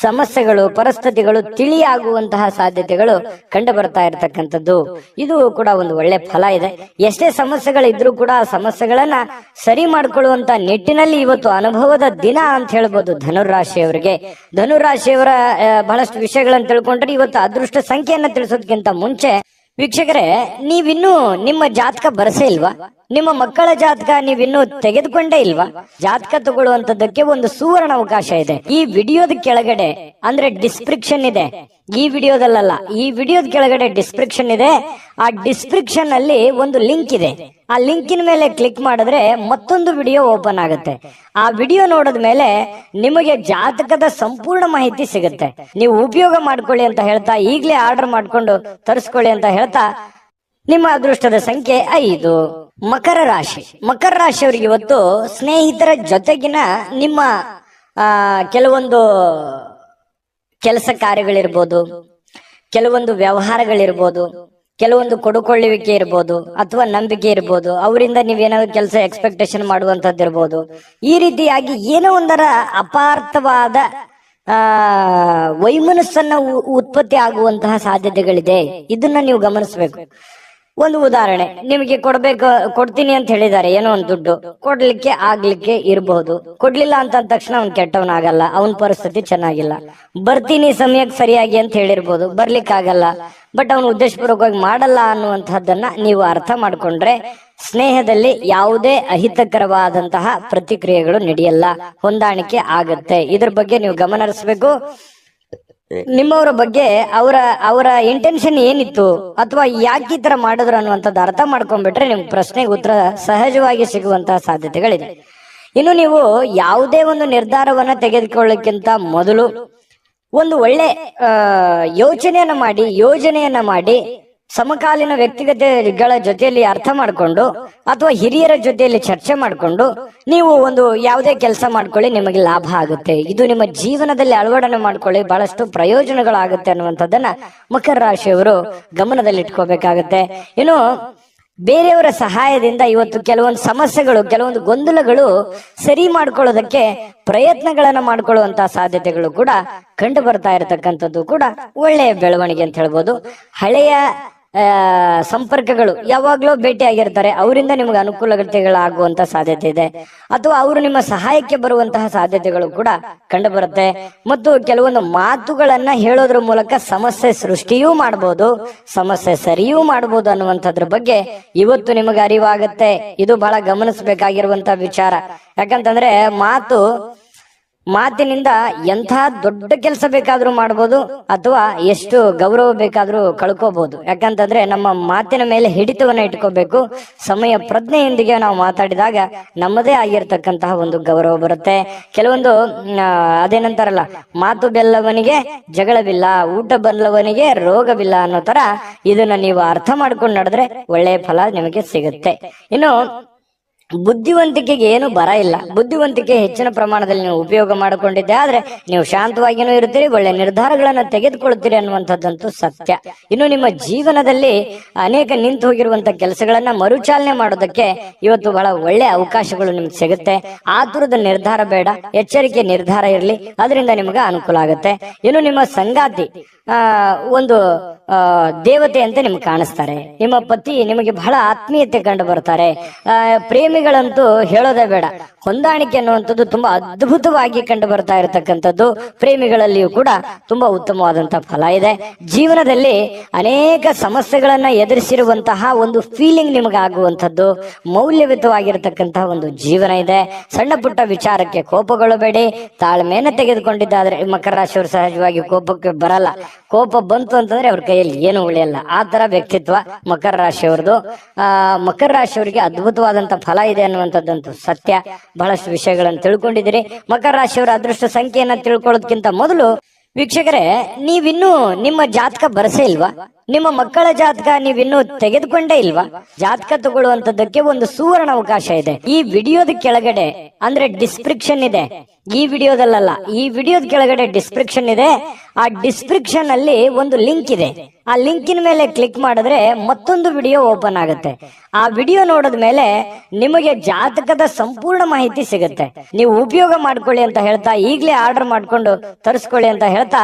ಸಮಸ್ಯೆಗಳು, ಪರಿಸ್ಥಿತಿಗಳು ತಿಳಿಯಾಗುವಂತಹ ಸಾಧ್ಯತೆಗಳು ಕಂಡು ಬರ್ತಾ ಇರತಕ್ಕಂಥದ್ದು. ಇದು ಕೂಡ ಒಂದು ಒಳ್ಳೆ ಫಲ ಇದೆ. ಎಷ್ಟೇ ಸಮಸ್ಯೆಗಳಿದ್ರೂ ಕೂಡ ಆ ಸಮಸ್ಯೆಗಳನ್ನ ಸರಿ ಮಾಡ್ಕೊಳ್ಳುವಂತ ನಿಟ್ಟಿನಲ್ಲಿ ಇವತ್ತು ಅನುಭವದ ದಿನ ಅಂತ ಹೇಳ್ಬೋದು ಧನುರಾಶಿಯವರಿಗೆ. ಧನುರಾಶಿಯವರ ಬಹಳಷ್ಟು ವಿಷಯಗಳನ್ನು ತಿಳ್ಕೊಂಡ್ರೆ ಇವತ್ತು ಅದೃಷ್ಟ ಸಂಖ್ಯೆಯನ್ನ ತಿಳಿಸೋದಕ್ಕಿಂತ ಮುಂಚೆ ವೀಕ್ಷಕರೇ, ನೀವಿನ್ನೂ ನಿಮ್ಮ ಜಾತಕ ಬರಸೇ ಇಲ್ವಾ? ನಿಮ್ಮ ಮಕ್ಕಳ ಜಾತಕ ನೀವಿನ್ನೂ ತೆಗೆದುಕೊಂಡೇ ಇಲ್ವಾ? ಜಾತಕ ತಗೊಳ್ಳುವಂತದ್ದಕ್ಕೆ ಒಂದು ಸುವರ್ಣ ಅವಕಾಶ ಇದೆ. ಈ ವಿಡಿಯೋದ ಕೆಳಗಡೆ ಅಂದ್ರೆ ಡಿಸ್ಕ್ರಿಪ್ಷನ್ ಇದೆ. ಈ ವಿಡಿಯೋದಲ್ಲ, ಈ ವಿಡಿಯೋದ ಕೆಳಗಡೆ ಡಿಸ್ಕ್ರಿಪ್ಷನ್ ಇದೆ. ಆ ಡಿಸ್ಕ್ರಿಪ್ಷನ್ ಅಲ್ಲಿ ಒಂದು ಲಿಂಕ್ ಇದೆ. ಆ ಲಿಂಕಿನ ಮೇಲೆ ಕ್ಲಿಕ್ ಮಾಡಿದ್ರೆ ಮತ್ತೊಂದು ವಿಡಿಯೋ ಓಪನ್ ಆಗುತ್ತೆ. ಆ ವಿಡಿಯೋ ನೋಡಿದ ಮೇಲೆ ನಿಮಗೆ ಜಾತಕದ ಸಂಪೂರ್ಣ ಮಾಹಿತಿ ಸಿಗುತ್ತೆ. ನೀವು ಉಪಯೋಗ ಮಾಡ್ಕೊಳ್ಳಿ ಅಂತ ಹೇಳ್ತಾ, ಈಗಲೇ ಆರ್ಡರ್ ಮಾಡ್ಕೊಂಡು ತರಿಸ್ಕೊಳ್ಳಿ ಅಂತ ಹೇಳ್ತಾ, ನಿಮ್ಮ ಅದೃಷ್ಟದ ಸಂಖ್ಯೆ 5. ಮಕರ ರಾಶಿಯವರಿಗೆ ಇವತ್ತು ಸ್ನೇಹಿತರ ಜೊತೆಗಿನ ನಿಮ್ಮ ಕೆಲವೊಂದು ಕೆಲಸ ಕಾರ್ಯಗಳಿರ್ಬೋದು, ಕೆಲವೊಂದು ವ್ಯವಹಾರಗಳಿರ್ಬೋದು, ಕೆಲವೊಂದು ಕೊಡುಕೊಳ್ಳುವಿಕೆ ಇರ್ಬೋದು ಅಥವಾ ನಂಬಿಕೆ ಇರ್ಬೋದು. ಅವರಿಂದ ನೀವೇನಾದ್ರು ಕೆಲಸ ಎಕ್ಸ್ಪೆಕ್ಟೇಷನ್ ಮಾಡುವಂತದ್ದು ಇರ್ಬೋದು. ಈ ರೀತಿಯಾಗಿ ಏನೋ ಒಂದರ ಅಪಾರ್ಥವಾದ ವೈಮನಸ್ಸನ್ನ ಉತ್ಪತ್ತಿ ಆಗುವಂತಹ ಸಾಧ್ಯತೆಗಳಿದೆ. ಇದನ್ನ ನೀವು ಗಮನಿಸಬೇಕು. ಒಂದು ಉದಾಹರಣೆ, ನಿಮಗೆ ಕೊಡ್ತೀನಿ ಅಂತ ಹೇಳಿದ್ದಾರೆ ಏನೋ ಒಂದು ದುಡ್ಡು, ಕೊಡ್ಲಿಕ್ಕೆ ಆಗ್ಲಿಕ್ಕೆ ಇರಬಹುದು. ಕೊಡ್ಲಿಲ್ಲ ಅಂತ ಅಂದ ತಕ್ಷಣ ಅವ್ನ್ ಕೆಟ್ಟವನಾಗಲ್ಲ, ಅವನ ಪರಿಸ್ಥಿತಿ ಚೆನ್ನಾಗಿಲ್ಲ. ಬರ್ತೀನಿ ಸಮಯಕ್ಕೆ ಸರಿಯಾಗಿ ಅಂತ ಹೇಳಿರ್ಬೋದು, ಬರ್ಲಿಕ್ಕೆ ಆಗಲ್ಲ. ಬಟ್ ಅವನು ಉದ್ದೇಶಪೂರ್ವಕವಾಗಿ ಮಾಡಲ್ಲ ಅನ್ನುವಂತಹದ್ದನ್ನ ನೀವು ಅರ್ಥ ಮಾಡ್ಕೊಂಡ್ರೆ ಸ್ನೇಹದಲ್ಲಿ ಯಾವುದೇ ಅಹಿತಕರವಾದಂತಹ ಪ್ರತಿಕ್ರಿಯೆಗಳು ನಡೆಯಲ್ಲ, ಹೊಂದಾಣಿಕೆ ಆಗತ್ತೆ. ಇದ್ರ ಬಗ್ಗೆ ನೀವು ಗಮನ ಹರಿಸಬೇಕು. ನಿಮ್ಮವರ ಬಗ್ಗೆ ಅವರ ಇಂಟೆನ್ಷನ್ ಏನಿತ್ತು ಅಥವಾ ಯಾಕೆ ಈ ತರ ಮಾಡಿದ್ರು ಅನ್ನುವಂಥದ್ದು ಅರ್ಥ ಮಾಡ್ಕೊಂಡ್ಬಿಟ್ರೆ ನಿಮ್ಗೆ ಪ್ರಶ್ನೆಗೆ ಉತ್ತರ ಸಹಜವಾಗಿ ಸಿಗುವಂತಹ ಸಾಧ್ಯತೆಗಳಿದೆ. ಇನ್ನು ನೀವು ಯಾವುದೇ ಒಂದು ನಿರ್ಧಾರವನ್ನ ತೆಗೆದುಕೊಳ್ಳಕ್ಕಿಂತ ಮೊದಲು ಒಂದು ಒಳ್ಳೆ ಯೋಜನೆಯನ್ನ ಮಾಡಿ ಸಮಕಾಲೀನ ವ್ಯಕ್ತಿಗತೆಗಳ ಜೊತೆಯಲ್ಲಿ ಅರ್ಥ ಮಾಡಿಕೊಂಡು ಅಥವಾ ಹಿರಿಯರ ಜೊತೆಯಲ್ಲಿ ಚರ್ಚೆ ಮಾಡಿಕೊಂಡು ನೀವು ಒಂದು ಯಾವುದೇ ಕೆಲಸ ಮಾಡ್ಕೊಳ್ಳಿ, ನಿಮಗೆ ಲಾಭ ಆಗುತ್ತೆ. ಇದು ನಿಮ್ಮ ಜೀವನದಲ್ಲಿ ಅಳವಡನೆ ಮಾಡ್ಕೊಳ್ಳಿ, ಬಹಳಷ್ಟು ಪ್ರಯೋಜನಗಳಾಗುತ್ತೆ ಅನ್ನುವಂಥದ್ದನ್ನ ಮಕರ ರಾಶಿಯವರು ಗಮನದಲ್ಲಿ ಇಟ್ಕೋಬೇಕಾಗತ್ತೆ. ಇನ್ನು ಬೇರೆಯವರ ಸಹಾಯದಿಂದ ಇವತ್ತು ಕೆಲವೊಂದು ಸಮಸ್ಯೆಗಳು, ಕೆಲವೊಂದು ಗೊಂದಲಗಳು ಸರಿ ಮಾಡ್ಕೊಳ್ಳೋದಕ್ಕೆ ಪ್ರಯತ್ನಗಳನ್ನ ಮಾಡ್ಕೊಳ್ಳುವಂತಹ ಸಾಧ್ಯತೆಗಳು ಕೂಡ ಕಂಡು ಬರ್ತಾ ಇರತಕ್ಕಂಥದ್ದು ಕೂಡ ಒಳ್ಳೆಯ ಬೆಳವಣಿಗೆ ಅಂತ ಹೇಳ್ಬೋದು. ಹಳೆಯ ಸಂಪರ್ಕಗಳು ಯಾವಾಗ್ಲೂ ಭೇಟಿ ಆಗಿರ್ತಾರೆ, ಅವರಿಂದ ನಿಮ್ಗೆ ಅನುಕೂಲತೆಗಳಾಗುವಂತ ಸಾಧ್ಯತೆ ಇದೆ. ಅಥವಾ ಅವರು ನಿಮ್ಮ ಸಹಾಯಕ್ಕೆ ಬರುವಂತಹ ಸಾಧ್ಯತೆಗಳು ಕೂಡ ಕಂಡು ಬರುತ್ತೆ. ಮತ್ತು ಕೆಲವೊಂದು ಮಾತುಗಳನ್ನ ಹೇಳೋದ್ರ ಮೂಲಕ ಸಮಸ್ಯೆ ಸೃಷ್ಟಿಯೂ ಮಾಡಬಹುದು, ಸಮಸ್ಯೆ ಸರಿಯೂ ಮಾಡಬಹುದು ಅನ್ನುವಂಥದ್ರ ಬಗ್ಗೆ ಇವತ್ತು ನಿಮಗೆ ಅರಿವಾಗತ್ತೆ. ಇದು ಬಹಳ ಗಮನಿಸಬೇಕಾಗಿರುವಂತಹ ವಿಚಾರ. ಯಾಕಂತಂದ್ರೆ ಮಾತಿನಿಂದ ಎಂಥ ದೊಡ್ಡ ಕೆಲಸ ಬೇಕಾದ್ರೂ ಮಾಡ್ಬೋದು ಅಥವಾ ಎಷ್ಟು ಗೌರವ ಬೇಕಾದ್ರೂ ಕಳ್ಕೋಬಹುದು. ಯಾಕಂತಂದ್ರೆ ನಮ್ಮ ಮಾತಿನ ಮೇಲೆ ಹಿಡಿತವನ್ನ ಇಟ್ಕೋಬೇಕು. ಸಮಯ ಪ್ರಜ್ಞೆಯೊಂದಿಗೆ ನಾವು ಮಾತಾಡಿದಾಗ ನಮ್ಮದೇ ಆಗಿರ್ತಕ್ಕಂತಹ ಒಂದು ಗೌರವ ಬರುತ್ತೆ. ಕೆಲವೊಂದು ಅದೇನಂತಾರಲ್ಲ, ಮಾತು ಬೆಲ್ಲವನಿಗೆ ಜಗಳವಿಲ್ಲ, ಊಟ ಬಲ್ಲವನಿಗೆ ರೋಗವಿಲ್ಲ ಅನ್ನೋ ತರ ಇದನ್ನ ನೀವು ಅರ್ಥ ಮಾಡ್ಕೊಂಡು ನಡೆದ್ರೆ ಒಳ್ಳೆಯ ಫಲ ನಿಮಗೆ ಸಿಗುತ್ತೆ. ಇನ್ನು ಬುದ್ಧಿವಂತಿಕೆಗೆ ಏನು ಬರ ಇಲ್ಲ. ಬುದ್ಧಿವಂತಿಕೆ ಹೆಚ್ಚಿನ ಪ್ರಮಾಣದಲ್ಲಿ ನೀವು ಉಪಯೋಗ ಮಾಡಿಕೊಂಡಿದ್ದೆ ಆದ್ರೆ ನೀವು ಶಾಂತವಾಗಿನೂ ಇರ್ತೀರಿ, ಒಳ್ಳೆ ನಿರ್ಧಾರಗಳನ್ನ ತೆಗೆದುಕೊಳ್ತೀರಿ ಅನ್ನುವಂಥದ್ದಂತೂ ಸತ್ಯ. ಇನ್ನು ನಿಮ್ಮ ಜೀವನದಲ್ಲಿ ಅನೇಕ ನಿಂತು ಹೋಗಿರುವಂತ ಕೆಲಸಗಳನ್ನ ಮರುಚಾಲನೆ ಮಾಡೋದಕ್ಕೆ ಇವತ್ತು ಬಹಳ ಒಳ್ಳೆ ಅವಕಾಶಗಳು ನಿಮ್ಗೆ ಸಿಗುತ್ತೆ. ಆತುರದ ನಿರ್ಧಾರ ಬೇಡ, ಎಚ್ಚರಿಕೆ ನಿರ್ಧಾರ ಇರಲಿ, ಅದರಿಂದ ನಿಮಗೆ ಅನುಕೂಲ ಆಗುತ್ತೆ. ಇನ್ನು ನಿಮ್ಮ ಸಂಗಾತಿ ಒಂದು ದೇವತೆ ಅಂತ ನಿಮ್ಗೆ ಕಾಣಿಸ್ತಾರೆ. ನಿಮ್ಮ ಪತಿ ನಿಮಗೆ ಬಹಳ ಆತ್ಮೀಯತೆ ಕಂಡು ಬರ್ತಾರೆ. ಪ್ರೇಮಿಗಳಂತೂ ಹೇಳೋದೇ ಬೇಡ, ಹೊಂದಾಣಿಕೆ ಅನ್ನುವಂಥದ್ದು ತುಂಬಾ ಅದ್ಭುತವಾಗಿ ಕಂಡು ಬರ್ತಾ ಇರತಕ್ಕಂಥದ್ದು. ಪ್ರೇಮಿಗಳಲ್ಲಿಯೂ ಕೂಡ ತುಂಬಾ ಉತ್ತಮವಾದಂತಹ ಫಲ ಇದೆ. ಜೀವನದಲ್ಲಿ ಅನೇಕ ಸಮಸ್ಯೆಗಳನ್ನ ಎದುರಿಸಿರುವಂತಹ ಒಂದು ಫೀಲಿಂಗ್ ನಿಮಗಾಗುವಂಥದ್ದು, ಮೌಲ್ಯಯುತವಾಗಿರತಕ್ಕಂತಹ ಒಂದು ಜೀವನ ಇದೆ. ಸಣ್ಣ ಪುಟ್ಟ ವಿಚಾರಕ್ಕೆ ಕೋಪಗೊಳ್ಳಬೇಡಿ, ತಾಳ್ಮೆಯನ್ನು ತೆಗೆದುಕೊಂಡಿದ್ದಾದ್ರೆ ಮಕರ ರಾಶಿಯವರು ಸಹಜವಾಗಿ ಕೋಪಕ್ಕೆ ಬರಲ್ಲ. ಕೋಪ ಬಂತು ಅಂತಂದ್ರೆ ಅವ್ರ ಕೈಯಲ್ಲಿ ಏನು ಉಳಿಯಲ್ಲ, ಆ ತರ ವ್ಯಕ್ತಿತ್ವ ಮಕರ ರಾಶಿಯವ್ರದ್ದು. ಮಕರ ರಾಶಿಯವರಿಗೆ ಅದ್ಭುತವಾದಂತ ಫಲ ಇದೆ ಅನ್ನುವಂಥದ್ದಂತೂ ಸತ್ಯ. ಬಹಳಷ್ಟು ವಿಷಯಗಳನ್ನು ತಿಳ್ಕೊಂಡಿದ್ದೀರಿ. ಮಕರ ರಾಶಿಯವರ ಅದೃಷ್ಟ ಸಂಖ್ಯೆಯನ್ನ ತಿಳ್ಕೊಳ್ಳೋದಕ್ಕಿಂತ ಮೊದಲು ವೀಕ್ಷಕರೇ, ನೀವಿನ್ನೂ ನಿಮ್ಮ ಜಾತಕ ಬರಸೇ ಇಲ್ವಾ? ನಿಮ್ಮ ಮಕ್ಕಳ ಜಾತಕ ನೀವಿನ್ನೂ ತೆಗೆದುಕೊಂಡೇ ಇಲ್ವಾ? ಜಾತಕ ತಗೊಳ್ಳುವಂತದ್ದಕ್ಕೆ ಒಂದು ಸುವರ್ಣ ಅವಕಾಶ ಇದೆ. ಈ ವಿಡಿಯೋದ ಕೆಳಗಡೆ ಅಂದ್ರೆ ಡಿಸ್ಕ್ರಿಪ್ಷನ್ ಇದೆ, ಈ ವಿಡಿಯೋದಲ್ಲ, ಈ ವಿಡಿಯೋದ ಕೆಳಗಡೆ ಡಿಸ್ಕ್ರಿಪ್ಷನ್ ಇದೆ. ಆ ಡಿಸ್ಕ್ರಿಪ್ಷನ್ ಅಲ್ಲಿ ಒಂದು ಲಿಂಕ್ ಇದೆ. ಆ ಲಿಂಕಿನ ಮೇಲೆ ಕ್ಲಿಕ್ ಮಾಡಿದ್ರೆ ಮತ್ತೊಂದು ವಿಡಿಯೋ ಓಪನ್ ಆಗುತ್ತೆ. ಆ ವಿಡಿಯೋ ನೋಡಿದ ಮೇಲೆ ನಿಮಗೆ ಜಾತಕದ ಸಂಪೂರ್ಣ ಮಾಹಿತಿ ಸಿಗುತ್ತೆ. ನೀವು ಉಪಯೋಗ ಮಾಡ್ಕೊಳ್ಳಿ ಅಂತ ಹೇಳ್ತಾ, ಈಗಲೇ ಆರ್ಡರ್ ಮಾಡ್ಕೊಂಡು ತರಿಸ್ಕೊಳ್ಳಿ ಅಂತ ಹೇಳ್ತಾ,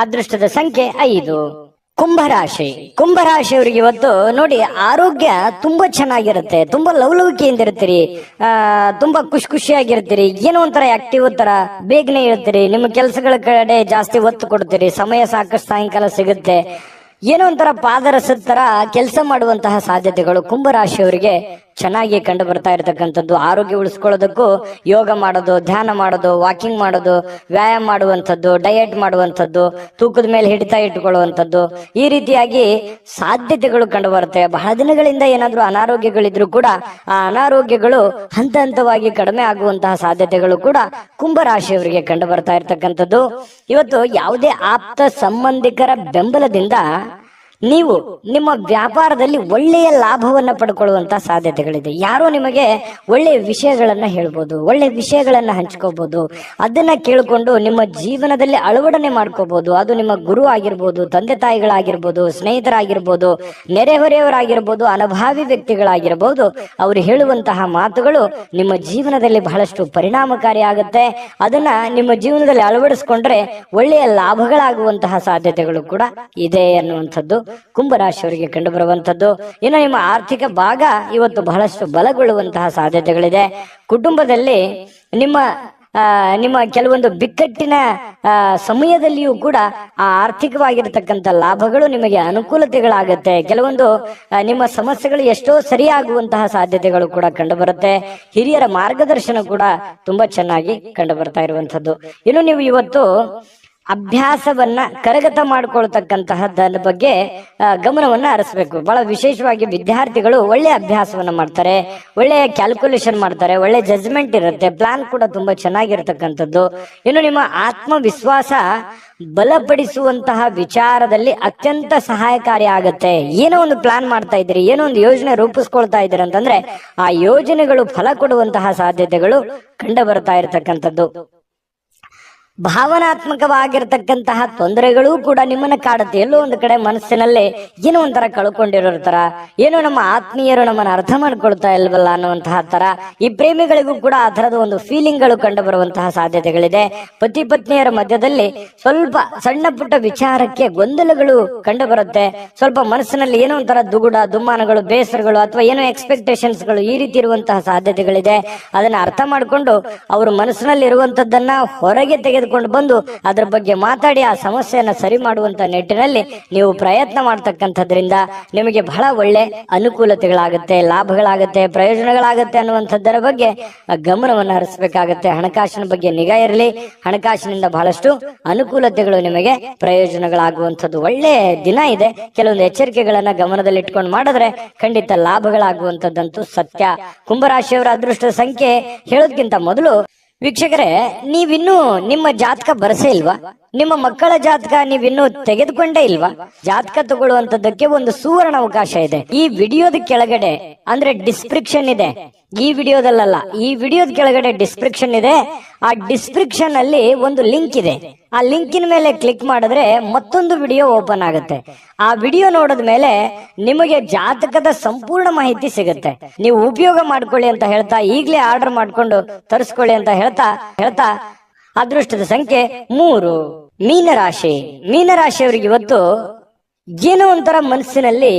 ಅದೃಷ್ಟದ ಸಂಖ್ಯೆ 5. ಕುಂಭರಾಶಿ. ಕುಂಭರಾಶಿಯವರಿಗೆ ಇವತ್ತು ನೋಡಿ, ಆರೋಗ್ಯ ತುಂಬಾ ಚೆನ್ನಾಗಿರುತ್ತೆ, ತುಂಬಾ ಲವಲವಿಕೆಯಿಂದ ಇರ್ತೀರಿ, ತುಂಬಾ ಖುಷಿಯಾಗಿರ್ತೀರಿ, ಏನೋ ಒಂಥರ ಆಕ್ಟಿವ್ ತರ ಬೇಗನೆ ಇರ್ತೀರಿ, ನಿಮ್ಮ ಕೆಲಸಗಳ ಕಡೆ ಜಾಸ್ತಿ ಒತ್ತು ಕೊಡ್ತೀರಿ, ಸಮಯ ಸಾಕಷ್ಟು ಸಾಯಂಕಾಲ ಸಿಗುತ್ತೆ, ಏನೋ ಒಂಥರ ಪಾದರಸದ ತರ ಕೆಲಸ ಮಾಡುವಂತಹ ಸಾಧ್ಯತೆಗಳು ಕುಂಭರಾಶಿಯವರಿಗೆ ಚೆನ್ನಾಗಿ ಕಂಡು ಬರ್ತಾ ಇರತಕ್ಕಂಥದ್ದು. ಆರೋಗ್ಯ ಉಳಿಸ್ಕೊಳ್ಳೋದಕ್ಕೂ ಯೋಗ ಮಾಡೋದು, ಧ್ಯಾನ ಮಾಡೋದು, ವಾಕಿಂಗ್ ಮಾಡೋದು, ವ್ಯಾಯಾಮ ಮಾಡುವಂಥದ್ದು, ಡಯಟ್ ಮಾಡುವಂಥದ್ದು, ತೂಕದ ಮೇಲೆ ಹಿಡಿತ ಇಟ್ಟುಕೊಳ್ಳುವಂಥದ್ದು, ಈ ರೀತಿಯಾಗಿ ಸಾಧ್ಯತೆಗಳು ಕಂಡು ಬರುತ್ತೆ. ಬಹಳ ದಿನಗಳಿಂದ ಏನಾದ್ರೂ ಅನಾರೋಗ್ಯಗಳಿದ್ರು ಕೂಡ ಆ ಅನಾರೋಗ್ಯಗಳು ಹಂತ ಹಂತವಾಗಿ ಕಡಿಮೆ ಆಗುವಂತಹ ಸಾಧ್ಯತೆಗಳು ಕೂಡ ಕುಂಭರಾಶಿಯವರಿಗೆ ಕಂಡು ಬರ್ತಾ ಇರತಕ್ಕಂಥದ್ದು. ಇವತ್ತು ಯಾವುದೇ ಆಪ್ತ ಸಂಬಂಧಿಕರ ಬೆಂಬಲದಿಂದ ನೀವು ನಿಮ್ಮ ವ್ಯಾಪಾರದಲ್ಲಿ ಒಳ್ಳೆಯ ಲಾಭವನ್ನ ಪಡ್ಕೊಳ್ಳುವಂತಹ ಸಾಧ್ಯತೆಗಳಿದೆ. ಯಾರೋ ನಿಮಗೆ ಒಳ್ಳೆಯ ವಿಷಯಗಳನ್ನ ಹೇಳ್ಬೋದು, ಒಳ್ಳೆಯ ವಿಷಯಗಳನ್ನ ಹಂಚ್ಕೋಬಹುದು, ಅದನ್ನ ಕೇಳಿಕೊಂಡು ನಿಮ್ಮ ಜೀವನದಲ್ಲಿ ಅಳವಡನೆ ಮಾಡ್ಕೋಬಹುದು. ಅದು ನಿಮ್ಮ ಗುರು ಆಗಿರ್ಬೋದು, ತಂದೆ ತಾಯಿಗಳಾಗಿರ್ಬೋದು, ಸ್ನೇಹಿತರಾಗಿರ್ಬೋದು, ನೆರೆಹೊರೆಯವರಾಗಿರ್ಬೋದು, ಅನುಭಾವಿ ವ್ಯಕ್ತಿಗಳಾಗಿರ್ಬೋದು. ಅವರು ಹೇಳುವಂತಹ ಮಾತುಗಳು ನಿಮ್ಮ ಜೀವನದಲ್ಲಿ ಬಹಳಷ್ಟು ಪರಿಣಾಮಕಾರಿ ಆಗುತ್ತೆ. ಅದನ್ನ ನಿಮ್ಮ ಜೀವನದಲ್ಲಿ ಅಳವಡಿಸ್ಕೊಂಡ್ರೆ ಒಳ್ಳೆಯ ಲಾಭಗಳಾಗುವಂತಹ ಸಾಧ್ಯತೆಗಳು ಕೂಡ ಇದೆ ಅನ್ನುವಂಥದ್ದು ಕುಂಭರಾಶಿಯವರಿಗೆ ಕಂಡು ಬರುವಂತದ್ದು. ಇನ್ನು ನಿಮ್ಮ ಆರ್ಥಿಕ ಭಾಗ ಇವತ್ತು ಬಹಳಷ್ಟು ಬಲಗೊಳ್ಳುವಂತಹ ಸಾಧ್ಯತೆಗಳಿದೆ. ಕುಟುಂಬದಲ್ಲಿ ನಿಮ್ಮ ಕೆಲವೊಂದು ಬಿಕ್ಕಟ್ಟಿನ ಸಮಯದಲ್ಲಿಯೂ ಕೂಡ ಆ ಆರ್ಥಿಕವಾಗಿರತಕ್ಕಂಥ ಲಾಭಗಳು ನಿಮಗೆ ಅನುಕೂಲತೆಗಳಾಗತ್ತೆ. ಕೆಲವೊಂದು ನಿಮ್ಮ ಸಮಸ್ಯೆಗಳು ಎಷ್ಟೋ ಸರಿಯಾಗುವಂತಹ ಸಾಧ್ಯತೆಗಳು ಕೂಡ ಕಂಡು ಬರುತ್ತೆ. ಹಿರಿಯರ ಮಾರ್ಗದರ್ಶನ ಕೂಡ ತುಂಬಾ ಚೆನ್ನಾಗಿ ಕಂಡು ಬರ್ತಾ ಇರುವಂತದ್ದು. ಇನ್ನು ನೀವು ಇವತ್ತು ಅಭ್ಯಾಸವನ್ನ ಕರಗತ ಮಾಡಿಕೊಳ್ತಕ್ಕಂತಹದ ಬಗ್ಗೆ ಗಮನವನ್ನ ಹರಿಸಬೇಕು. ಬಹಳ ವಿಶೇಷವಾಗಿ ವಿದ್ಯಾರ್ಥಿಗಳು ಒಳ್ಳೆ ಅಭ್ಯಾಸವನ್ನ ಮಾಡ್ತಾರೆ, ಒಳ್ಳೆಯ ಕ್ಯಾಲ್ಕುಲೇಷನ್ ಮಾಡ್ತಾರೆ, ಒಳ್ಳೆ ಜಜ್ಮೆಂಟ್ ಇರುತ್ತೆ, ಪ್ಲಾನ್ ಕೂಡ ತುಂಬಾ ಚೆನ್ನಾಗಿರ್ತಕ್ಕಂಥದ್ದು. ಇನ್ನು ನಿಮ್ಮ ಆತ್ಮವಿಶ್ವಾಸ ಬಲಪಡಿಸುವಂತಹ ವಿಚಾರದಲ್ಲಿ ಅತ್ಯಂತ ಸಹಾಯಕಾರಿ ಆಗತ್ತೆ. ಏನೋ ಒಂದು ಪ್ಲಾನ್ ಮಾಡ್ತಾ ಇದ್ದೀರಿ, ಏನೋ ಒಂದು ಯೋಜನೆ ರೂಪಿಸ್ಕೊಳ್ತಾ ಇದ್ದೀರಿ ಅಂತಂದ್ರೆ ಆ ಯೋಜನೆಗಳು ಫಲ ಕೊಡುವಂತಹ ಸಾಧ್ಯತೆಗಳು ಕಂಡು ಬರ್ತಾ ಇರತಕ್ಕಂಥದ್ದು. ಭಾವನಾತ್ಮಕವಾಗಿರ್ತಕ್ಕಂತಹ ತೊಂದರೆಗಳು ಕೂಡ ನಿಮ್ಮನ್ನ ಕಾಡುತ್ತೆ. ಎಲ್ಲೋ ಒಂದು ಕಡೆ ಮನಸ್ಸಿನಲ್ಲಿ ಏನೋ ಒಂಥರ ಕಳ್ಕೊಂಡಿರೋ ತರ, ಏನೋ ನಮ್ಮ ಆತ್ಮೀಯರು ನಮ್ಮನ್ನ ಅರ್ಥ ಮಾಡ್ಕೊಳ್ತಾ ಇಲ್ವಲ್ಲ ಅನ್ನುವಂತಹ ತರ, ಈ ಪ್ರೇಮಿಗಳಿಗೂ ಕೂಡ ಆ ತರದ ಒಂದು ಫೀಲಿಂಗ್ ಗಳು ಕಂಡು ಬರುವಂತಹ ಸಾಧ್ಯತೆಗಳಿದೆ. ಪತಿ ಪತ್ನಿಯರ ಮಧ್ಯದಲ್ಲಿ ಸ್ವಲ್ಪ ಸಣ್ಣ ಪುಟ್ಟ ವಿಚಾರಕ್ಕೆ ಗೊಂದಲಗಳು ಕಂಡು ಬರುತ್ತೆ. ಸ್ವಲ್ಪ ಮನಸ್ಸಿನಲ್ಲಿ ಏನೋ ಒಂಥರ ದುಗುಡ, ದುಮ್ಮಾನಗಳು, ಬೇಸರಗಳು ಅಥವಾ ಏನೋ ಎಕ್ಸ್ಪೆಕ್ಟೇಷನ್ಸ್ ಗಳು ಈ ರೀತಿ ಇರುವಂತಹ ಸಾಧ್ಯತೆಗಳಿದೆ. ಅದನ್ನ ಅರ್ಥ ಮಾಡ್ಕೊಂಡು ಅವರು ಮನಸ್ಸಿನಲ್ಲಿ ಇರುವಂತದ್ದನ್ನ ಹೊರಗೆ ತೆಗೆದುಕೊಂಡು ಬಂದು ಅದರ ಬಗ್ಗೆ ಮಾತಾಡಿ ಆ ಸಮಸ್ಯೆಯನ್ನ ಸರಿ ಮಾಡುವಂತ ನಿಟ್ಟಿನಲ್ಲಿ ನೀವು ಪ್ರಯತ್ನ ಮಾಡ್ತಕ್ಕಂಥದ್ರಿಂದ ನಿಮಗೆ ಬಹಳ ಒಳ್ಳೆ ಅನುಕೂಲತೆಗಳಾಗುತ್ತೆ, ಲಾಭಗಳಾಗುತ್ತೆ, ಪ್ರಯೋಜನಗಳಾಗುತ್ತೆ ಅನ್ನುವಂಥದ್ದರ ಬಗ್ಗೆ ಗಮನವನ್ನು ಹರಿಸಬೇಕಾಗತ್ತೆ. ಹಣಕಾಸಿನ ಬಗ್ಗೆ ನಿಗಾ ಇರಲಿ. ಹಣಕಾಸಿನಿಂದ ಬಹಳಷ್ಟು ಅನುಕೂಲತೆಗಳು ನಿಮಗೆ ಪ್ರಯೋಜನಗಳಾಗುವಂಥದ್ದು ಒಳ್ಳೆ ದಿನ ಇದೆ. ಕೆಲವೊಂದು ಎಚ್ಚರಿಕೆಗಳನ್ನ ಗಮನದಲ್ಲಿ ಇಟ್ಕೊಂಡು ಮಾಡಿದ್ರೆ ಖಂಡಿತ ಲಾಭಗಳಾಗುವಂಥದ್ದಂತೂ ಸತ್ಯ. ಕುಂಭರಾಶಿಯವರ ಅದೃಷ್ಟ ಸಂಖ್ಯೆ ಹೇಳೋದಕ್ಕಿಂತ ಮೊದಲು ವೀಕ್ಷಕರೇ, ನೀವಿನ್ನೂ ನಿಮ್ಮ ಜಾತಕ ಬರಸೇ ಇಲ್ವಾ? ನಿಮ್ಮ ಮಕ್ಕಳ ಜಾತಕ ನೀವಿನ್ನೂ ತೆಗೆದುಕೊಂಡೇ ಇಲ್ವಾ? ಜಾತಕ ತಗೊಳ್ಳುವಂತದ್ದಕ್ಕೆ ಒಂದು ಸುವರ್ಣ ಅವಕಾಶ ಇದೆ. ಈ ವಿಡಿಯೋದ ಕೆಳಗಡೆ ಅಂದ್ರೆ ಡಿಸ್ಕ್ರಿಪ್ಷನ್ ಇದೆ, ಈ ವಿಡಿಯೋದಲ್ಲ, ಈ ವಿಡಿಯೋದ ಕೆಳಗಡೆ ಡಿಸ್ಕ್ರಿಪ್ಷನ್ ಇದೆ. ಆ ಡಿಸ್ಕ್ರಿಪ್ಷನ್ ಅಲ್ಲಿ ಒಂದು ಲಿಂಕ್ ಇದೆ. ಆ ಲಿಂಕಿನ ಮೇಲೆ ಕ್ಲಿಕ್ ಮಾಡಿದ್ರೆ ಮತ್ತೊಂದು ವಿಡಿಯೋ ಓಪನ್ ಆಗುತ್ತೆ. ಆ ವಿಡಿಯೋ ನೋಡಿದ ಮೇಲೆ ನಿಮಗೆ ಜಾತಕದ ಸಂಪೂರ್ಣ ಮಾಹಿತಿ ಸಿಗುತ್ತೆ. ನೀವು ಉಪಯೋಗ ಮಾಡ್ಕೊಳ್ಳಿ ಅಂತ ಹೇಳ್ತಾ, ಈಗಲೇ ಆರ್ಡರ್ ಮಾಡ್ಕೊಂಡು ತರಿಸ್ಕೊಳ್ಳಿ ಅಂತ ಹೇಳ್ತಾ ಅದೃಷ್ಟದ ಸಂಖ್ಯೆ 3. ಮೀನರಾಶಿ. ಮೀನರಾಶಿಯವರಿಗೆ ಇವತ್ತು ಏನೋ ಒಂಥರ ಮನಸ್ಸಿನಲ್ಲಿ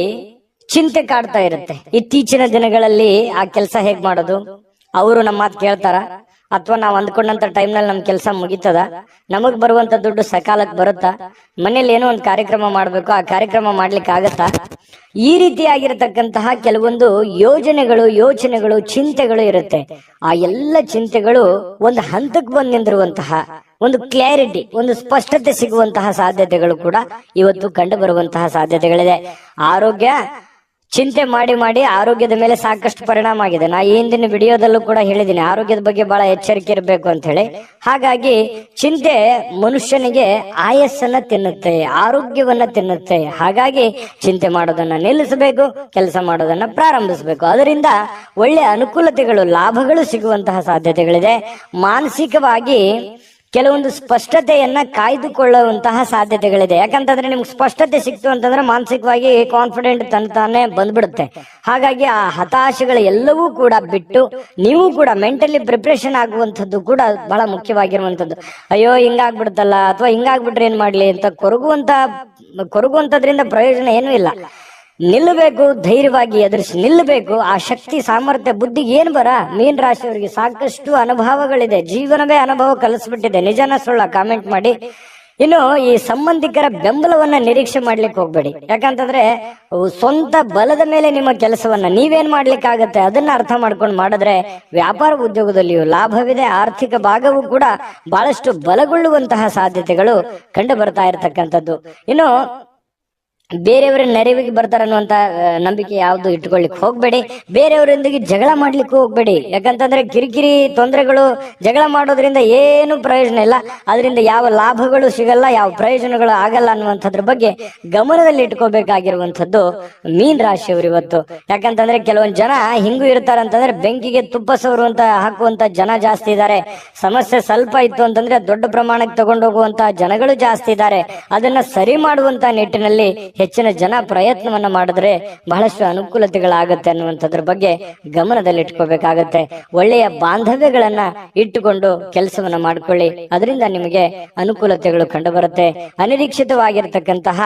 ಚಿಂತೆ ಕಾಡ್ತಾ ಇರುತ್ತೆ. ಇತ್ತೀಚಿನ ದಿನಗಳಲ್ಲಿ ಆ ಕೆಲಸ ಹೇಗ್ ಮಾಡೋದು, ಅವರು ನಮ್ಮ ಮಾತು ಕೇಳ್ತಾರ, ಅಥವಾ ನಾವ್ ಅಂದ್ಕೊಂಡಂತ ಟೈಮ್ ನಲ್ಲಿ ನಮ್ ಕೆಲಸ ಮುಗಿತದ, ನಮಗ್ ಬರುವಂತ ದುಡ್ಡು ಸಕಾಲಕ್ಕೆ ಬರುತ್ತಾ, ಮನೇಲಿ ಏನೋ ಒಂದು ಕಾರ್ಯಕ್ರಮ ಮಾಡ್ಬೇಕು, ಆ ಕಾರ್ಯಕ್ರಮ ಮಾಡ್ಲಿಕ್ಕೆ ಆಗತ್ತಾ, ಈ ರೀತಿಯಾಗಿರತಕ್ಕಂತಹ ಕೆಲವೊಂದು ಯೋಚನೆಗಳು ಚಿಂತೆಗಳು ಇರುತ್ತೆ. ಆ ಎಲ್ಲ ಚಿಂತೆಗಳು ಒಂದು ಹಂತಕ್ಕೆ ಬಂದು ನಿಂದಿರುವಂತಹ ಒಂದು ಕ್ಲಾರಿಟಿ, ಒಂದು ಸ್ಪಷ್ಟತೆ ಸಿಗುವಂತಹ ಸಾಧ್ಯತೆಗಳು ಕೂಡ ಇವತ್ತು ಕಂಡು ಬರುವಂತಹ ಸಾಧ್ಯತೆಗಳಿದೆ. ಆರೋಗ್ಯ, ಚಿಂತೆ ಮಾಡಿ ಆರೋಗ್ಯದ ಮೇಲೆ ಸಾಕಷ್ಟು ಪರಿಣಾಮ ಆಗಿದೆ. ನಾ ಈ ಹಿಂದಿನ ವಿಡಿಯೋದಲ್ಲೂ ಕೂಡ ಹೇಳಿದ್ದೀನಿ, ಆರೋಗ್ಯದ ಬಗ್ಗೆ ಬಹಳ ಎಚ್ಚರಿಕೆ ಇರಬೇಕು ಅಂತ ಹೇಳಿ. ಹಾಗಾಗಿ ಚಿಂತೆ ಮನುಷ್ಯನಿಗೆ ಆಯಸ್ಸನ್ನ ತಿನ್ನುತ್ತೆ, ಆರೋಗ್ಯವನ್ನ ತಿನ್ನುತ್ತೆ. ಹಾಗಾಗಿ ಚಿಂತೆ ಮಾಡೋದನ್ನ ನಿಲ್ಲಿಸಬೇಕು, ಕೆಲಸ ಮಾಡೋದನ್ನ ಪ್ರಾರಂಭಿಸಬೇಕು. ಅದರಿಂದ ಒಳ್ಳೆ ಅನುಕೂಲತೆಗಳು, ಲಾಭಗಳು ಸಿಗುವಂತಹ ಸಾಧ್ಯತೆಗಳಿದೆ. ಮಾನಸಿಕವಾಗಿ ಕೆಲವೊಂದು ಸ್ಪಷ್ಟತೆಯನ್ನ ಕಾಯ್ದುಕೊಳ್ಳುವಂತಹ ಸಾಧ್ಯತೆಗಳಿದೆ. ಯಾಕಂತಂದ್ರೆ ನಿಮ್ಗೆ ಸ್ಪಷ್ಟತೆ ಸಿಕ್ತು ಅಂತಂದ್ರೆ ಮಾನಸಿಕವಾಗಿ ಕಾನ್ಫಿಡೆಂಟ್ ತಾನೇ ಬಂದ್ಬಿಡುತ್ತೆ. ಹಾಗಾಗಿ ಆ ಹತಾಶೆಗಳು ಎಲ್ಲವೂ ಕೂಡ ಬಿಟ್ಟು ನೀವು ಕೂಡ ಮೆಂಟಲಿ ಪ್ರಿಪ್ರೇಷನ್ ಆಗುವಂಥದ್ದು ಕೂಡ ಬಹಳ ಮುಖ್ಯವಾಗಿರುವಂಥದ್ದು. ಅಯ್ಯೋ ಹಿಂಗಾಗ್ಬಿಡುತ್ತಲ್ಲ, ಅಥವಾ ಹಿಂಗಾಗ್ಬಿಟ್ರೆ ಏನ್ ಮಾಡ್ಲಿ ಅಂತ ಕೊರಗುವಂತದ್ರಿಂದ ಪ್ರಯೋಜನ ಏನೂ ಇಲ್ಲ. ನಿಲ್ಲಬೇಕು, ಧೈರ್ಯವಾಗಿ ಎದುರಿಸಿ ನಿಲ್ಲಬೇಕು. ಆ ಶಕ್ತಿ, ಸಾಮರ್ಥ್ಯ, ಬುದ್ಧಿಗೆ ಏನ್ ಮೀನ್ ರಾಶಿಯವರಿಗೆ ಸಾಕಷ್ಟು ಅನುಭವಗಳಿದೆ. ಜೀವನವೇ ಅನುಭವ ಕಲಿಸ್ಬಿಟ್ಟಿದೆ. ನಿಜನ ಸುಳ್ಳ ಕಾಮೆಂಟ್ ಮಾಡಿ. ಇನ್ನು ಈ ಸಂಬಂಧಿಕರ ಬೆಂಬಲವನ್ನ ನಿರೀಕ್ಷೆ ಮಾಡ್ಲಿಕ್ಕೆ ಹೋಗ್ಬೇಡಿ. ಯಾಕಂತಂದ್ರೆ ಸ್ವಂತ ಬಲದ ಮೇಲೆ ನಿಮ್ಮ ಕೆಲಸವನ್ನ ನೀವೇನ್ ಮಾಡ್ಲಿಕ್ಕಾಗತ್ತೆ ಅದನ್ನ ಅರ್ಥ ಮಾಡ್ಕೊಂಡು ಮಾಡಿದ್ರೆ ವ್ಯಾಪಾರ ಉದ್ಯೋಗದಲ್ಲಿಯೂ ಲಾಭವಿದೆ. ಆರ್ಥಿಕ ಭಾಗವೂ ಕೂಡ ಬಹಳಷ್ಟು ಬಲಗೊಳ್ಳುವಂತಹ ಸಾಧ್ಯತೆಗಳು ಕಂಡು ಬರ್ತಾ ಇರತಕ್ಕಂಥದ್ದು. ಇನ್ನು ಬೇರೆಯವರ ನೆರವಿಗೆ ಬರ್ತಾರನ್ನುವಂತ ನಂಬಿಕೆ ಯಾವ್ದು ಇಟ್ಕೊಳ್ಲಿಕ್ಕೆ ಹೋಗ್ಬೇಡಿ. ಬೇರೆಯವರೊಂದಿಗೆ ಜಗಳ ಮಾಡ್ಲಿಕ್ಕೆ ಹೋಗ್ಬೇಡಿ. ಯಾಕಂತಂದ್ರೆ ಕಿರಿಕಿರಿ ತೊಂದರೆಗಳು, ಜಗಳ ಮಾಡೋದ್ರಿಂದ ಏನು ಪ್ರಯೋಜನ ಇಲ್ಲ. ಅದರಿಂದ ಯಾವ ಲಾಭಗಳು ಸಿಗಲ್ಲ, ಯಾವ ಪ್ರಯೋಜನಗಳು ಆಗಲ್ಲ ಅನ್ನುವಂಥದ್ರ ಬಗ್ಗೆ ಗಮನದಲ್ಲಿ ಇಟ್ಕೋಬೇಕಾಗಿರುವಂಥದ್ದು ಮೀನ್ ರಾಶಿಯವರು ಇವತ್ತು. ಯಾಕಂತಂದ್ರೆ ಕೆಲವೊಂದು ಜನ ಹಿಂಗೂ ಇರ್ತಾರಂತಂದ್ರೆ ಬೆಂಕಿಗೆ ತುಪ್ಪ ಸವರುವಂತ ಹಾಕುವಂತ ಜನ ಜಾಸ್ತಿ ಇದ್ದಾರೆ. ಸಮಸ್ಯೆ ಸ್ವಲ್ಪ ಇತ್ತು ಅಂತಂದ್ರೆ ದೊಡ್ಡ ಪ್ರಮಾಣಕ್ಕೆ ತಗೊಂಡೋಗುವಂತ ಜನಗಳು ಜಾಸ್ತಿ ಇದ್ದಾರೆ. ಅದನ್ನ ಸರಿ ಮಾಡುವಂತ ನಿಟ್ಟಿನಲ್ಲಿ ಹೆಚ್ಚಿನ ಜನ ಪ್ರಯತ್ನವನ್ನ ಮಾಡಿದ್ರೆ ಬಹಳಷ್ಟು ಅನುಕೂಲತೆಗಳಾಗತ್ತೆ ಅನ್ನುವಂಥದ್ರ ಬಗ್ಗೆ ಗಮನದಲ್ಲಿ ಇಟ್ಕೋಬೇಕಾಗತ್ತೆ. ಒಳ್ಳೆಯ ಬಾಂಧವ್ಯಗಳನ್ನ ಇಟ್ಟುಕೊಂಡು ಕೆಲಸವನ್ನ ಮಾಡ್ಕೊಳ್ಳಿ. ಅದರಿಂದ ನಿಮಗೆ ಅನುಕೂಲತೆಗಳು ಕಂಡು ಬರುತ್ತೆ. ಅನಿರೀಕ್ಷಿತವಾಗಿರ್ತಕ್ಕಂತಹ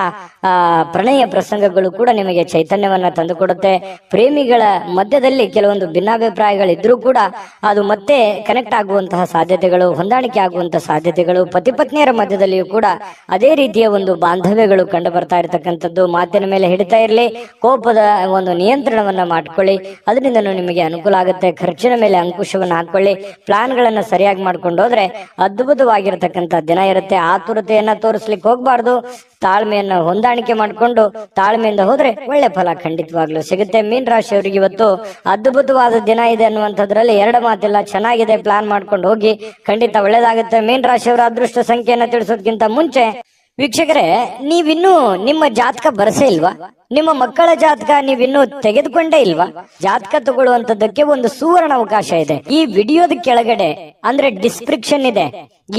ಪ್ರಣಯ ಪ್ರಸಂಗಗಳು ಕೂಡ ನಿಮಗೆ ಚೈತನ್ಯವನ್ನ ತಂದುಕೊಡುತ್ತೆ. ಪ್ರೇಮಿಗಳ ಮಧ್ಯದಲ್ಲಿ ಕೆಲವೊಂದು ಭಿನ್ನಾಭಿಪ್ರಾಯಗಳಿದ್ರೂ ಕೂಡ ಅದು ಮತ್ತೆ ಕನೆಕ್ಟ್ ಆಗುವಂತಹ ಸಾಧ್ಯತೆಗಳು, ಹೊಂದಾಣಿಕೆ ಆಗುವಂತಹ ಸಾಧ್ಯತೆಗಳು, ಪತಿ ಪತ್ನಿಯರ ಮಧ್ಯದಲ್ಲಿಯೂ ಕೂಡ ಅದೇ ರೀತಿಯ ಒಂದು ಬಾಂಧವ್ಯಗಳು ಕಂಡು ಬರ್ತಾ ಇರತಕ್ಕಂಥ ಮಾತಿನ ಮೇಲೆ ಹಿಡಿತಾ ಇರಲಿ. ಕೋಪದ ಒಂದು ನಿಯಂತ್ರಣವನ್ನ ಮಾಡ್ಕೊಳ್ಳಿ. ಅದರಿಂದ ನಿಮಗೆ ಅನುಕೂಲ ಆಗುತ್ತೆ. ಖರ್ಚಿನ ಮೇಲೆ ಅಂಕುಶವನ್ನ ಹಾಕೊಳ್ಳಿ. ಪ್ಲಾನ್ ಗಳನ್ನ ಸರಿಯಾಗಿ ಮಾಡ್ಕೊಂಡು ಹೋದ್ರೆ ಅದ್ಭುತವಾಗಿರತಕ್ಕಂತ ದಿನ ಇರುತ್ತೆ. ಆತುರತೆಯನ್ನ ತೋರಿಸ್ಲಿಕ್ಕೆ ಹೋಗ್ಬಾರ್ದು. ತಾಳ್ಮೆಯನ್ನ ಹೊಂದಾಣಿಕೆ ಮಾಡ್ಕೊಂಡು ತಾಳ್ಮೆಯಿಂದ ಹೋದ್ರೆ ಒಳ್ಳೆ ಫಲ ಖಂಡಿತವಾಗ್ಲೂ ಸಿಗುತ್ತೆ. ಮೀನ್ ರಾಶಿಯವರಿಗೆ ಇವತ್ತು ಅದ್ಭುತವಾದ ದಿನ ಇದೆ ಅನ್ನುವಂಥದ್ರಲ್ಲಿ ಎರಡು ಮಾತಿಲ್ಲ. ಚೆನ್ನಾಗಿದೆ, ಪ್ಲಾನ್ ಮಾಡ್ಕೊಂಡು ಹೋಗಿ, ಖಂಡಿತ ಒಳ್ಳೇದಾಗುತ್ತೆ. ಮೀನ್ ರಾಶಿಯವರ ಅದೃಷ್ಟ ಸಂಖ್ಯೆಯನ್ನ ತಿಳಿಸೋದಕ್ಕಿಂತ ಮುಂಚೆ ವೀಕ್ಷಕರೇ, ನೀವಿನ್ನೂ ನಿಮ್ಮ ಜಾತಕ ಬರಸೇ ಇಲ್ವಾ? ನಿಮ್ಮ ಮಕ್ಕಳ ಜಾತಕ ನೀವಿನ್ನೂ ತೆಗೆದುಕೊಂಡೇ ಇಲ್ವಾ? ಜಾತಕ ತಗೊಳ್ಳುವಂತದ್ದಕ್ಕೆ ಒಂದು ಸುವರ್ಣ ಅವಕಾಶ ಇದೆ. ಈ ವಿಡಿಯೋದ ಕೆಳಗಡೆ ಅಂದ್ರೆ ಡಿಸ್ಕ್ರಿಪ್ಷನ್ ಇದೆ.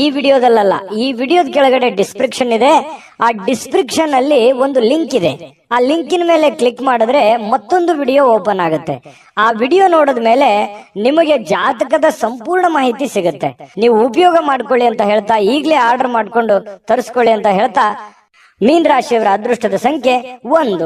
ಈ ವಿಡಿಯೋದಲ್ಲ, ಈ ವಿಡಿಯೋದ ಕೆಳಗಡೆ ಡಿಸ್ಕ್ರಿಪ್ಷನ್ ಇದೆ. ಆ ಡಿಸ್ಕ್ರಿಪ್ಷನ್ ಅಲ್ಲಿ ಒಂದು ಲಿಂಕ್ ಇದೆ. ಆ ಲಿಂಕಿನ ಮೇಲೆ ಕ್ಲಿಕ್ ಮಾಡಿದ್ರೆ ಮತ್ತೊಂದು ವಿಡಿಯೋ ಓಪನ್ ಆಗುತ್ತೆ. ಆ ವಿಡಿಯೋ ನೋಡಿದ ಮೇಲೆ ನಿಮಗೆ ಜಾತಕದ ಸಂಪೂರ್ಣ ಮಾಹಿತಿ ಸಿಗುತ್ತೆ. ನೀವು ಉಪಯೋಗ ಮಾಡ್ಕೊಳ್ಳಿ ಅಂತ ಹೇಳ್ತಾ, ಈಗಲೇ ಆರ್ಡರ್ ಮಾಡ್ಕೊಂಡು ತರಿಸ್ಕೊಳ್ಳಿ ಅಂತ ಹೇಳ್ತಾ, ಮೀನ್ ರಾಶಿಯವರ ಅದೃಷ್ಟದ ಸಂಖ್ಯೆ 1.